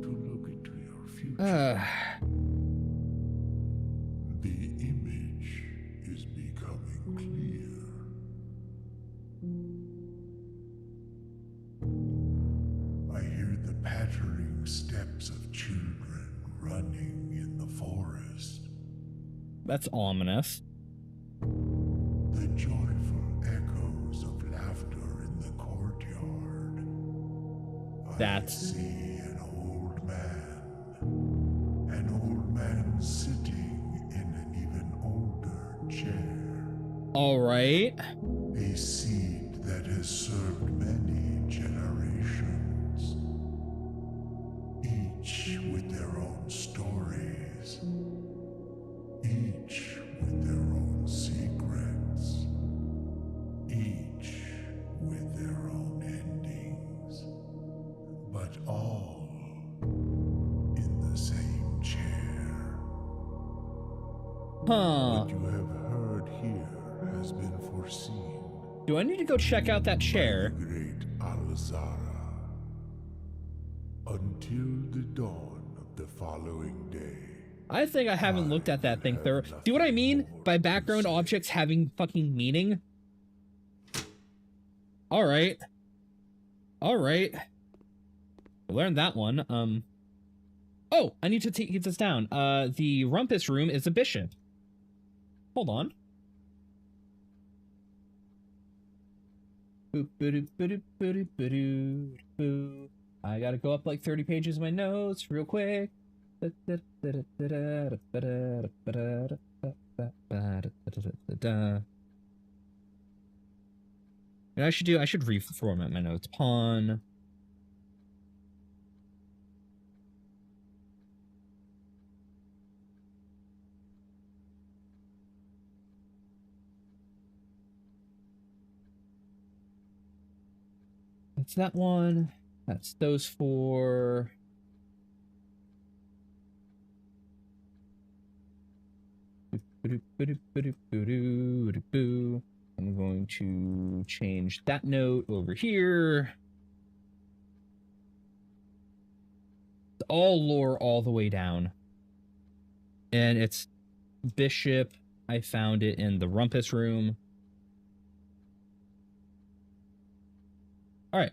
to look into your future. The image is becoming clear. I hear the pattering steps of children running in the forest. That's ominous. The joyful echoes of laughter in the courtyard. I see an old man sitting in an even older chair. All right. A seed that has served many generations, each with their own stories, each with their own secrets, each with their own endings, but all in the same chair. Huh. What you have heard here has been foreseen. Do I need to go check out that chair? The great Alzara. Until the dawn of the following day. I think I haven't looked at that thing thoroughly. See what I mean by background objects having fucking meaning? Alright. Alright. Learned that one. Oh, I need to get this down. The rumpus room is a bishop. Hold on. I gotta go up like 30 pages of my notes real quick. And I should reformat my notes. Pawn. That's that one. That's those four. I'm going to change that note over here. It's all lore all the way down. And it's bishop. I found it in the rumpus room. All right.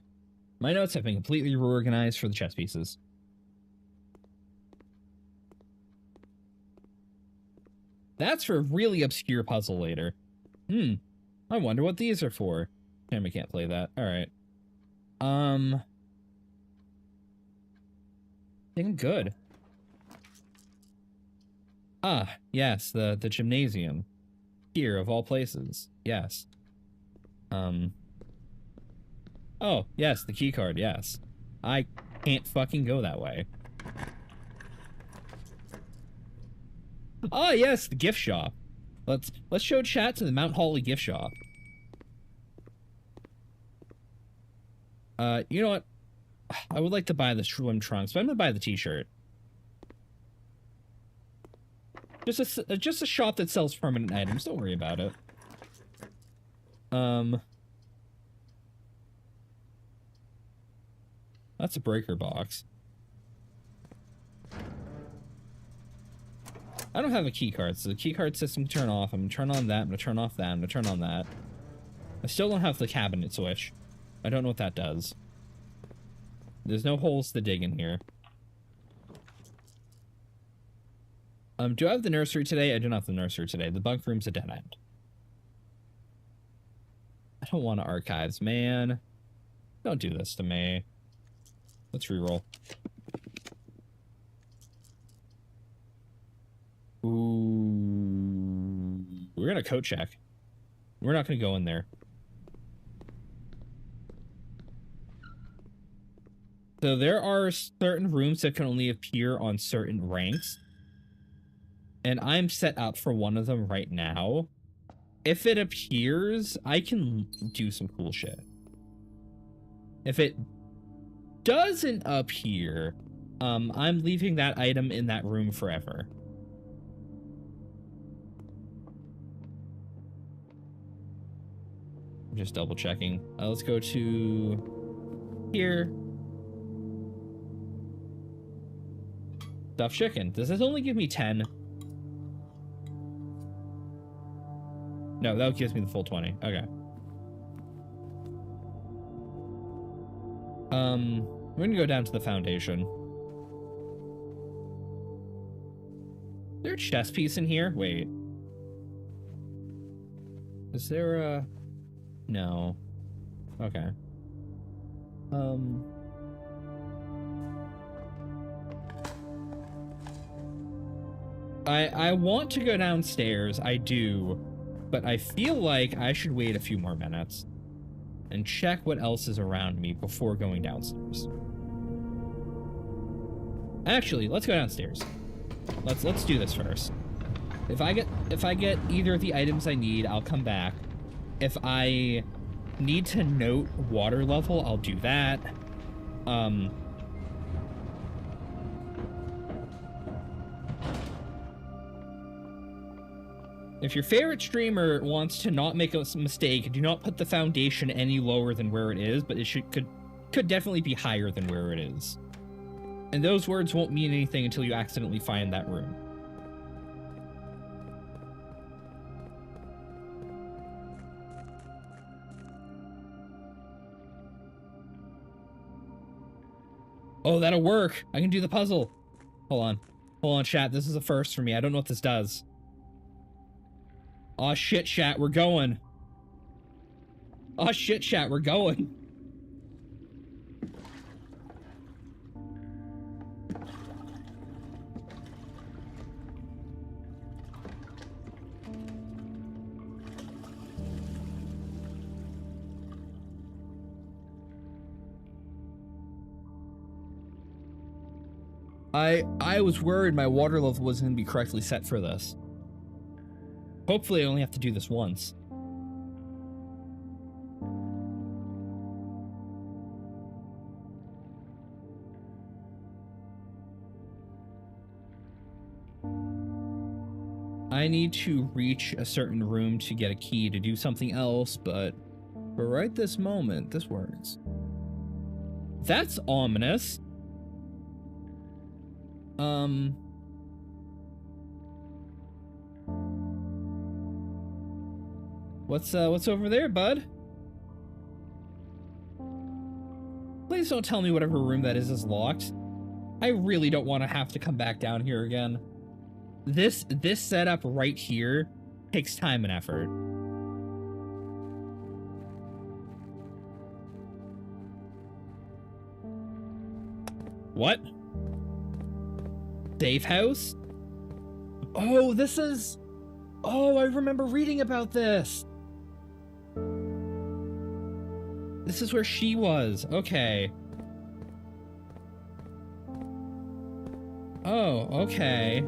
My notes have been completely reorganized for the chess pieces. That's for a really obscure puzzle later. I wonder what these are for. Damn, I can't play that. All right. I think I'm good. Ah, yes, the gymnasium. Here, of all places. Yes. Oh, yes, the key card, yes. I can't fucking go that way. Oh, yes, the gift shop. Let's show chat to the Mount Holly gift shop. You know what? I would like to buy the swim trunks, but I'm gonna buy the t-shirt. Just a shop that sells permanent items. Don't worry about it. That's a breaker box. I don't have a key card, so the key card system can turn off. I'm gonna turn on that, I'm gonna turn off that, I'm gonna turn on that. I still don't have the cabinet switch. I don't know what that does. There's no holes to dig in here. Do I have the nursery today? I do not have the nursery today. The bunk room's a dead end. I don't want to archives, man. Don't do this to me. Let's reroll. Ooh. We're gonna code check. We're not gonna go in there. So there are certain rooms that can only appear on certain ranks. And I'm set up for one of them right now. If it appears, I can do some cool shit. If it doesn't appear, I'm leaving that item in that room forever. I'm just double checking. Let's go to here. Stuffed chicken. Does this only give me 10? No, that gives me the full 20. Okay. We're gonna go down to the foundation. Is there a chess piece in here? Wait. Is there a... No. Okay. I want to go downstairs. I do. But I feel like I should wait a few more minutes and check what else is around me before going downstairs. Actually, let's go downstairs. Let's do this first. If I get either of the items I need, I'll come back. If I need to note water level, I'll do that. If your favorite streamer wants to not make a mistake, do not put the foundation any lower than where it is, but it could definitely be higher than where it is. And those words won't mean anything until you accidentally find that room. Oh, that'll work. I can do the puzzle. Hold on. Hold on, chat. This is a first for me. I don't know what this does. Aw, shit, chat. We're going. Aw, shit, chat. We're going. I was worried my water level wasn't going to be correctly set for this. Hopefully I only have to do this once. I need to reach a certain room to get a key to do something else, but for right this moment, this works. That's ominous. What's over there, bud? Please don't tell me whatever room that is locked. I really don't want to have to come back down here again. This setup right here takes time and effort. What? Safe house? Oh, this is... Oh, I remember reading about this. This is where she was. Okay. Oh, okay.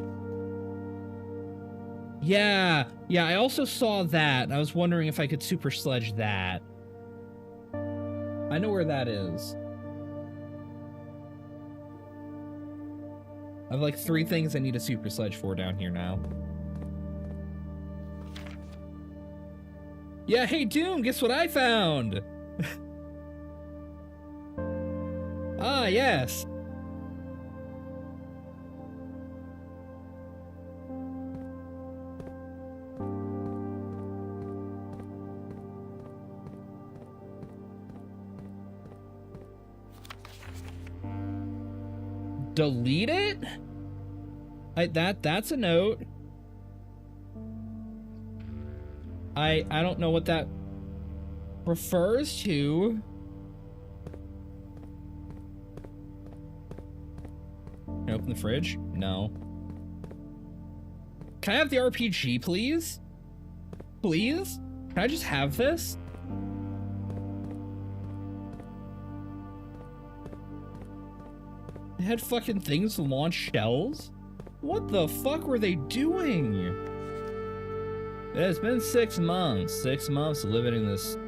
Yeah, I also saw that. I was wondering if I could super sledge that. I know where that is. I have like 3 things I need a super sledge for down here now. Yeah, hey Doom, guess what I found? Ah, yes. Delete it? That's a note. I don't know what that refers to. Can I open the fridge? No. Can I have the RPG, please? Please? Can I just have this? They had fucking things to launch shells? What the fuck were they doing? It's been 6 months. 6 months living in this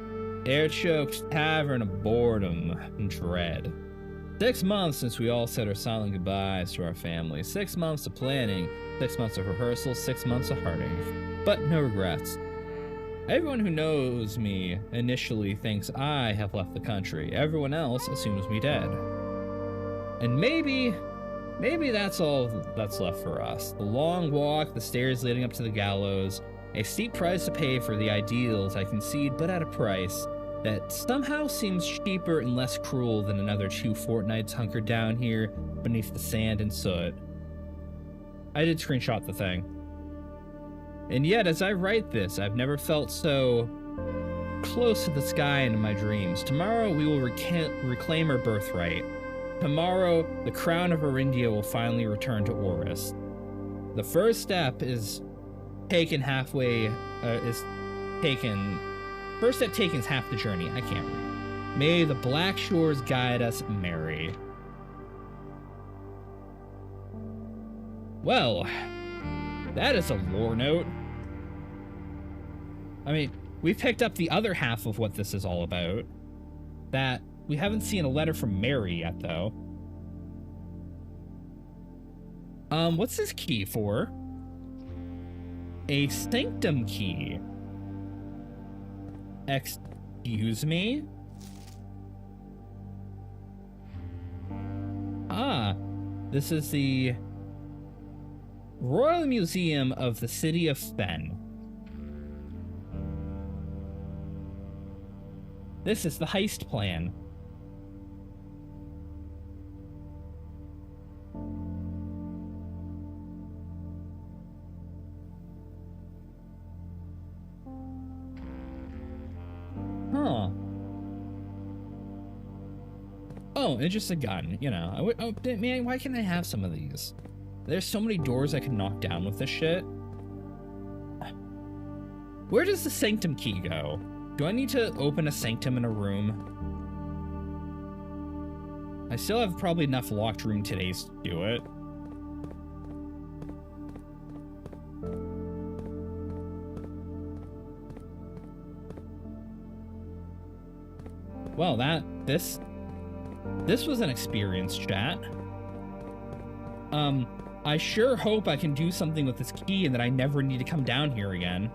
air-choked tavern of boredom and dread. 6 months since we all said our silent goodbyes to our family. 6 months of planning, 6 months of rehearsal, 6 months of heartache. But no regrets. Everyone who knows me initially thinks I have left the country. Everyone else assumes me dead. And maybe that's all that's left for us. The long walk, the stairs leading up to the gallows, a steep price to pay for the ideals I concede, but at a price that somehow seems cheaper and less cruel than another 2 fortnights hunkered down here beneath the sand and soot. I did screenshot the thing. And yet, as I write this, I've never felt so close to the sky in my dreams. Tomorrow we will reclaim our birthright. Tomorrow, the crown of Arindia will finally return to Oris. The first step is taken halfway, first step taken is half the journey. I can't read. May the black shores guide us merry. Well, that is a lore note. I mean, we've picked up the other half of what this is all about. That we haven't seen a letter from Mary yet, though. What's this key for? A sanctum key. Excuse me? Ah, this is the Royal Museum of the City of Fen. This is the heist plan. Huh. Oh, it's just a gun, you know. Oh, man, why can't I have some of these? There's so many doors I can knock down with this shit. Where does the sanctum key go? Do I need to open a sanctum in a room? I still have probably enough locked room today to do it. Well, this was an experience, chat. I sure hope I can do something with this key and that I never need to come down here again.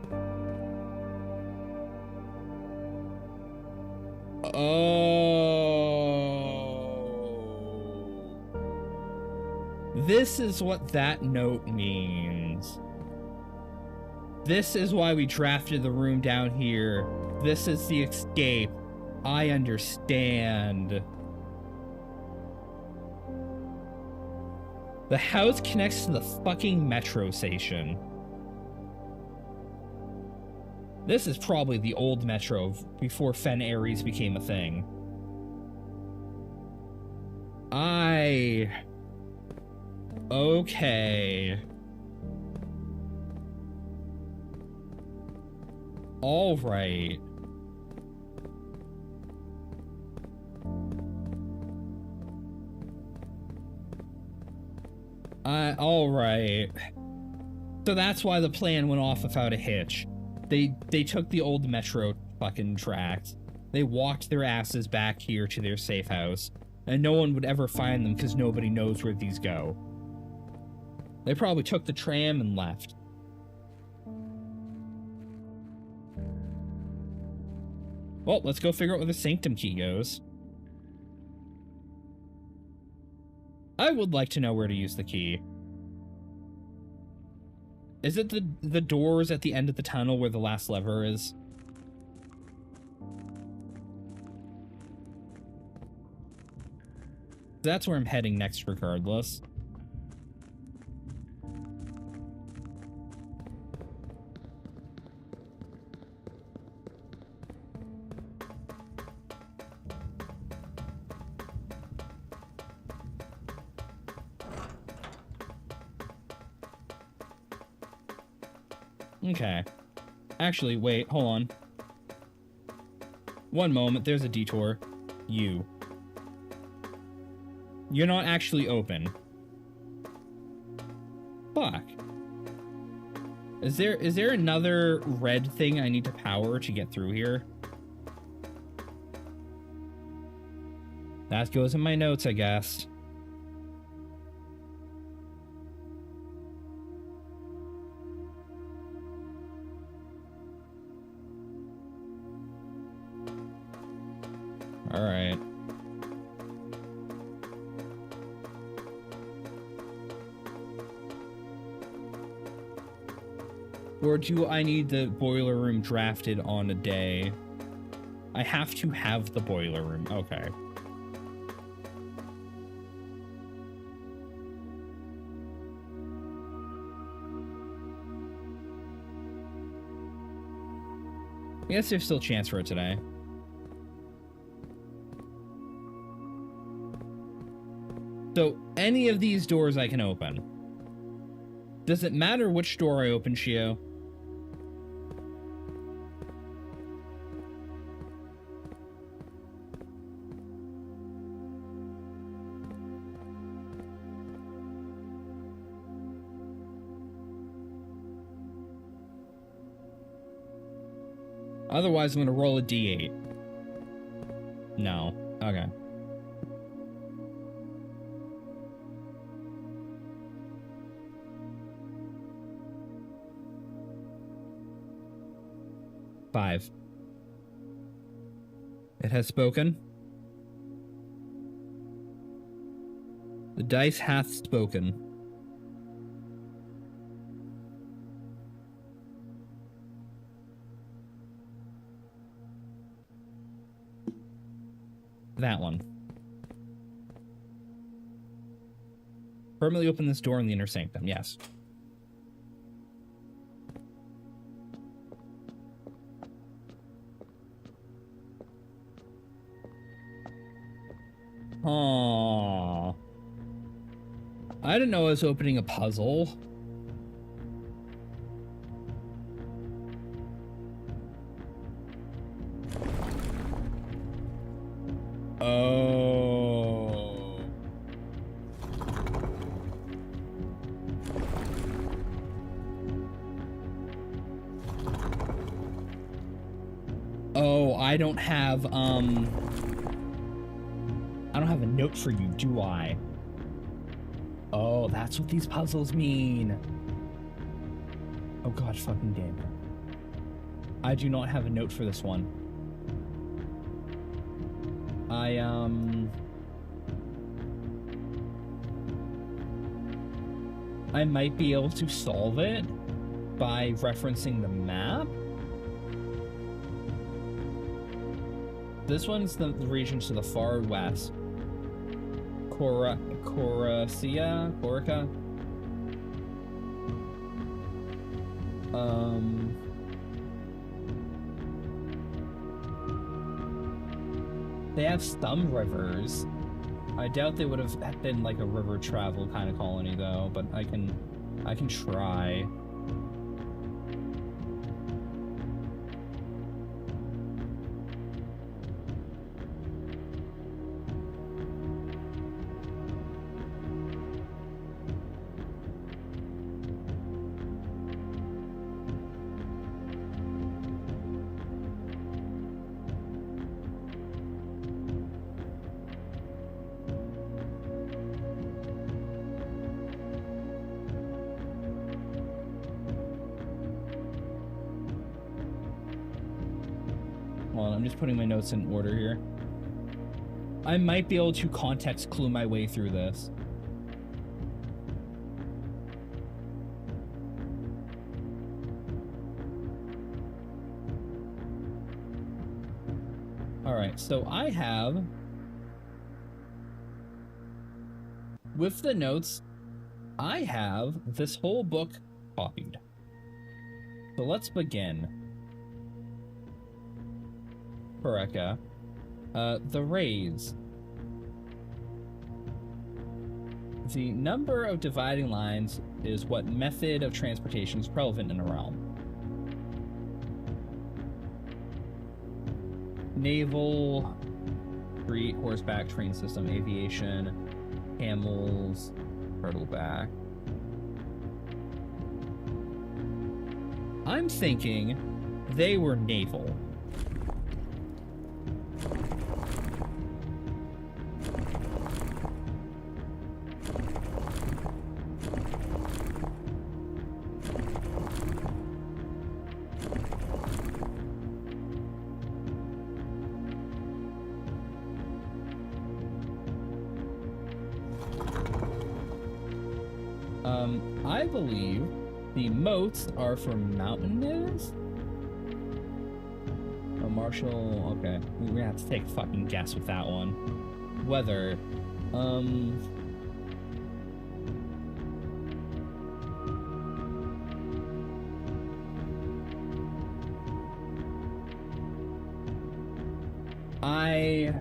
Oh. This is what that note means. This is why we drafted the room down here. This is the escape. I understand. The house connects to the fucking metro station. This is probably the old metro before Fen Ares became a thing. Okay. All right. All right. So that's why the plan went off without a hitch. They took the old metro fucking tracks. They walked their asses back here to their safe house, and no one would ever find them because nobody knows where these go. They probably took the tram and left. Well, let's go figure out where the sanctum key goes. I would like to know where to use the key. Is it the doors at the end of the tunnel where the last lever is? That's where I'm heading next regardless. Okay. Actually, wait, hold on. One moment, there's a detour. You're not actually open. Fuck. Is there another red thing I need to power to get through here? That goes in my notes, I guess. All right. Or do I need the boiler room drafted on a day? I have to have the boiler room. Okay. I guess there's still a chance for it today. So, any of these doors I can open. Does it matter which door I open, Shio? Otherwise, I'm gonna roll a d8. No. Okay. Five. It has spoken. The dice hath spoken. That one. Permanently open this door in the inner sanctum, yes. Aww. I didn't know I was opening a puzzle. Oh. Oh, I don't have a note for you, do I? Oh, that's what these puzzles mean. Oh god, fucking game. I do not have a note for this one. I might be able to solve it by referencing the map. This one's the region to the far west. Corica? They have some rivers. I doubt they would have been like a river travel kind of colony though, but I can try. I'm just putting my notes in order here. I might be able to context clue my way through this. Alright, so I have... With the notes, I have this whole book copied. So let's begin. Pareka. The rays. The number of dividing lines is what method of transportation is relevant in a realm. Naval, street, horseback, train system, aviation, camels, turtleback. I'm thinking they were naval. I believe the moats are for mountainous? Oh, Marshall, okay. We're gonna have to take a fucking guess with that one. Weather. I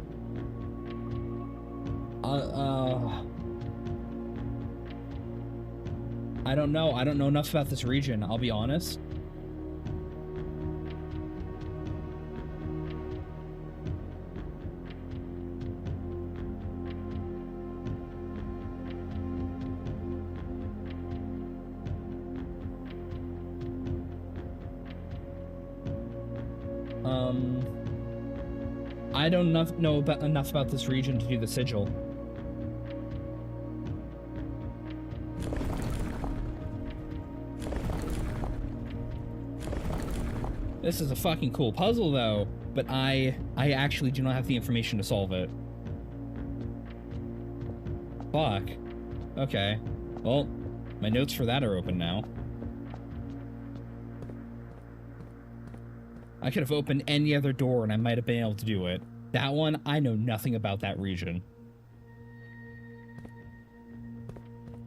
don't know. I don't know enough about this region, I'll be honest. I don't know enough about this region to do the sigil. This is a fucking cool puzzle, though, but I actually do not have the information to solve it. Fuck. Okay. Well, my notes for that are open now. I could have opened any other door and I might have been able to do it. That one, I know nothing about that region.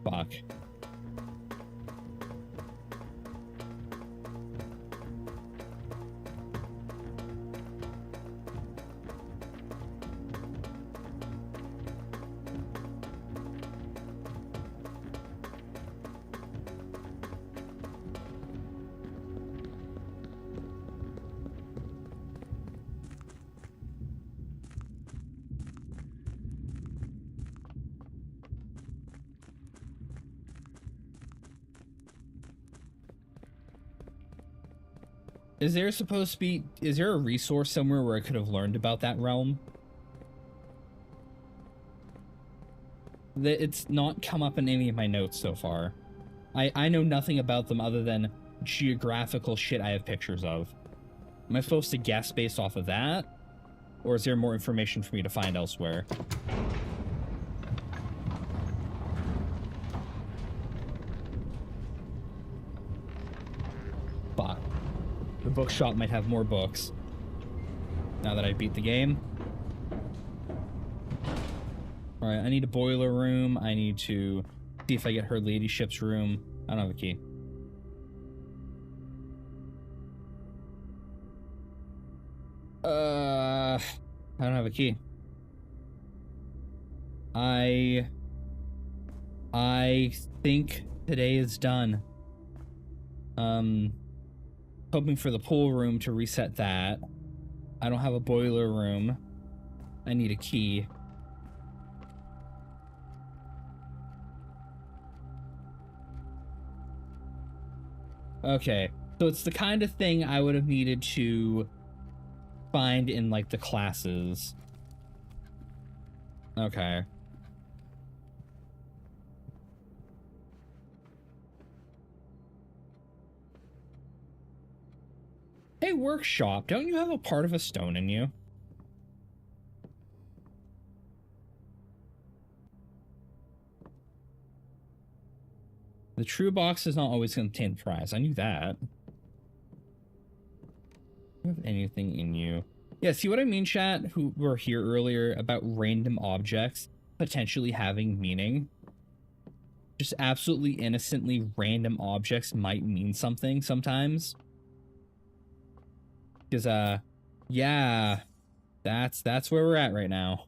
Fuck. Is there a resource somewhere where I could have learned about that realm? It's not come up in any of my notes so far. I know nothing about them other than geographical shit I have pictures of. Am I supposed to guess based off of that? Or is there more information for me to find elsewhere? Fuck. The bookshop might have more books. Now that I beat the game. Alright, I need a boiler room. I need to see if I get her ladyship's room. I don't have a key. I don't have a key. I think today is done. Hoping for the pool room to reset that. I don't have a boiler room. I need a key. Okay, so it's the kind of thing I would have needed to find in, like, the classes. Okay. Hey, workshop, don't you have a part of a stone in you? The true box is not always going to contain the prize. I knew that. Do you have anything in you? Yeah, see what I mean, chat, who were here earlier about random objects potentially having meaning? Just absolutely innocently random objects might mean something sometimes. Because, yeah, that's where we're at right now.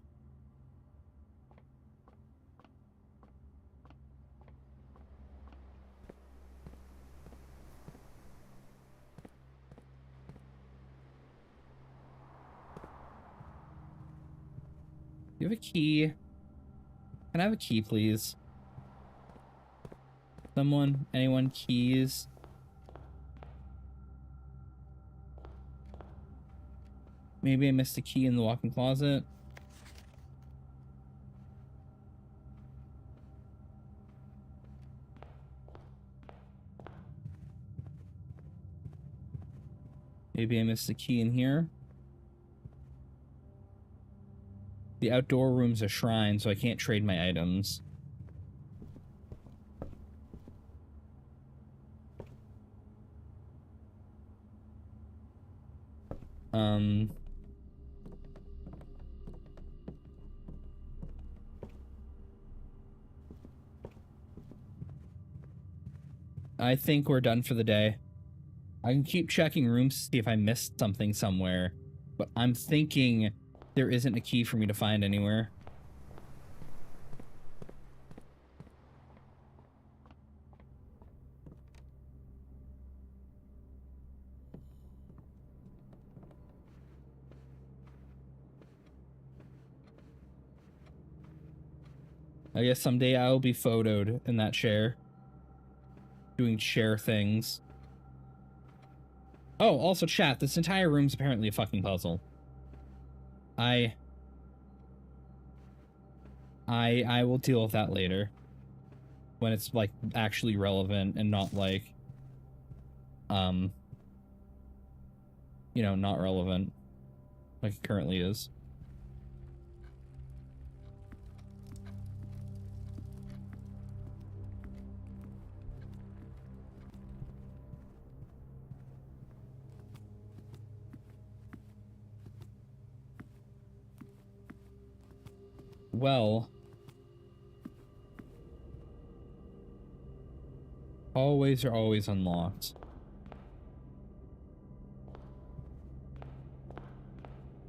You have a key? Can I have a key, please? Someone? Anyone? Keys? Maybe I missed a key in the walk-in closet. Maybe I missed a key in here. The outdoor room's a shrine, so I can't trade my items. I think we're done for the day. I can keep checking rooms to see if I missed something somewhere, but I'm thinking there isn't a key for me to find anywhere. I guess someday I will be photoed in that chair, doing chair things. Oh, also chat, this entire room's apparently a fucking puzzle. I will deal with that later. When it's, like, actually relevant and not, like, you know, not relevant. Like it currently is. Well, hallways are always unlocked.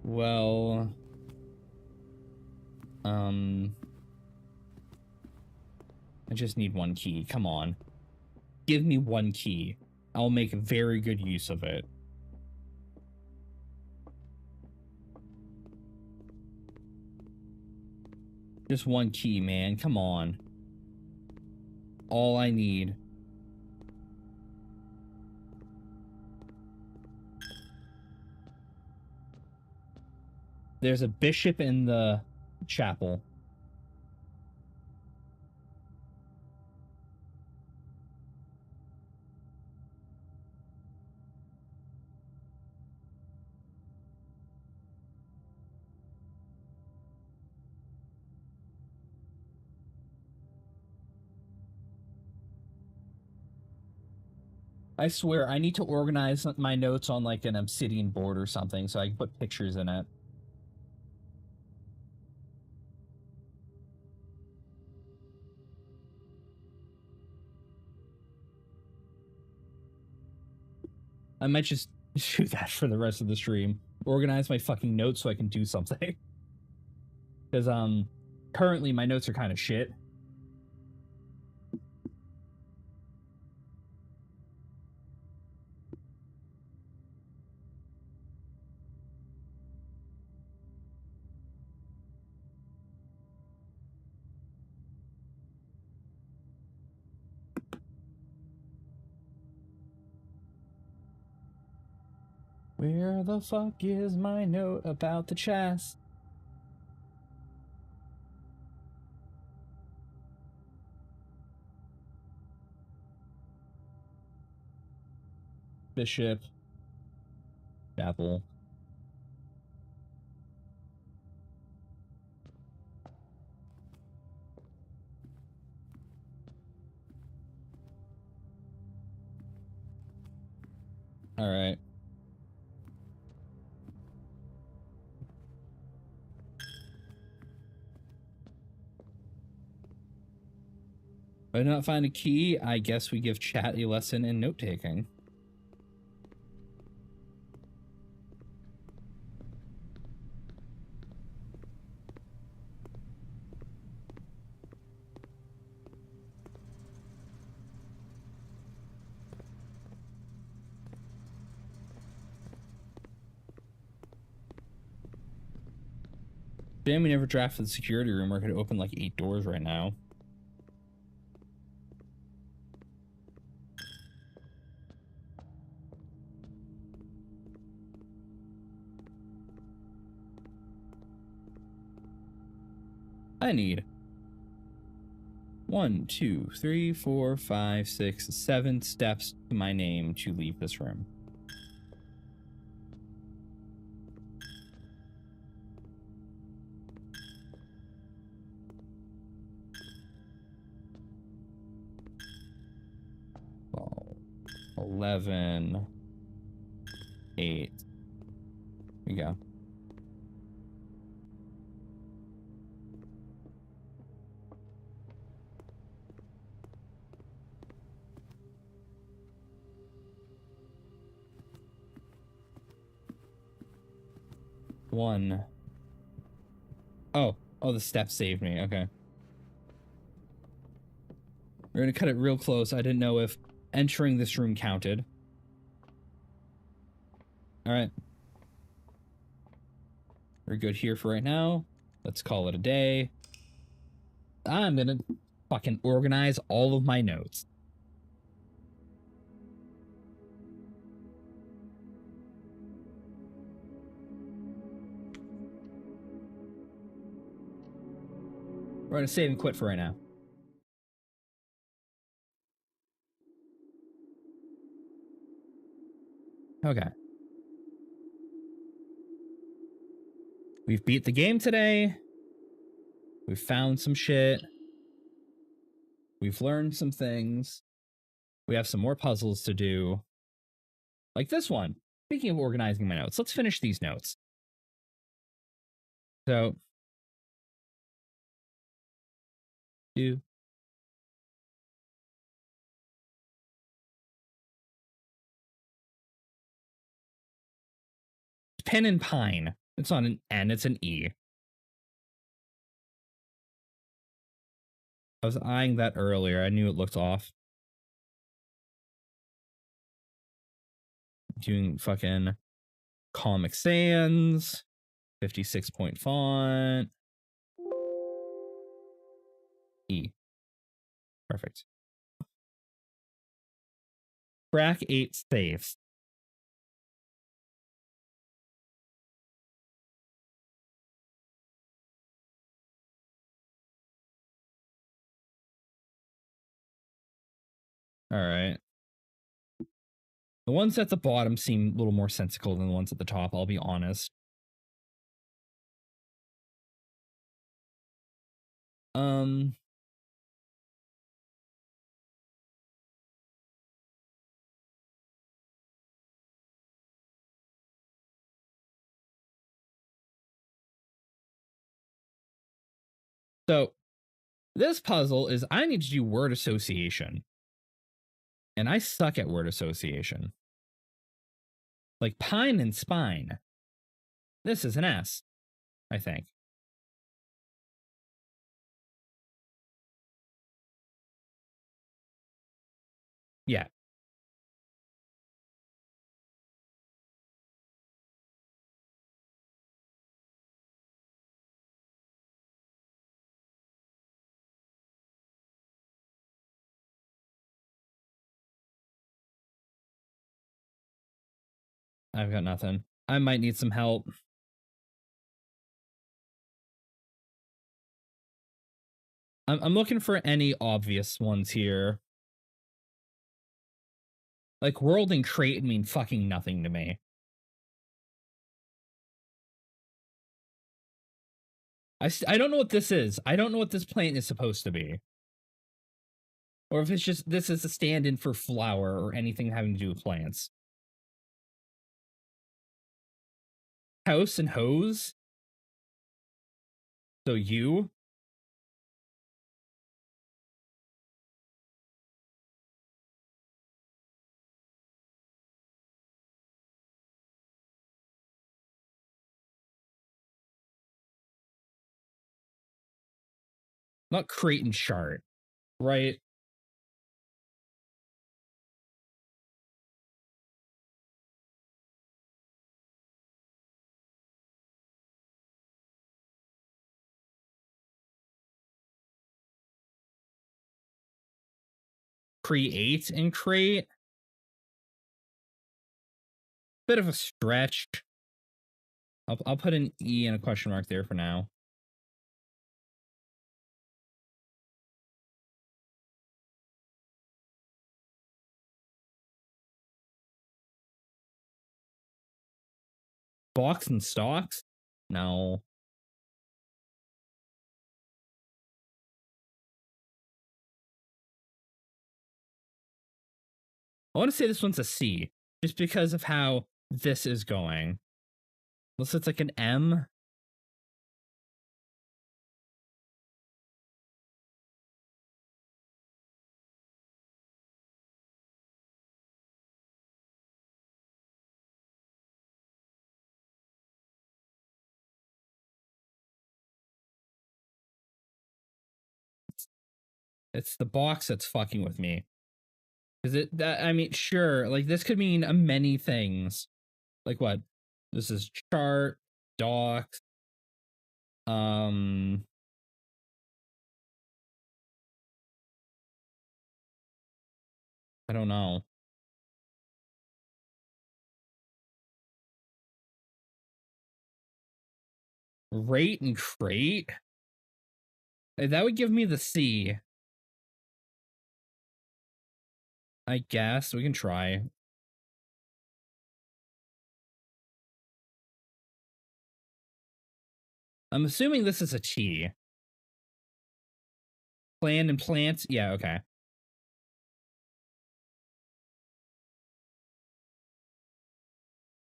Well, I just need one key. Come on. Give me one key. I'll make very good use of it. Just one key, man. Come on. All I need. There's a bishop in the chapel. I swear, I need to organize my notes on like an obsidian board or something so I can put pictures in it. I might just do that for the rest of the stream. Organize my fucking notes so I can do something. Because, currently my notes are kind of shit. Where the fuck is my note about the chest? Bishop. Apple. All right. If I do not find a key, I guess we give chat a lesson in note-taking. Damn, we never drafted the security room. We're gonna open like 8 doors right now. I need 1, 2, 3, 4, 5, 6, 7 steps to my name to leave this room. Well, 11, 8. Here we go. One. Oh, the step saved me. Okay. We're gonna cut it real close. I didn't know if entering this room counted. All right. We're good here for right now. Let's call it a day. I'm gonna fucking organize all of my notes. We're gonna save and quit for right now. Okay. We've beat the game today. We've found some shit. We've learned some things. We have some more puzzles to do. Like this one. Speaking of organizing my notes, let's finish these notes. So, Pen and Pine. It's not an N, it's an E. I was eyeing that earlier. I knew it looked off. Doing fucking Comic Sans. 56-point font. E. Perfect. Track 8 saves. All right. The ones at the bottom seem a little more sensical than the ones at the top, I'll be honest. So this puzzle is I need to do word association. And I suck at word association. Like pine and spine. This is an S, I think. Yeah. I've got nothing. I might need some help. I'm looking for any obvious ones here. Like world and crate mean fucking nothing to me. I don't know what this is. I don't know what this plant is supposed to be. Or if it's just, this is a stand-in for flower or anything having to do with plants. House and hose? So you? Not crate and chart, right? Create and crate? Bit of a stretch. I'll put an E and a question mark there for now. Box and stocks? No. I want to say this one's a C, just because of how this is going. Unless it's like an M. It's the box that's fucking with me. Is it that? I mean, sure. Like this could mean many things. Like what? This is chart, docs. I don't know. Rate and crate? That would give me the C. I guess we can try. I'm assuming this is a T. Plan and plants? Yeah, okay.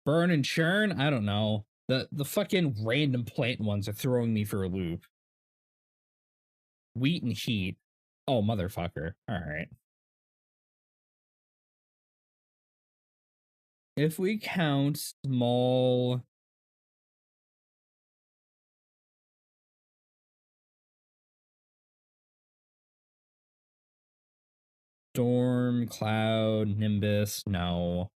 Burn and churn? I don't know. The fucking random plant ones are throwing me for a loop. Wheat and heat. Oh, motherfucker. Alright. If we count small... Storm, cloud, nimbus, no.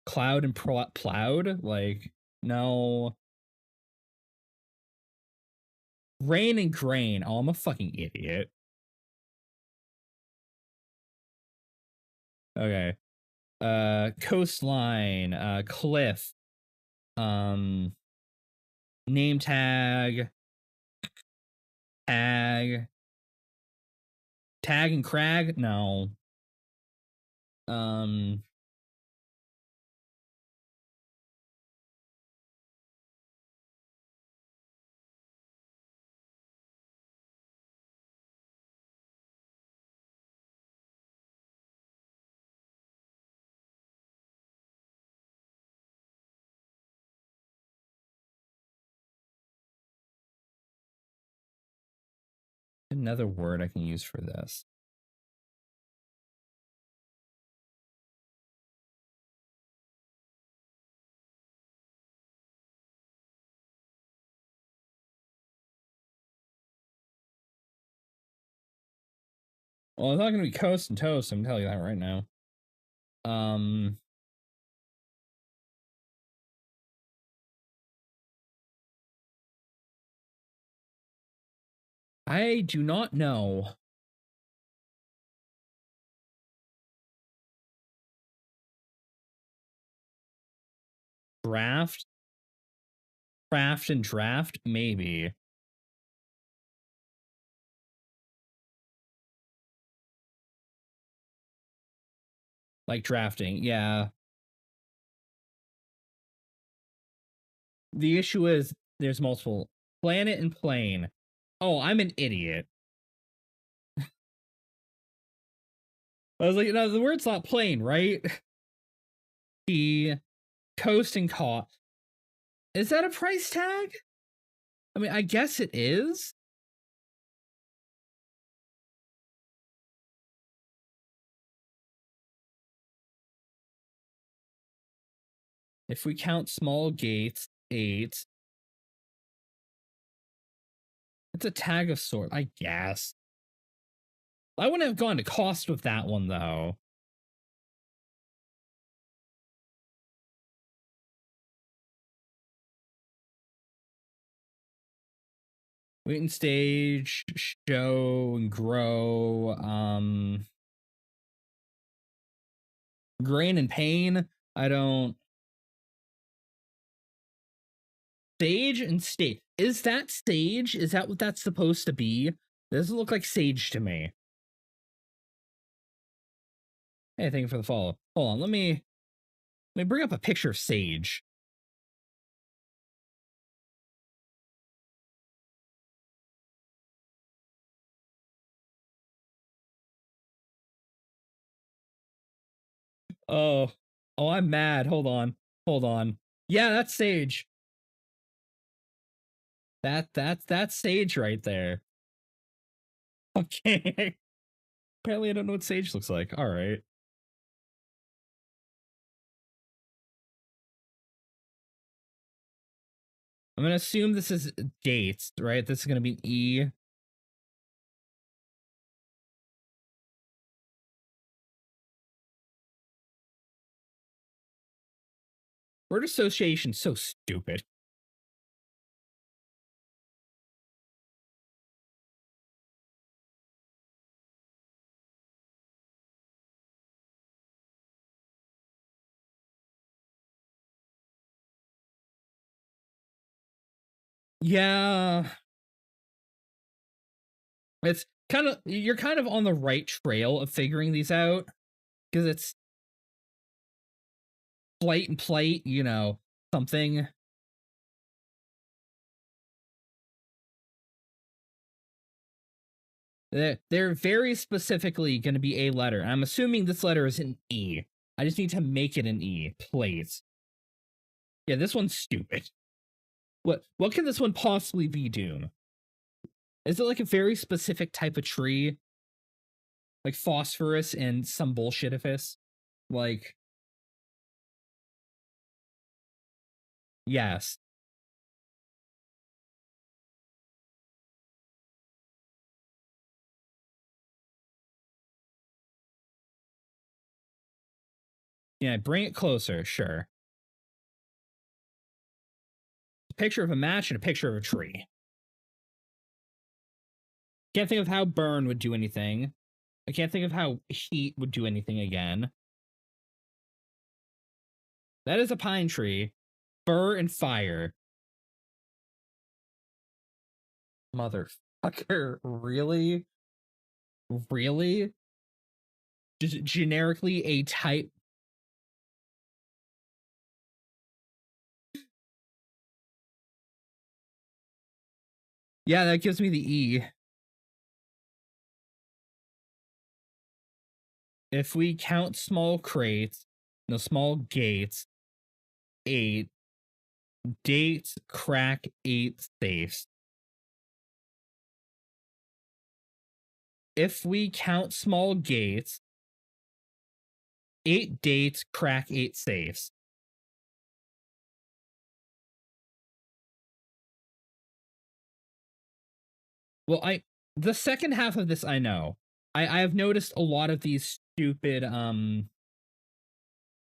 Cloud and plowed? Like, no. Rain and grain. Oh, I'm a fucking idiot. Okay. Coastline, cliff, name tag, tag and crag? No. Another word I can use for this. Well, it's not going to be coast and toast. I'm telling you that right now. I do not know. Draft? Craft and draft? Maybe. Like drafting, yeah. The issue is There's multiple. Planet and plane. Oh, I'm an idiot. I was like, no, the word's not plane, right? The coast and cost. Is that a price tag? I mean, I guess it is. If we count small gates, 8. It's a tag of sort, I guess. I wouldn't have gone to cost with that one, though. Wait and stage, show, and grow. Grain and pain. I don't. Sage and stage. Is that sage? Is that what that's supposed to be? It doesn't look like sage to me. Hey, thank you for the follow. Hold on, let me bring up a picture of sage. Oh, I'm mad. Hold on. Yeah, that's sage. That's sage right there. Okay. Apparently, I don't know what sage looks like. All right. I'm gonna assume this is gates, right? This is gonna be an E. Word association, so stupid. Yeah. It's kind of, you're kind of on the right trail of figuring these out, because it's flight and plate, you know, something. They're very specifically going to be a letter. I'm assuming this letter is an E. I just need to make it an E, please. Yeah, this one's stupid. What can this one possibly be, Doom? Is it like a very specific type of tree? Like phosphorus and some bullshit if it's like, yes. Yeah, bring it closer, sure. A picture of a match and a picture of a tree. Can't think of how burn would do anything. I can't think of how heat would do anything again. That is a pine tree. Fur and fire. Motherfucker, really? Really? Just generically a type. Yeah, that gives me the E. If we count small crates, no small gates, 8 dates, crack 8 safes. If we count small gates, 8 dates, crack 8 safes. Well, the second half of this I know. I have noticed a lot of these stupid a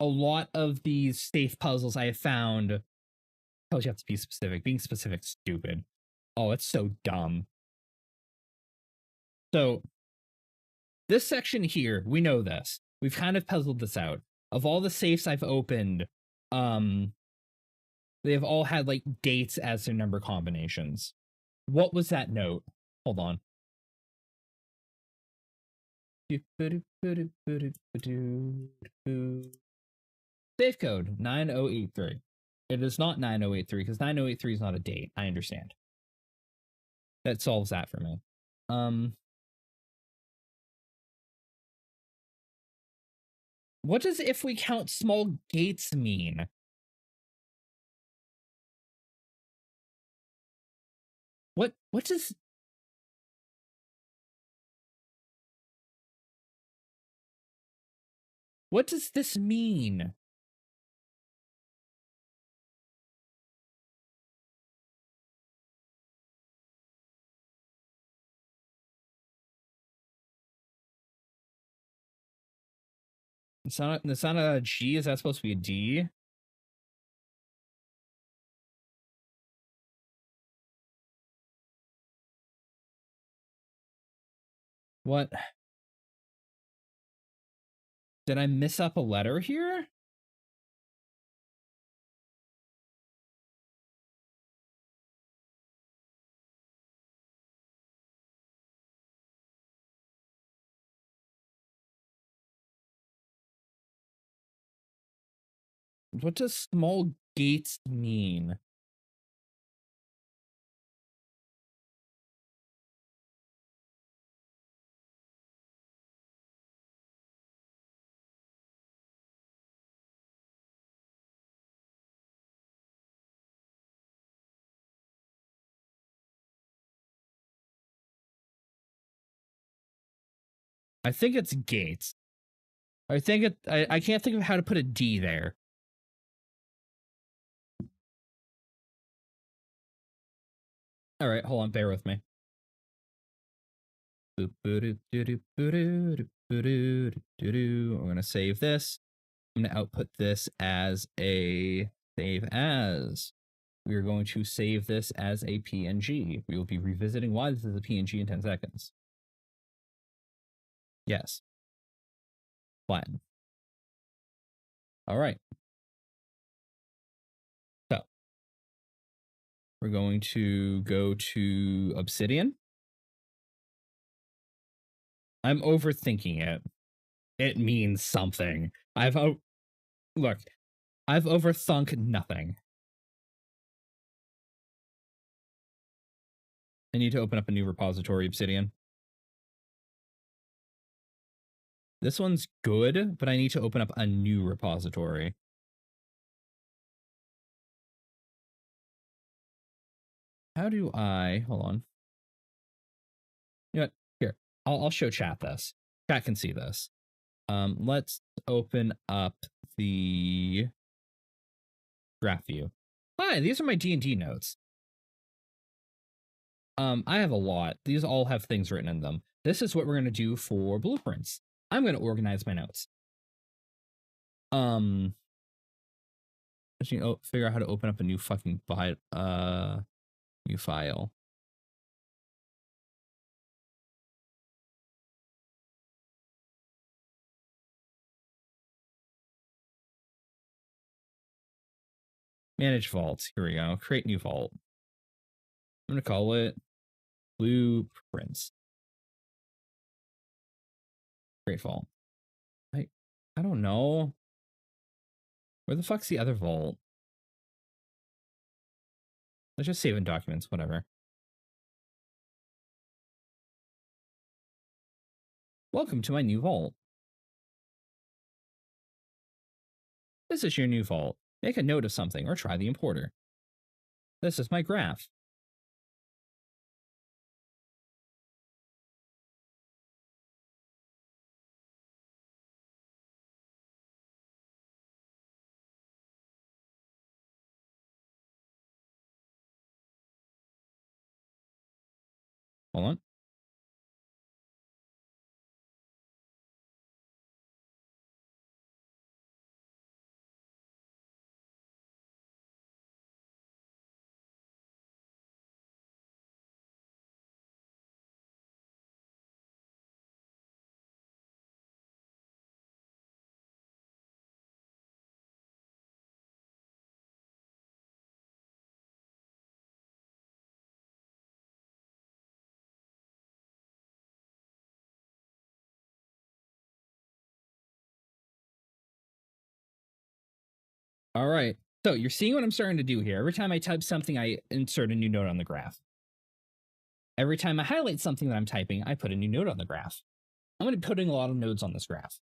lot of these safe puzzles I have found. Oh, you have to be specific. Being specific, stupid. Oh, it's so dumb. So this section here, we know this. We've kind of puzzled this out. Of all the safes I've opened, they've all had like dates as their number combinations. What was that note? Hold on. Safe code 9083. It is not 9083 because 9083 is not a date. I understand. That solves that for me. What does if we count small gates mean? What does this mean? It's not a G. Is that supposed to be a D? What? Did I miss up a letter here? What does small gates mean? I think it's gates. I think it. I can't think of how to put a D there. All right, hold on. Bear with me. We're gonna save this. I'm gonna output this as a save as. We are going to save this as a PNG. We will be revisiting why this is a PNG in 10 seconds. Yes. Flatten. All right. So we're going to go to Obsidian. I'm overthinking it. It means something. Look, I've overthunk nothing. I need to open up a new repository, Obsidian. This one's good, but I need to open up a new repository. How do I, hold on. You know what? Here, I'll show chat this. Chat can see this. Let's open up the graph view. Hi, these are my D&D notes. I have a lot. These all have things written in them. This is what we're going to do for blueprints. I'm going to organize my notes. Just figure out how to open up a new fucking new file. Manage vaults. Here we go. Create new vault. I'm going to call it blueprints. Great vault. I don't know. Where the fuck's the other vault? Let's just save in documents, whatever. Welcome to my new vault. This is your new vault. Make a note of something or try the importer. This is my graph. Hold on. All right. So you're seeing what I'm starting to do here. Every time I type something, I insert a new note on the graph. Every time I highlight something that I'm typing, I put a new note on the graph. I'm going to be putting a lot of nodes on this graph.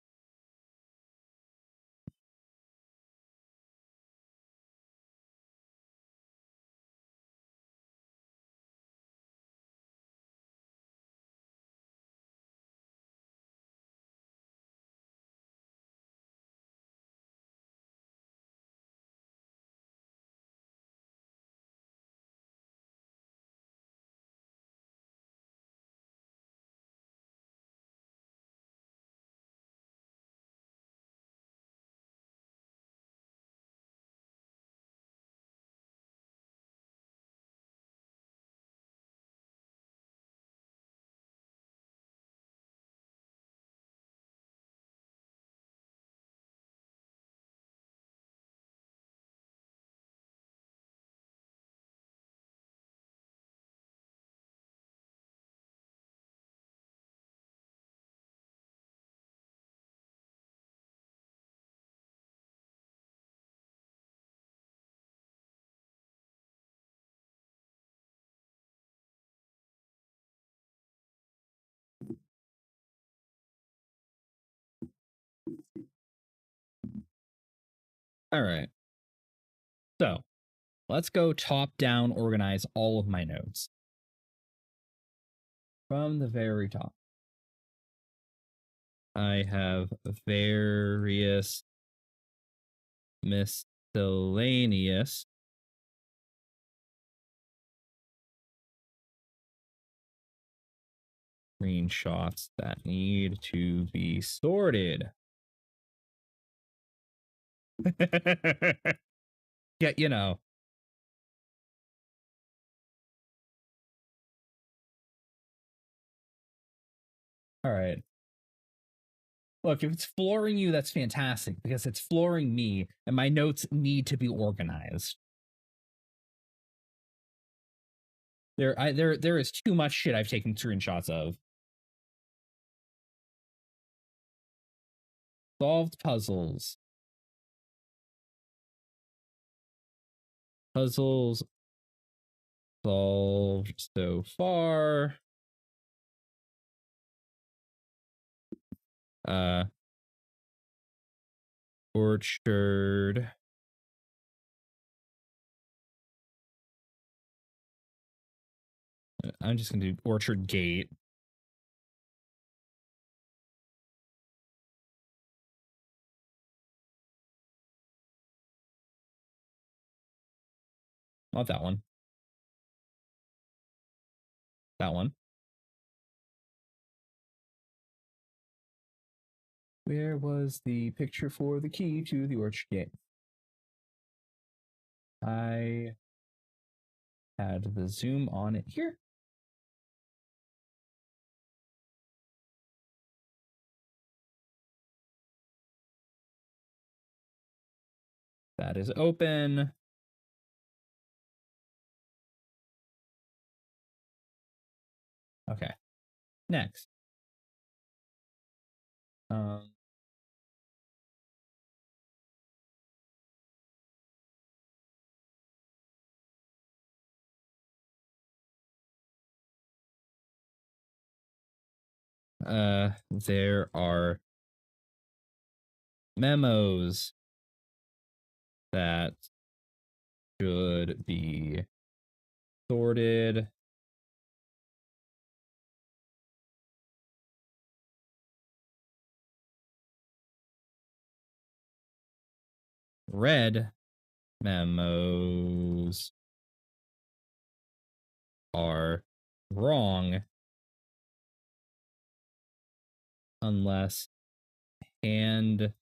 All right. So let's go top down, organize all of my nodes. From the very top, I have various miscellaneous screenshots that need to be sorted. Yeah, you know. All right. Look, if it's flooring you, that's fantastic because it's flooring me and my notes need to be organized. There is too much shit I've taken screenshots of. Solved puzzles. Puzzles solved so far. Orchard. I'm just gonna do Orchard Gate. Not that one. That one. Where was the picture for the key to the Orchard Gate? I had the zoom on it here. That is open. Okay. Next. There are memos that should be sorted. Red memos are wrong unless handwritten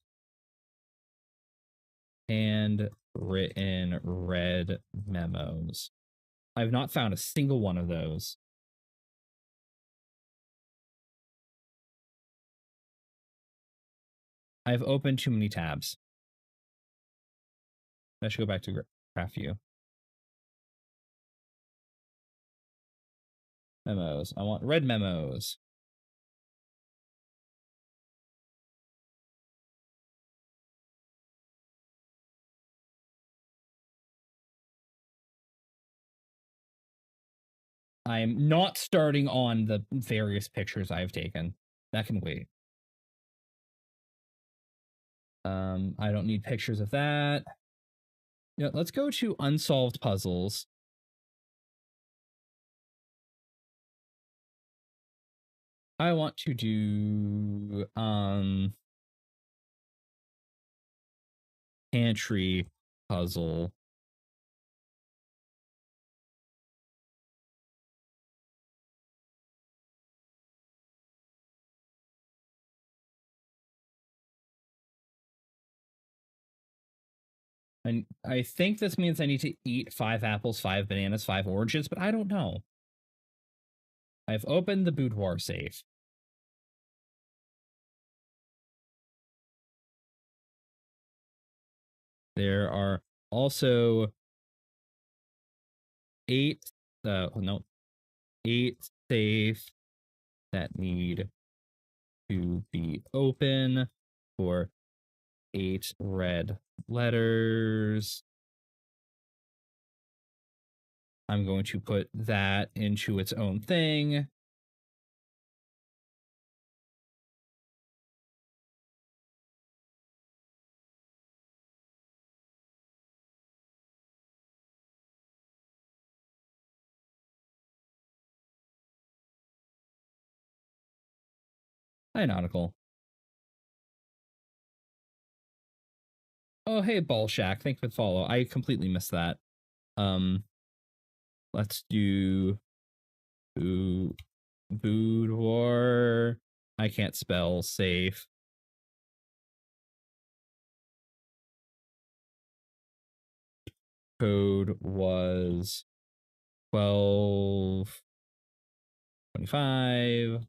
red memos. I've not found a single one of those. I've opened too many tabs. I should go back to graph view. Memos. I want red memos. I'm not starting on the various pictures I've taken. That can wait. I don't need pictures of that. Yeah, let's go to unsolved puzzles. I want to do pantry puzzle. And I think this means I need to eat 5 apples, 5 bananas, 5 oranges, but I don't know. I've opened the boudoir safe. There are also 8 safes that need to be open for 8 red letters. I'm going to put that into its own thing. Hi, Nautical. Oh, hey, Ball Shack. Thanks for the follow. I completely missed that. Let's do boudoir. I can't spell safe. Code was 1225.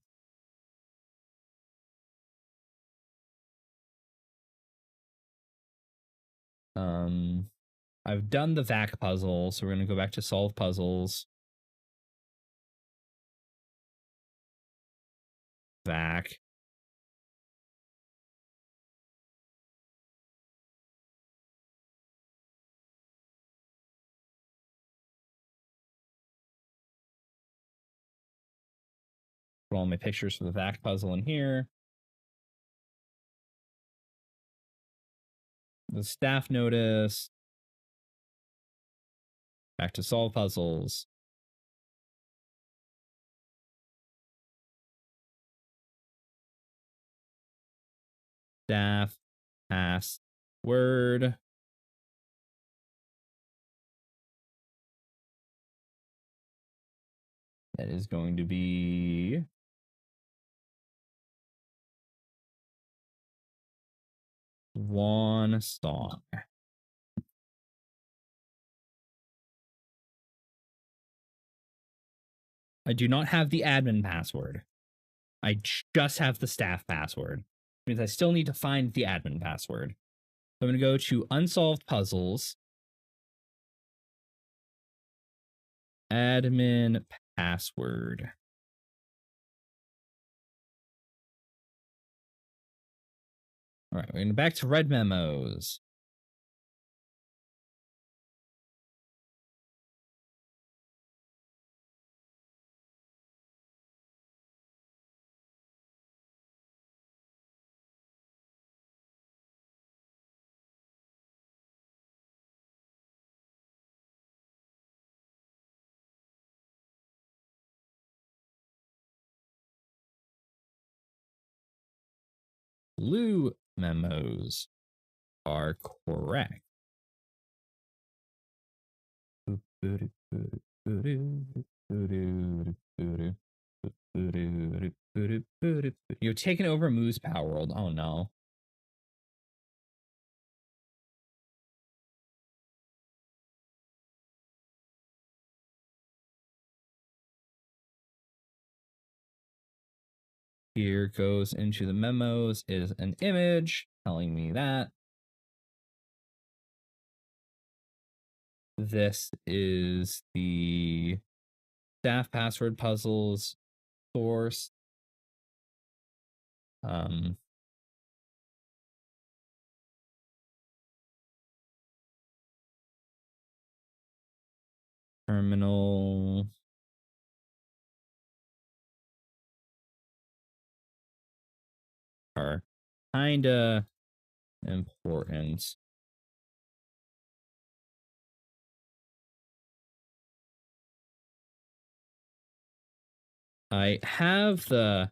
I've done the VAC puzzle, so we're gonna go back to solve puzzles. VAC. Put all my pictures for the VAC puzzle in here. The staff notice. Back to solve puzzles. Staff password. That is going to be one song. I do not have the admin password. I just have the staff password. Which means I still need to find the admin password. So I'm going to go to unsolved puzzles. Admin password. All right, we're going back to red memos. Blue memos are correct. You're taking over Moose Power World. Oh no. Here goes into the memos is an image telling me that this is the staff password puzzles source. Terminal are kinda important. I have the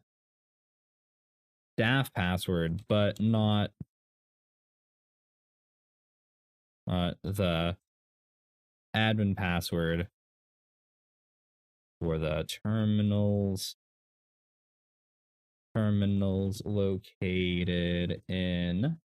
staff password, but not the admin password for the terminals. Terminals located in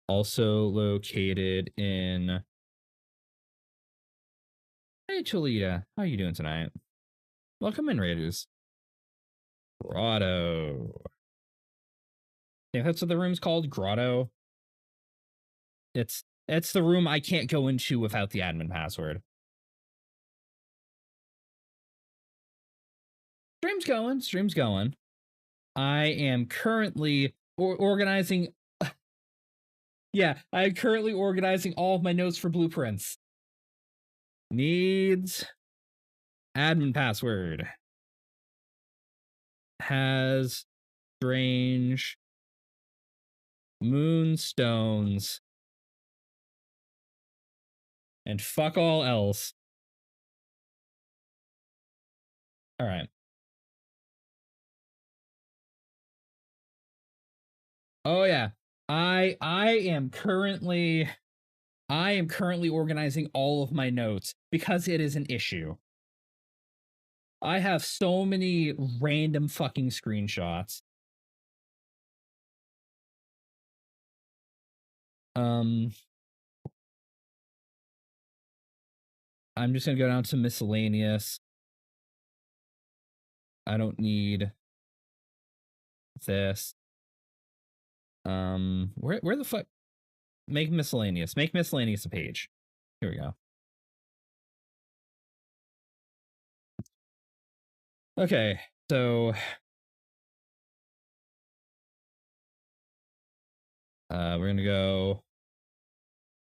also located in. Hey Cholita, how you doing tonight? Welcome in, Raiders. Grotto. I think that's what the room's called, Grotto. It's the room I can't go into without the admin password. Stream's going. I am currently organizing. Yeah, I'm currently organizing all of my notes for blueprints. Needs admin password. Has strange moonstones. And fuck all else. All right. Oh yeah. I am currently organizing all of my notes because it is an issue. I have so many random fucking screenshots. I'm just gonna go down to miscellaneous. I don't need this. Where the fuck? Make miscellaneous a page. Here we go. Okay, so we're gonna go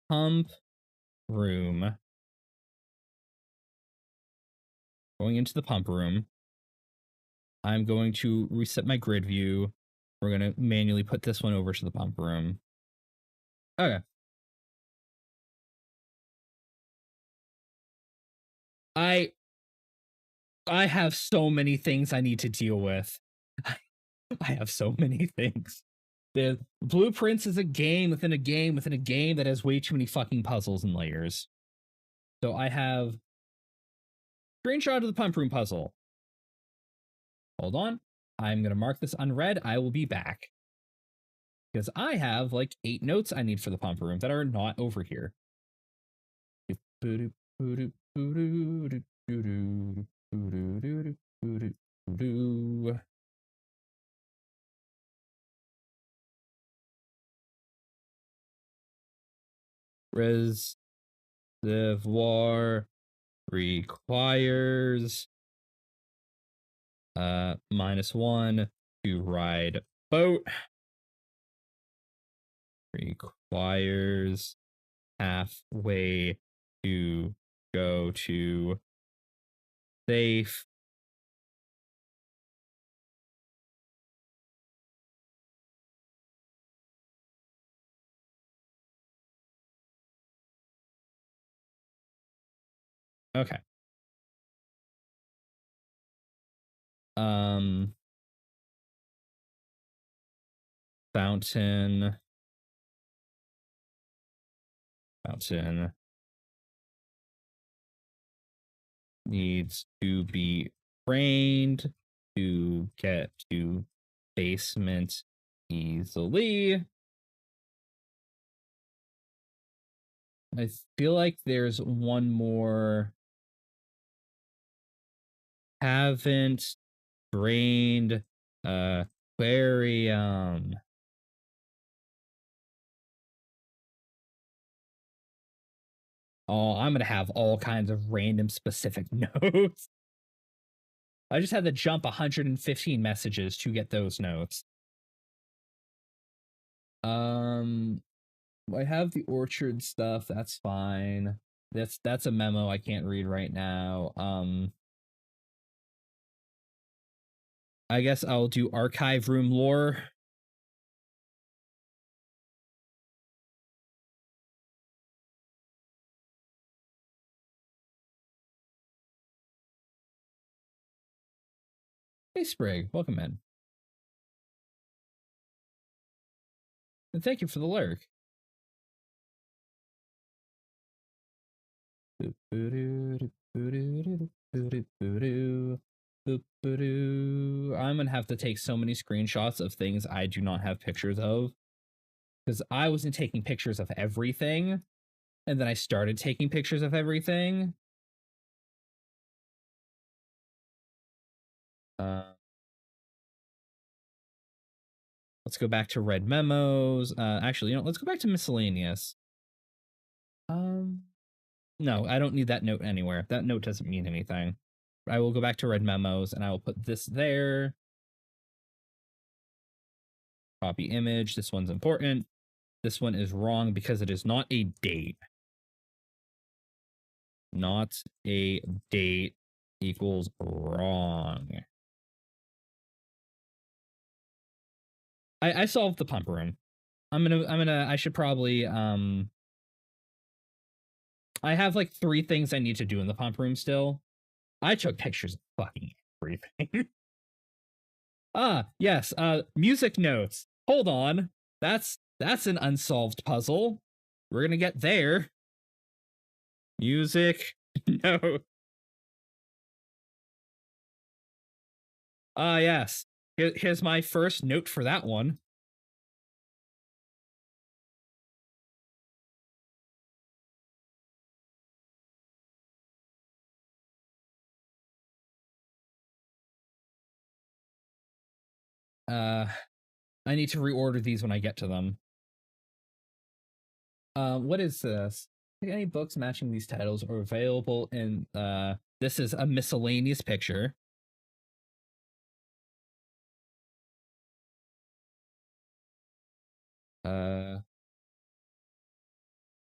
pump room. Going into the pump room. I'm going to reset my grid view. We're gonna manually put this one over to the pump room. Okay. I have so many things I need to deal with. I have so many things. The Blueprints is a game within a game within a game that has way too many fucking puzzles and layers. So I have screenshot of the pump room puzzle. Hold on. I'm going to mark this unread. I will be back. Because I have like 8 notes I need for the pump room that are not over here. Reservoir requires -1 to ride boat. Requires halfway to go to safe. Okay. Fountain needs to be trained to get to basement easily. I feel like there's one more. Haven't drained aquarium. Oh, I'm gonna have all kinds of random specific notes. I just had to jump 115 messages to get those notes. I have the orchard stuff. That's fine. That's a memo I can't read right now. I guess I'll do archive room lore. Hey Sprig, welcome in. And thank you for the lurk. I'm gonna have to take so many screenshots of things I do not have pictures of. Because I wasn't taking pictures of everything, and then I started taking pictures of everything. Let's go back to red memos. Actually, you know, let's go back to miscellaneous. No, I don't need that note anywhere. That note doesn't mean anything. I will go back to red memos and I will put this there. Copy image. This one's important. This one is wrong because it is not a date. Not a date equals wrong. I solved the pump room. I should probably, I have like 3 things I need to do in the pump room still. I took pictures of fucking everything. Yes, music notes. Hold on. That's an unsolved puzzle. We're gonna get there. Music. No. Yes. Here's my first note for that one. I need to reorder these when I get to them. What is this? Any books matching these titles are available in, this is a miscellaneous picture.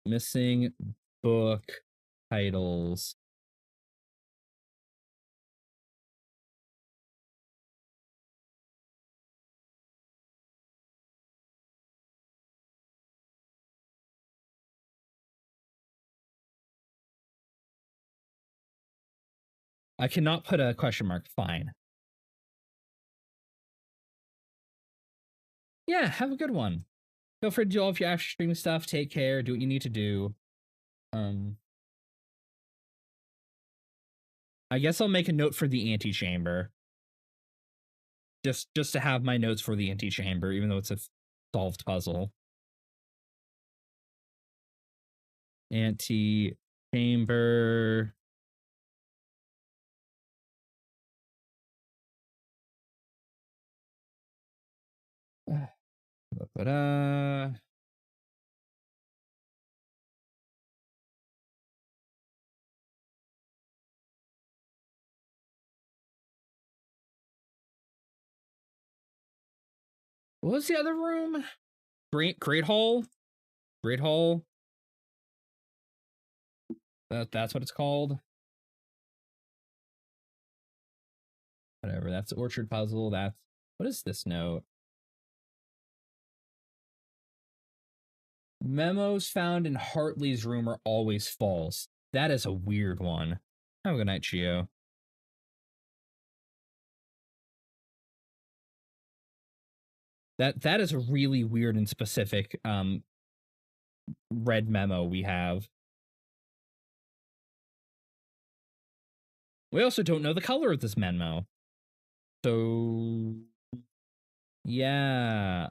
Missing book titles. I cannot put a question mark. Fine. Yeah, have a good one. Feel free to do all of your after stream stuff. Take care. Do what you need to do. I guess I'll make a note for the antechamber. Just to have my notes for the antechamber, even though it's a solved puzzle. Antechamber. What was the other room? Great Hall? Great Hall? That's what it's called? Whatever, that's Orchard Puzzle. That's... What is this note? Memos found in Hartley's room are always false. That is a weird one. Have a good night, Chio. That is a really weird and specific red memo we have. We also don't know the color of this memo. So yeah,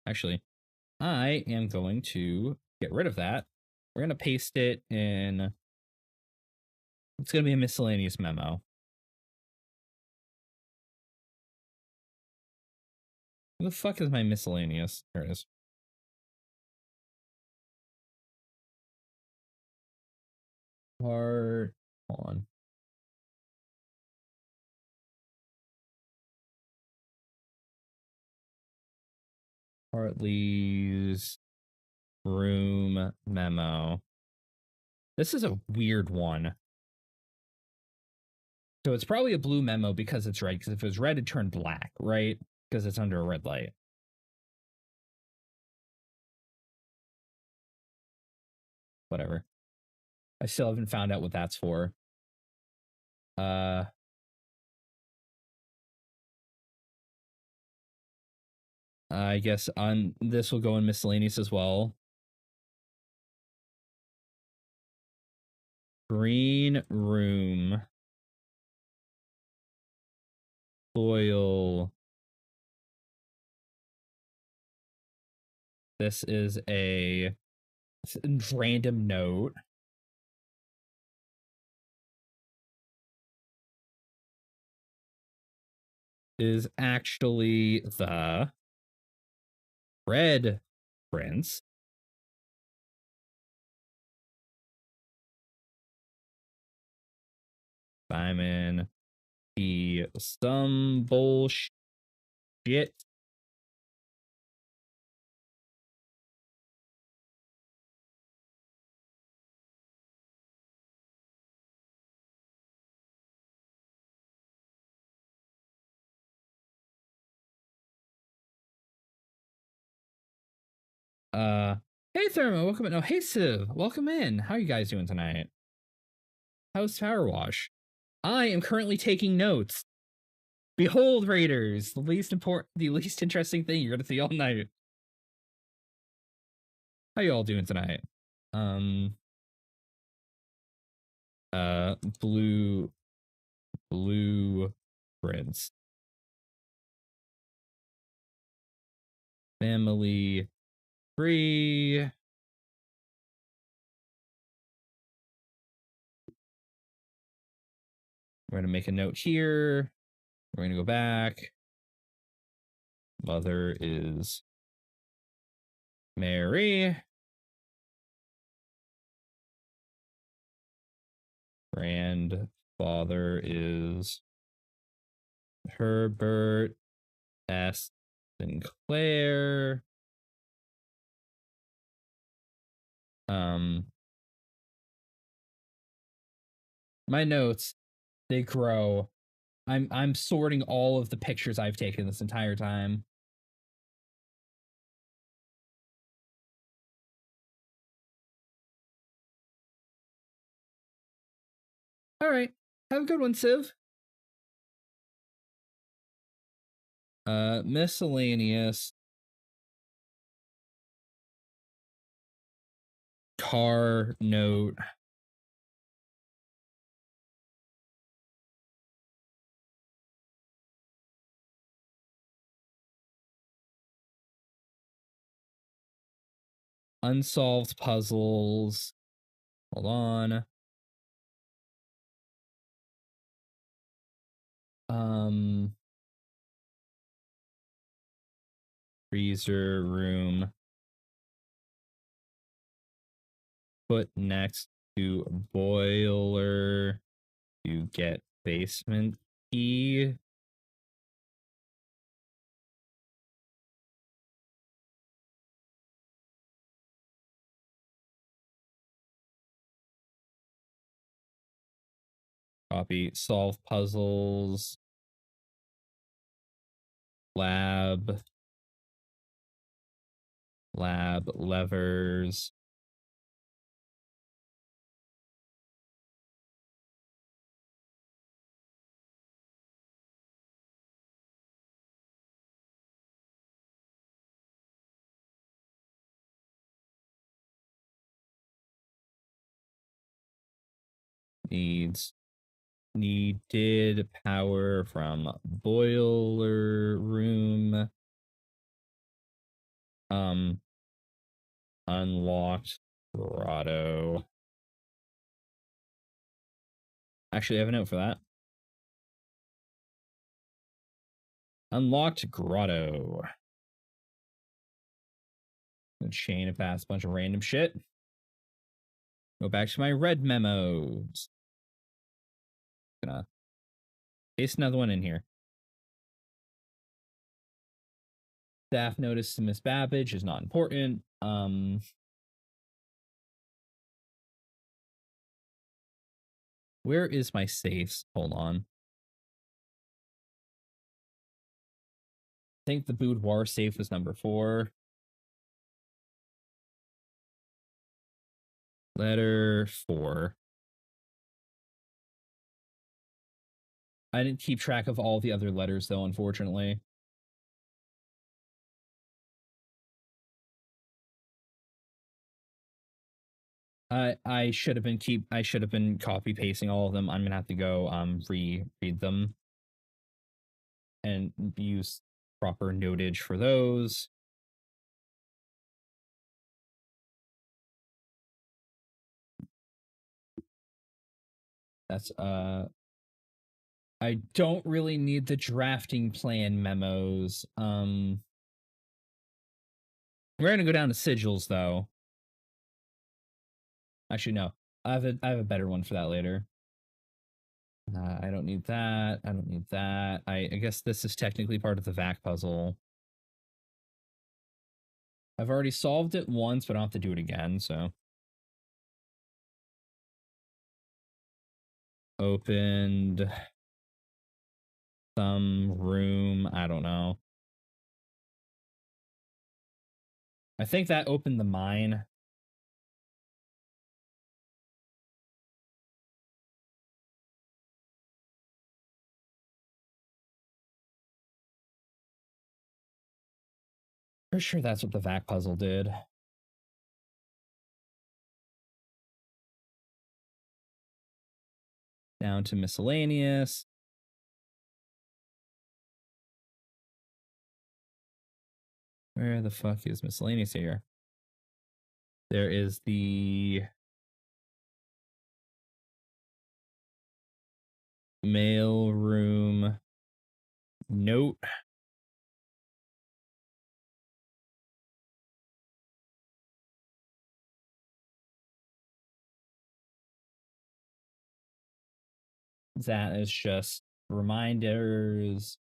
actually, I am going to get rid of that. We're going to paste it in. It's going to be a miscellaneous memo. Where the fuck is my miscellaneous? There it is. Hold on. Hartley's room memo. This is a weird one. So it's probably a blue memo because it's red. Because if it was red, it turned black, right? Because it's under a red light. Whatever. I still haven't found out what that's for. I guess on this will go in miscellaneous as well. Green room. Foil. This is a random note. Is actually the Red Prince. Simon P. Some bullshit. Hey Thermo, welcome in. Oh, hey Civ, welcome in. How are you guys doing tonight? How's Power Wash? I am currently taking notes. Behold, Raiders, the least interesting thing you're gonna see all night. How you all doing tonight? Blue Prince. Family free. We're gonna make a note here. We're gonna go back. Mother is Mary. Grandfather is Herbert S. Sinclair. My notes, they grow. I'm sorting all of the pictures I've taken this entire time. All right. Have a good one, Civ. Miscellaneous. Car note. Unsolved puzzles. Hold on. Freezer room. Put next to boiler to get basement key. Copy. Solve puzzles. Lab levers. Needed power from boiler room. Unlocked grotto. Actually, I have a note for that. Unlocked grotto. A chain of past bunch of random shit. Go back to my red memos. Gonna paste another one in here. Staff notice to Miss Babbage is not important. Where is my safes? Hold on. I think the boudoir safe was number 4. Letter 4. I didn't keep track of all the other letters though, unfortunately. I should have been copy pasting all of them. I'm gonna have to go reread them and use proper notage for those. That's I don't really need the drafting plan memos. We're gonna go down to sigils though. Actually, no. I have a better one for that later. I don't need that. I don't need that. I guess this is technically part of the VAC puzzle. I've already solved it once, but I don't have to do it again, so. Opened some room. I don't know. I think that opened the mine. Pretty sure that's what the VAC puzzle did. Down to miscellaneous. Where the fuck is miscellaneous here? There is the mail room note. That is just reminders.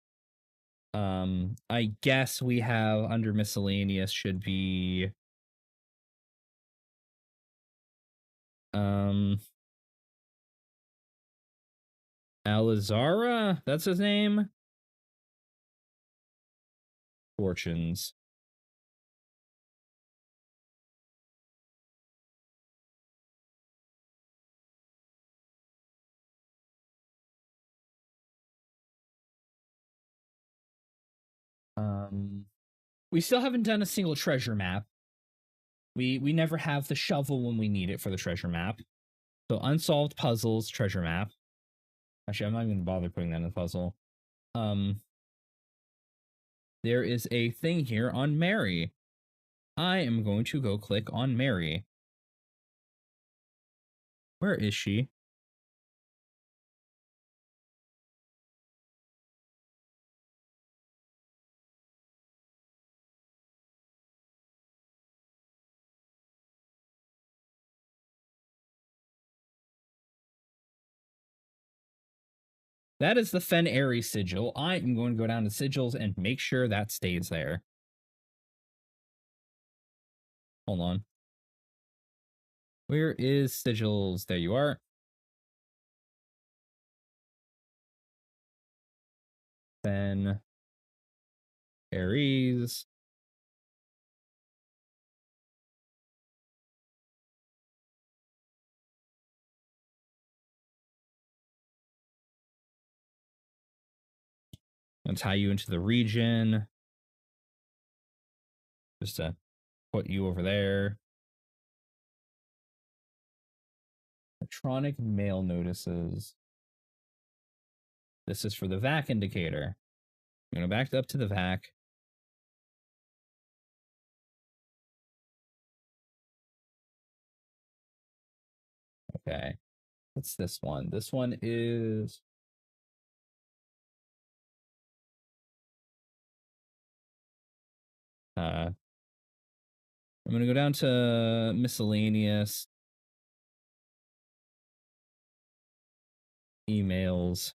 I guess we have under miscellaneous should be Alizara, that's his name. Fortunes. We still haven't done a single treasure map. We never have the shovel when we need it for the treasure map. So unsolved puzzles, treasure map. Actually, I'm not even gonna bother putting that in the puzzle. There is a thing here on Mary. I am going to go click on Mary. Where is she? That is the Fen Airy sigil. I am going to go down to sigils and make sure that stays there. Hold on. Where is sigils? There you are. Fen Aries. I'll tie you into the region. Just to put you over there. Electronic mail notices. This is for the VAC indicator. I'm going to back up to the VAC. Okay. What's this one? This one is... I'm going to go down to miscellaneous. emails.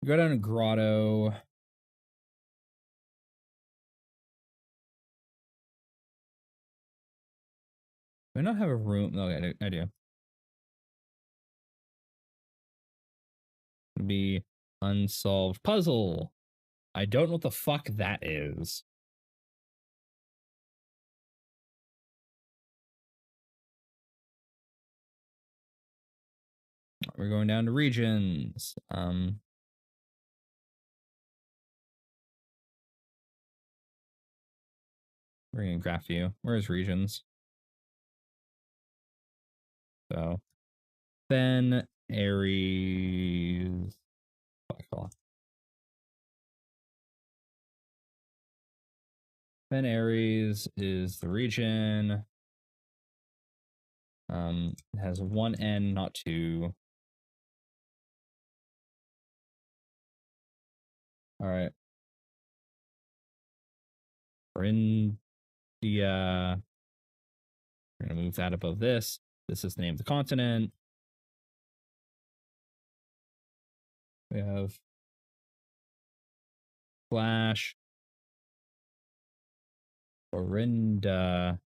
Go down to Grotto. Do I not have a room? No, I do. It'd be unsolved puzzle. I don't know what the fuck that is. We're going down to regions. We're in graph view. Where's regions? So then Aries. Then Aries is the region. It has one N, not two. All right. We're in the we're gonna move that above this. This is the name of the continent. We have Flash, Orinda,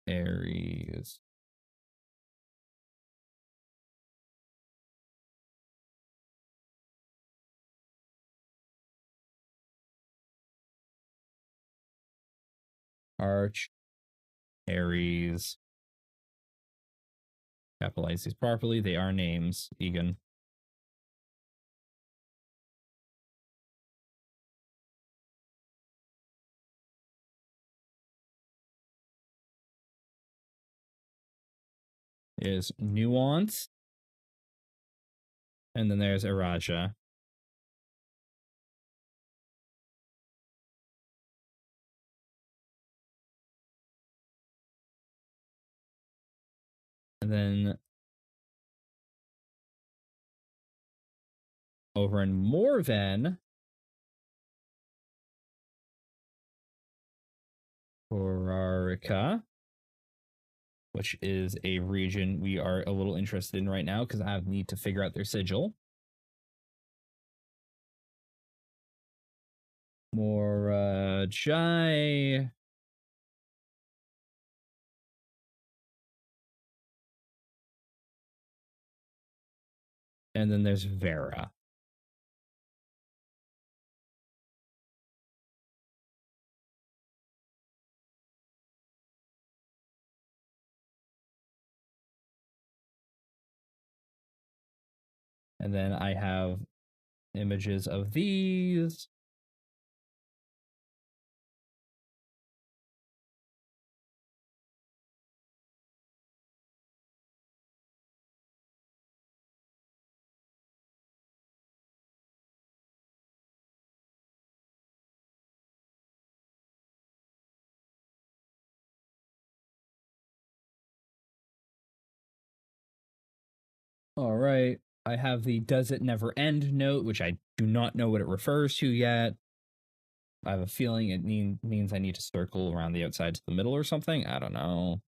Aries. Arch, Aries. Capitalize these properly. They are names, Egan. Is Nuance. And then there's Araja. And then over in Morven, Horarica, which is a region we are a little interested in right now because I need to figure out their sigil. Morajai. And then there's Vera. And then I have images of these. All right. I have the does it never end note, which I do not know what it refers to yet. I have a feeling it means I need to circle around the outside to the middle or something. I don't know.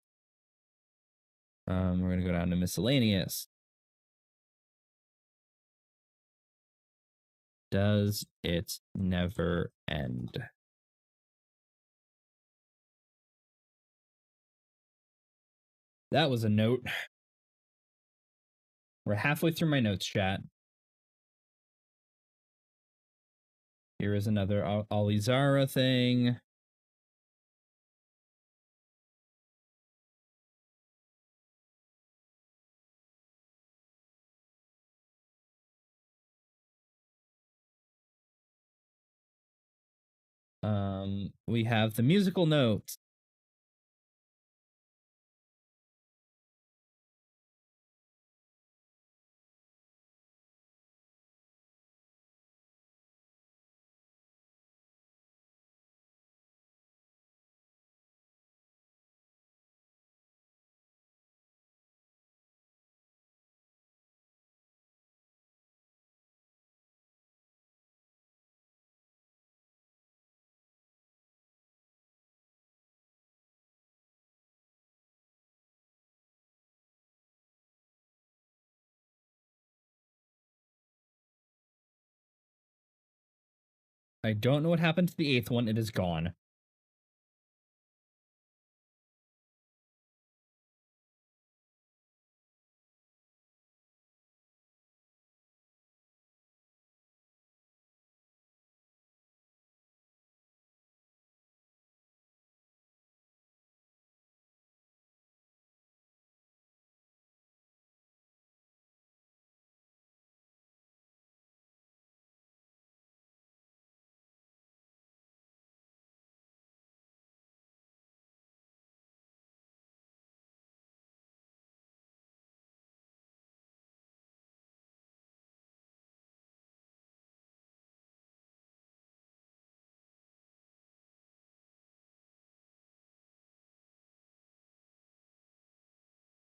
We're going to go down to miscellaneous. Does it never end? That was a note. We're halfway through my notes, chat. Here is another Alizara thing. We have the musical notes. I don't know what happened to the 8th one. It is gone.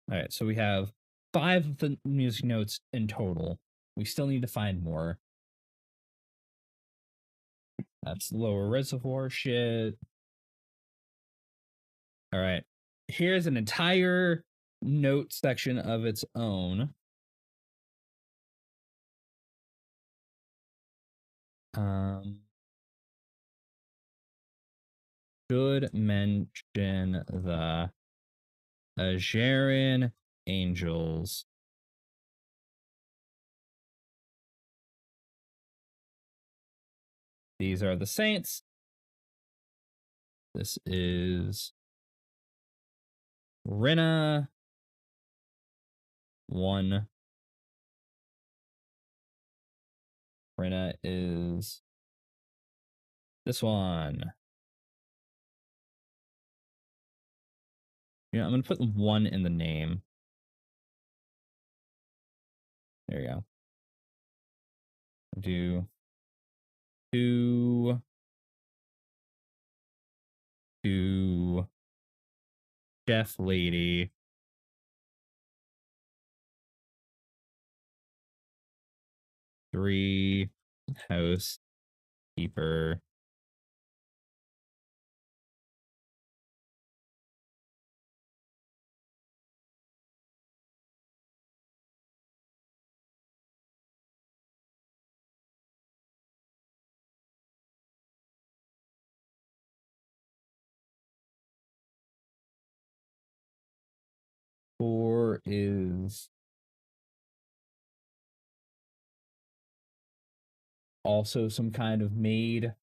All right, so we have 5 of the music notes in total. We still need to find more. That's lower reservoir shit. All right. Here's an entire note section of its own. Should mention the Ajaran Angels. These are the saints. This is Rina 1. Rina is this one. Yeah, I'm going to put 1 in the name. There you go. Do 2 to Chef Lady. 3 housekeeper. 4 is also some kind of maid.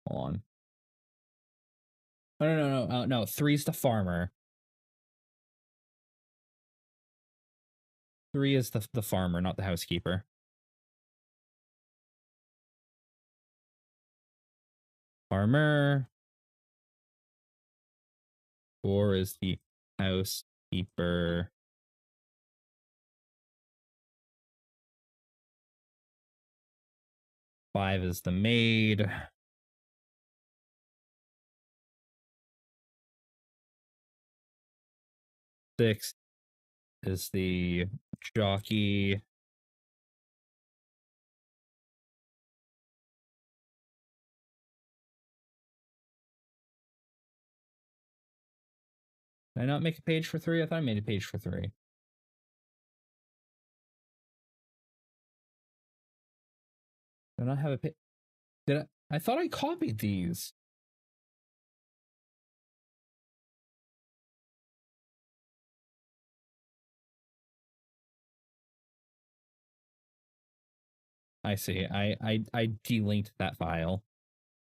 Hold on. Oh, no. 3's the farmer. 3 is the farmer, not the housekeeper. Farmer. 4 is the housekeeper. 5 is the maid. 6 is the jockey. 'Did I not make a page for 3? I thought I made a page for 3. Did I not have a page? Did I? I thought I copied these. I see. I delinked that file.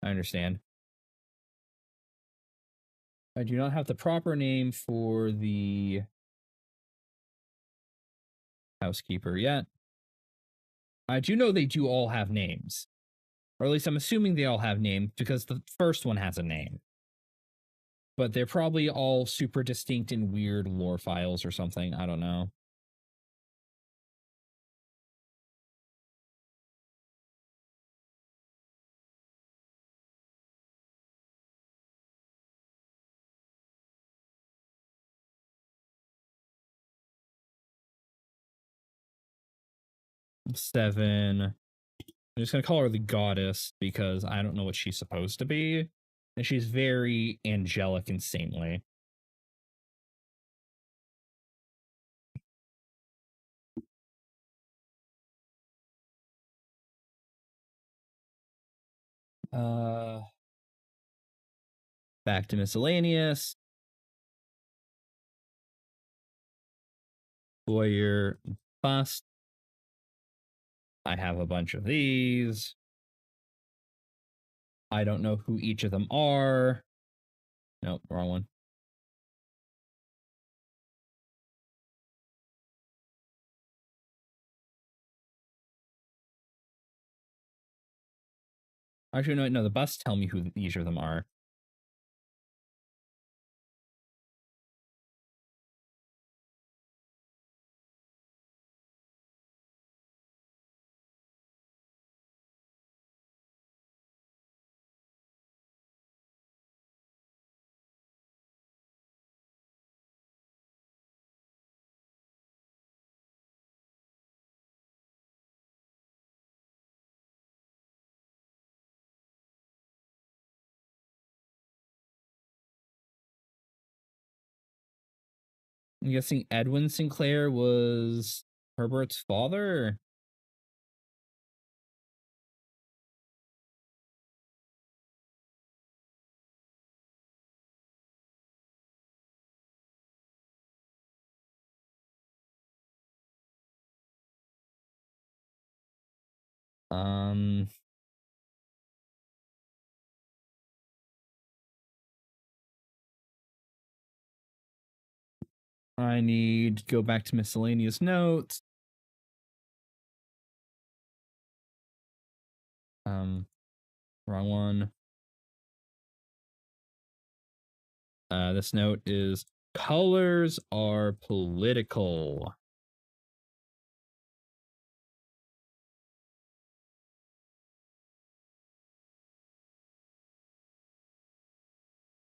I understand. I do not have the proper name for the housekeeper yet. I do know they do all have names. Or at least I'm assuming they all have names because the first one has a name. But they're probably all super distinct in weird lore files or something. I don't know. Seven. I'm just going to call her the goddess because I don't know what she's supposed to be. And she's very angelic and saintly. Back to miscellaneous. Warrior bust. I have a bunch of these. I don't know who each of them are. Nope, wrong one. Actually, no, the busts tell me who each of them are. I'm guessing Edwin Sinclair was Herbert's father? I need to go back to miscellaneous notes. Wrong one. This note is colors are political.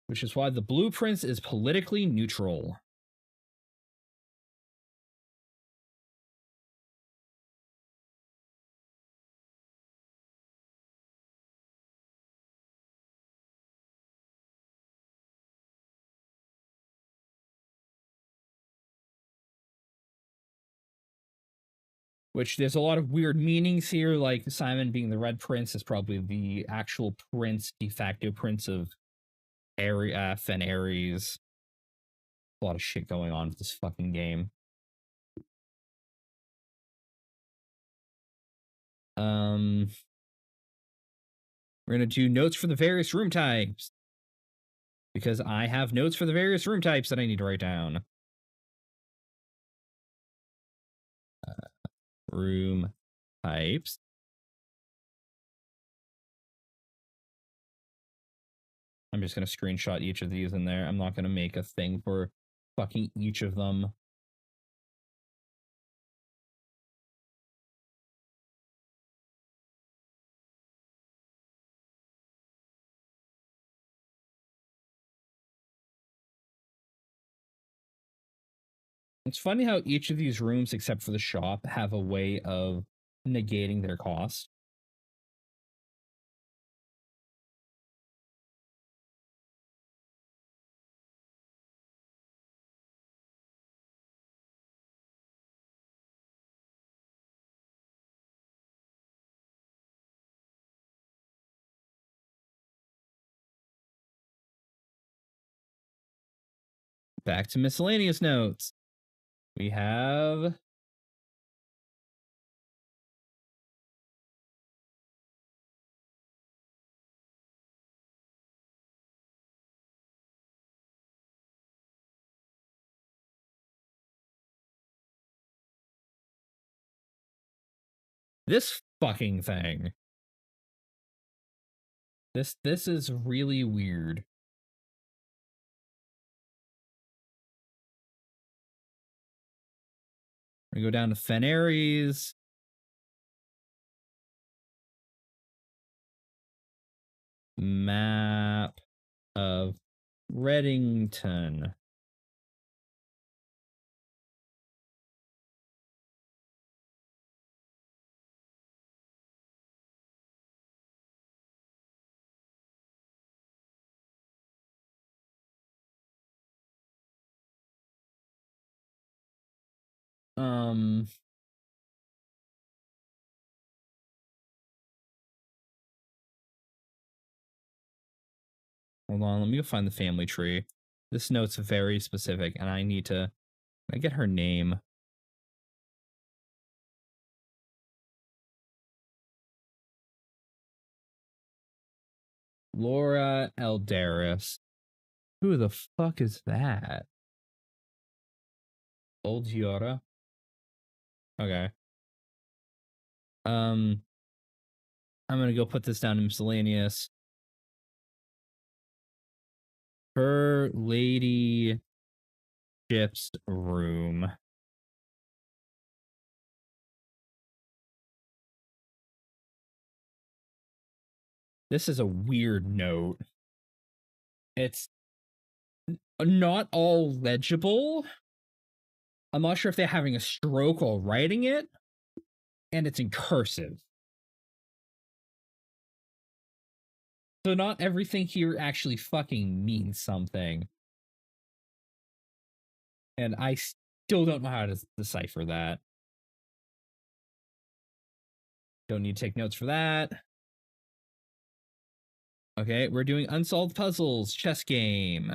Which is why the blueprints is politically neutral. Which there's a lot of weird meanings here, like Simon being the Red Prince is probably the actual prince, de facto prince of Fen Ares. A lot of shit going on with this fucking game. We're gonna do notes for the various room types. Because I have notes for the various room types that I need to write down. Room types. I'm just going to screenshot each of these in there. I'm not going to make a thing for fucking each of them. It's funny how each of these rooms, except for the shop, have a way of negating their cost. Back to miscellaneous notes. We have this fucking thing. This is really weird. We go down to Fen Ares. Map of Reddington. Hold on, let me go find the family tree. This note's very specific, and I need to... I get her name. Laura Eldaris. Who the fuck is that? Old Yora. Okay. I'm gonna go put this down in miscellaneous. Her ladyship's room. This is a weird note. It's not all legible. I'm not sure if they're having a stroke while writing it, and it's in cursive. So not everything here actually fucking means something. And I still don't know how to decipher that. Don't need to take notes for that. Okay, we're doing unsolved puzzles, chess game.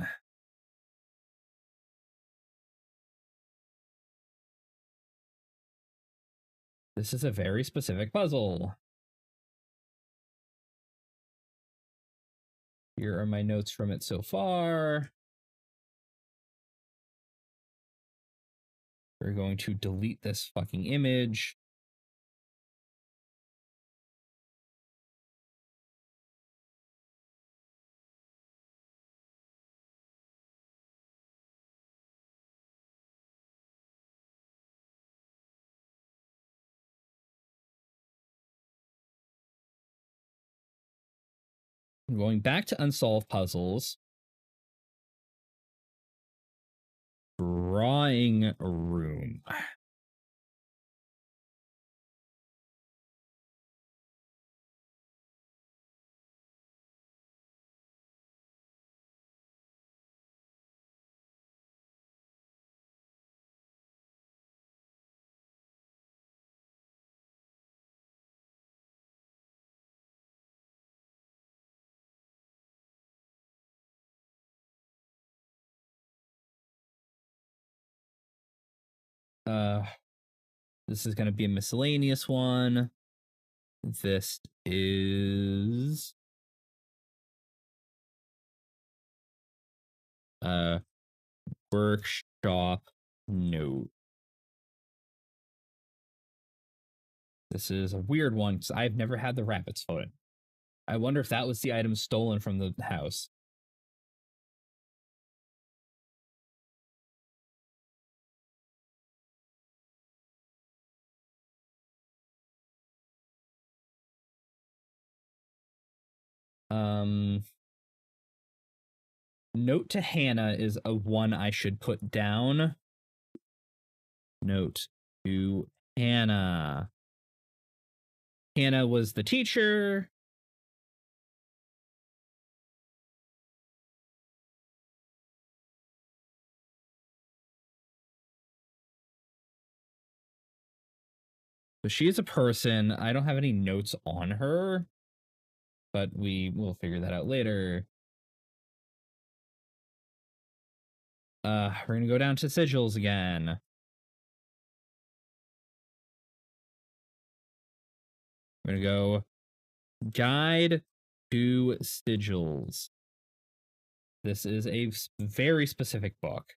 This is a very specific puzzle. Here are my notes from it so far. We're going to delete this fucking image. I'm going back to unsolved puzzles. Drawing room. This is going to be a miscellaneous one. This is workshop note. This is a weird one because I've never had the rabbit's foot. I wonder if that was the item stolen from the house. Note to Hannah is a one I should put down. Note to Hannah. Hannah was the teacher. So she is a person. I don't have any notes on her, but we will figure that out later. We're gonna go down to sigils again. We're gonna go guide to sigils. This is a very specific book.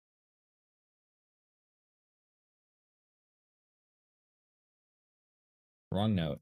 Wrong note.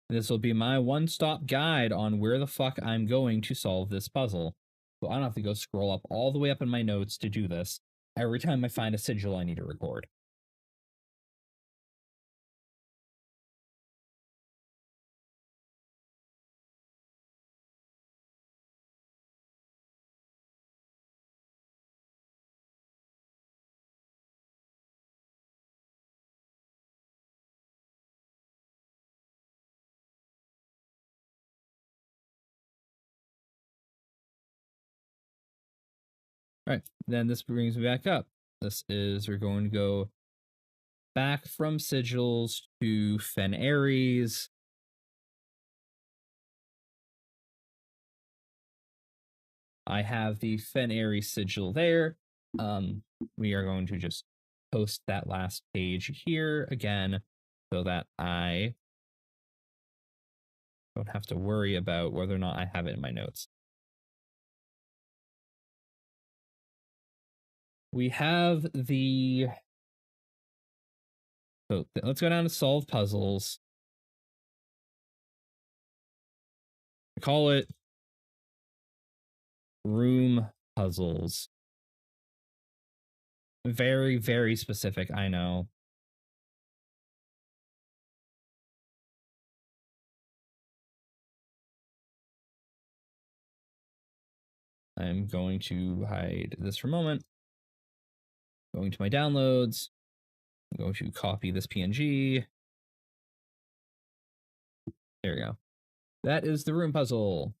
This will be my one-stop guide on where the fuck I'm going to solve this puzzle. So I don't have to go scroll up all the way up in my notes to do this every time I find a sigil I need to record. All right, then this brings me back up. We're going to go back from sigils to Fen Ares. I have the Fen Ares sigil there. We are going to just post that last page here again so that I don't have to worry about whether or not I have it in my notes. We have the... So let's go down to solve puzzles. Call it room puzzles. Very, very specific, I know. I'm going to hide this for a moment. Going to my downloads. I'm going to copy this PNG. There we go. That is the room puzzle.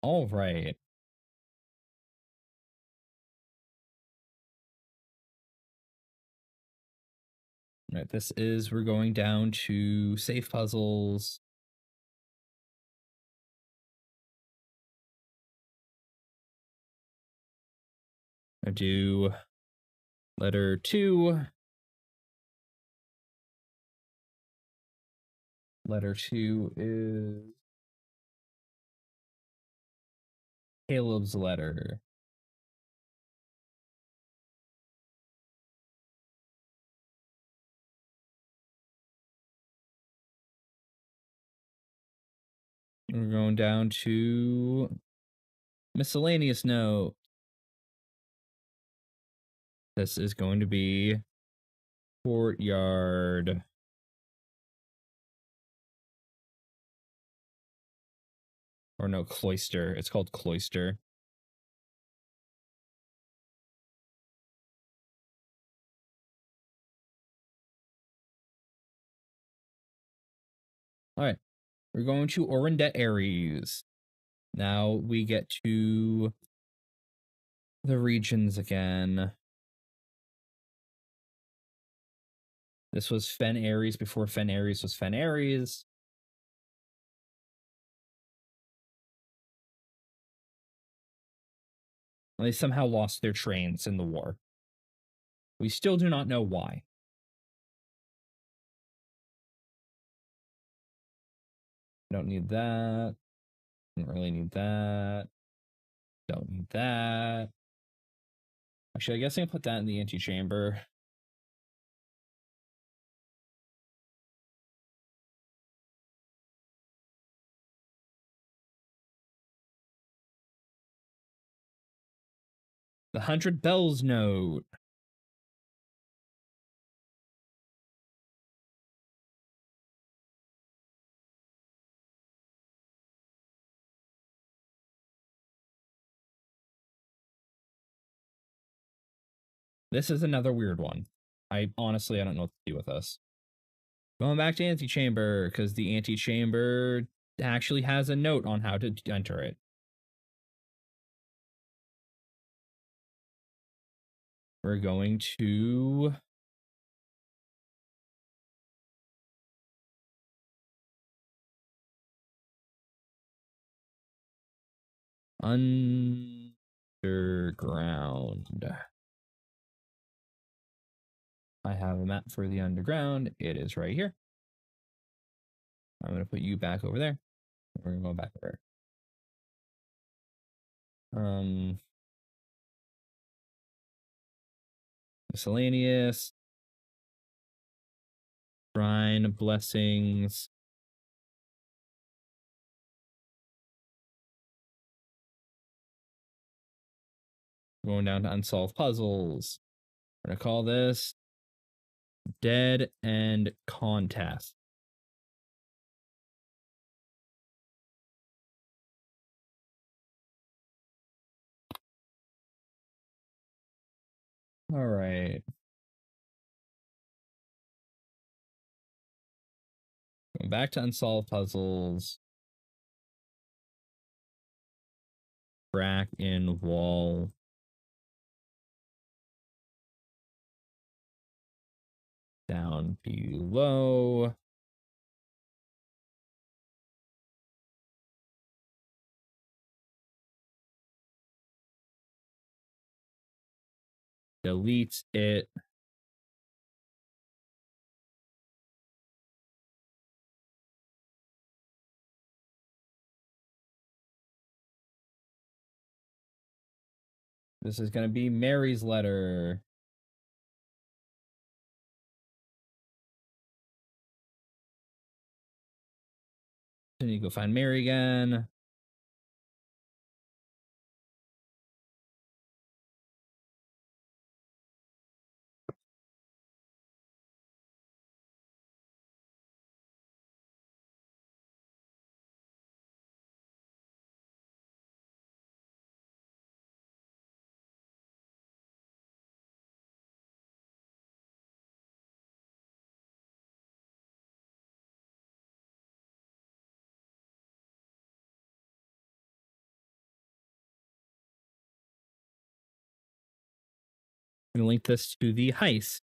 All right. All right, we're going down to safe puzzles. I do letter 2. Letter 2 is Caleb's letter. We're going down to miscellaneous note. This is going to be courtyard. Or no, cloister. It's called cloister. All right. We're going to Orindet Ares. Now we get to the regions again. This was Fen Ares before Fen Ares was Fen Ares. They somehow lost their trains in the war. We still do not know why. Don't need that. Don't really need that. Don't need that. Actually, I guess I can put that in the antechamber. The 100 Bells note. This is another weird one. I don't know what to do with this. Going back to antechamber, because the antechamber actually has a note on how to enter it. We're going to underground. I have a map for the underground. It is right here. I'm going to put you back over there. We're going to go back over. Miscellaneous. Shrine, blessings. Going down to unsolved puzzles. We're going to call this Dead End Contest. All right. Going back to unsolved puzzles. Crack in wall. Down below. Delete it. This is going to be Mary's letter. Then you go find Mary again. I'm going to link this to the heist.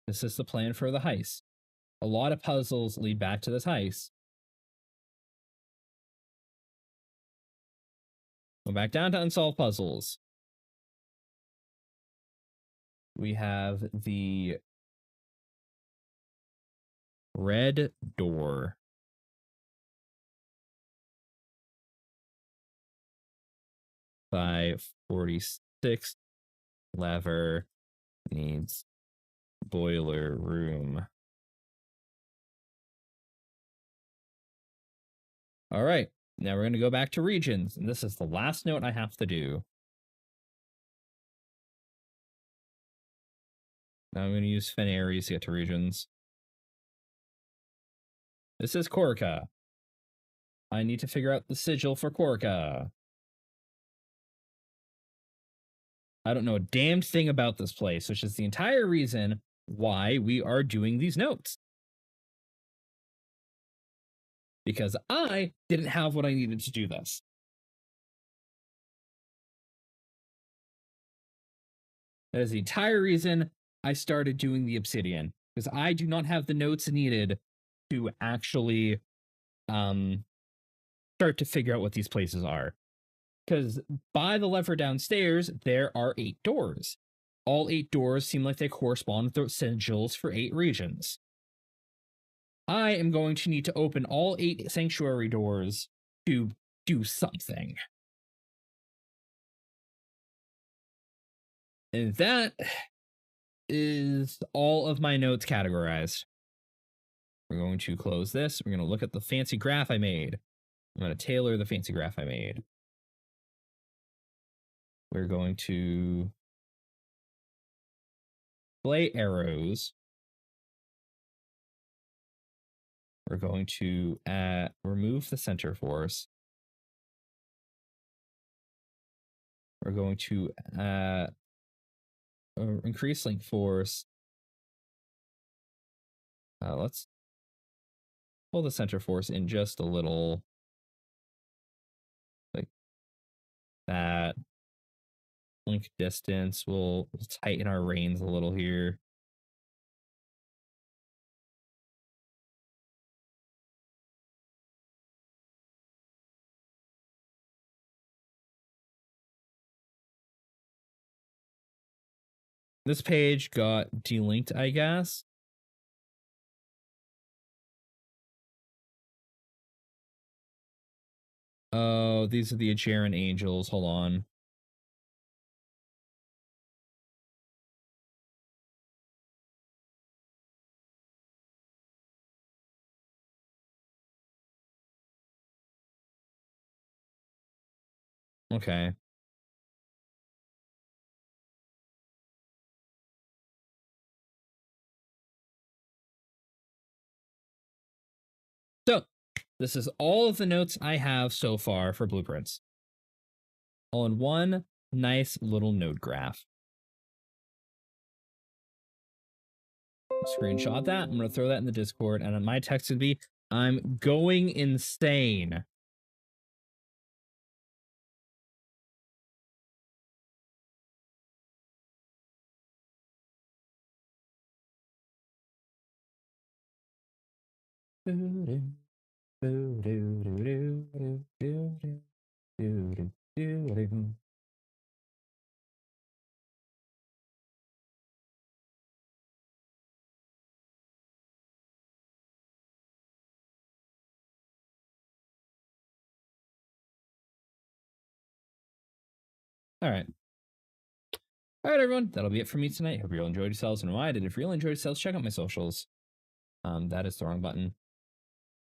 This is the plan for the heist. A lot of puzzles lead back to this heist. Go back down to unsolved puzzles. We have the red door. 546 lever needs boiler room. All right, now we're going to go back to regions, and this is the last note I have to do. Now I'm going to use Fenaries to get to regions. This is Korka. I need to figure out the sigil for Korka. I don't know a damned thing about this place, which is the entire reason why we are doing these notes. Because I didn't have what I needed to do this. That is the entire reason I started doing the obsidian, because I do not have the notes needed to actually start to figure out what these places are. Because by the lever downstairs, there are 8 doors. All 8 doors seem like they correspond with the sigils for 8 regions. I am going to need to open all 8 sanctuary doors to do something. And that is all of my notes categorized. We're going to close this. We're going to look at the fancy graph I made. I'm going to tailor the fancy graph I made. We're going to play arrows. We're going to remove the center force. We're going to increase link force. Let's pull the center force in just a little. Like that. Link distance. We'll tighten our reins a little here. This page got delinked, I guess. Oh, these are the Acheron angels. Hold on. Okay. So, this is all of the notes I have so far for blueprints. All in one nice little node graph. Screenshot that. I'm going to throw that in the Discord, and my text would be, I'm going insane. All right. All right, everyone. That'll be it for me tonight. Hope you all enjoyed yourselves and why I did. If you really enjoyed yourselves, check out my socials. That is the wrong button.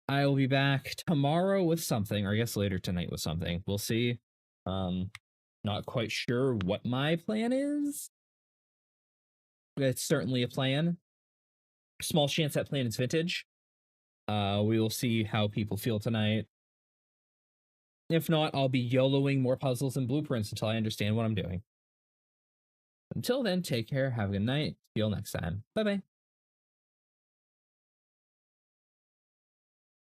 I will be back tomorrow with something, or I guess later tonight with something. We'll see. Not quite sure what my plan is. It's certainly a plan. Small chance that plan is vintage. We will see how people feel tonight. If not, I'll be YOLOing more puzzles and blueprints until I understand what I'm doing. Until then, take care, have a good night. See you all next time. Bye-bye.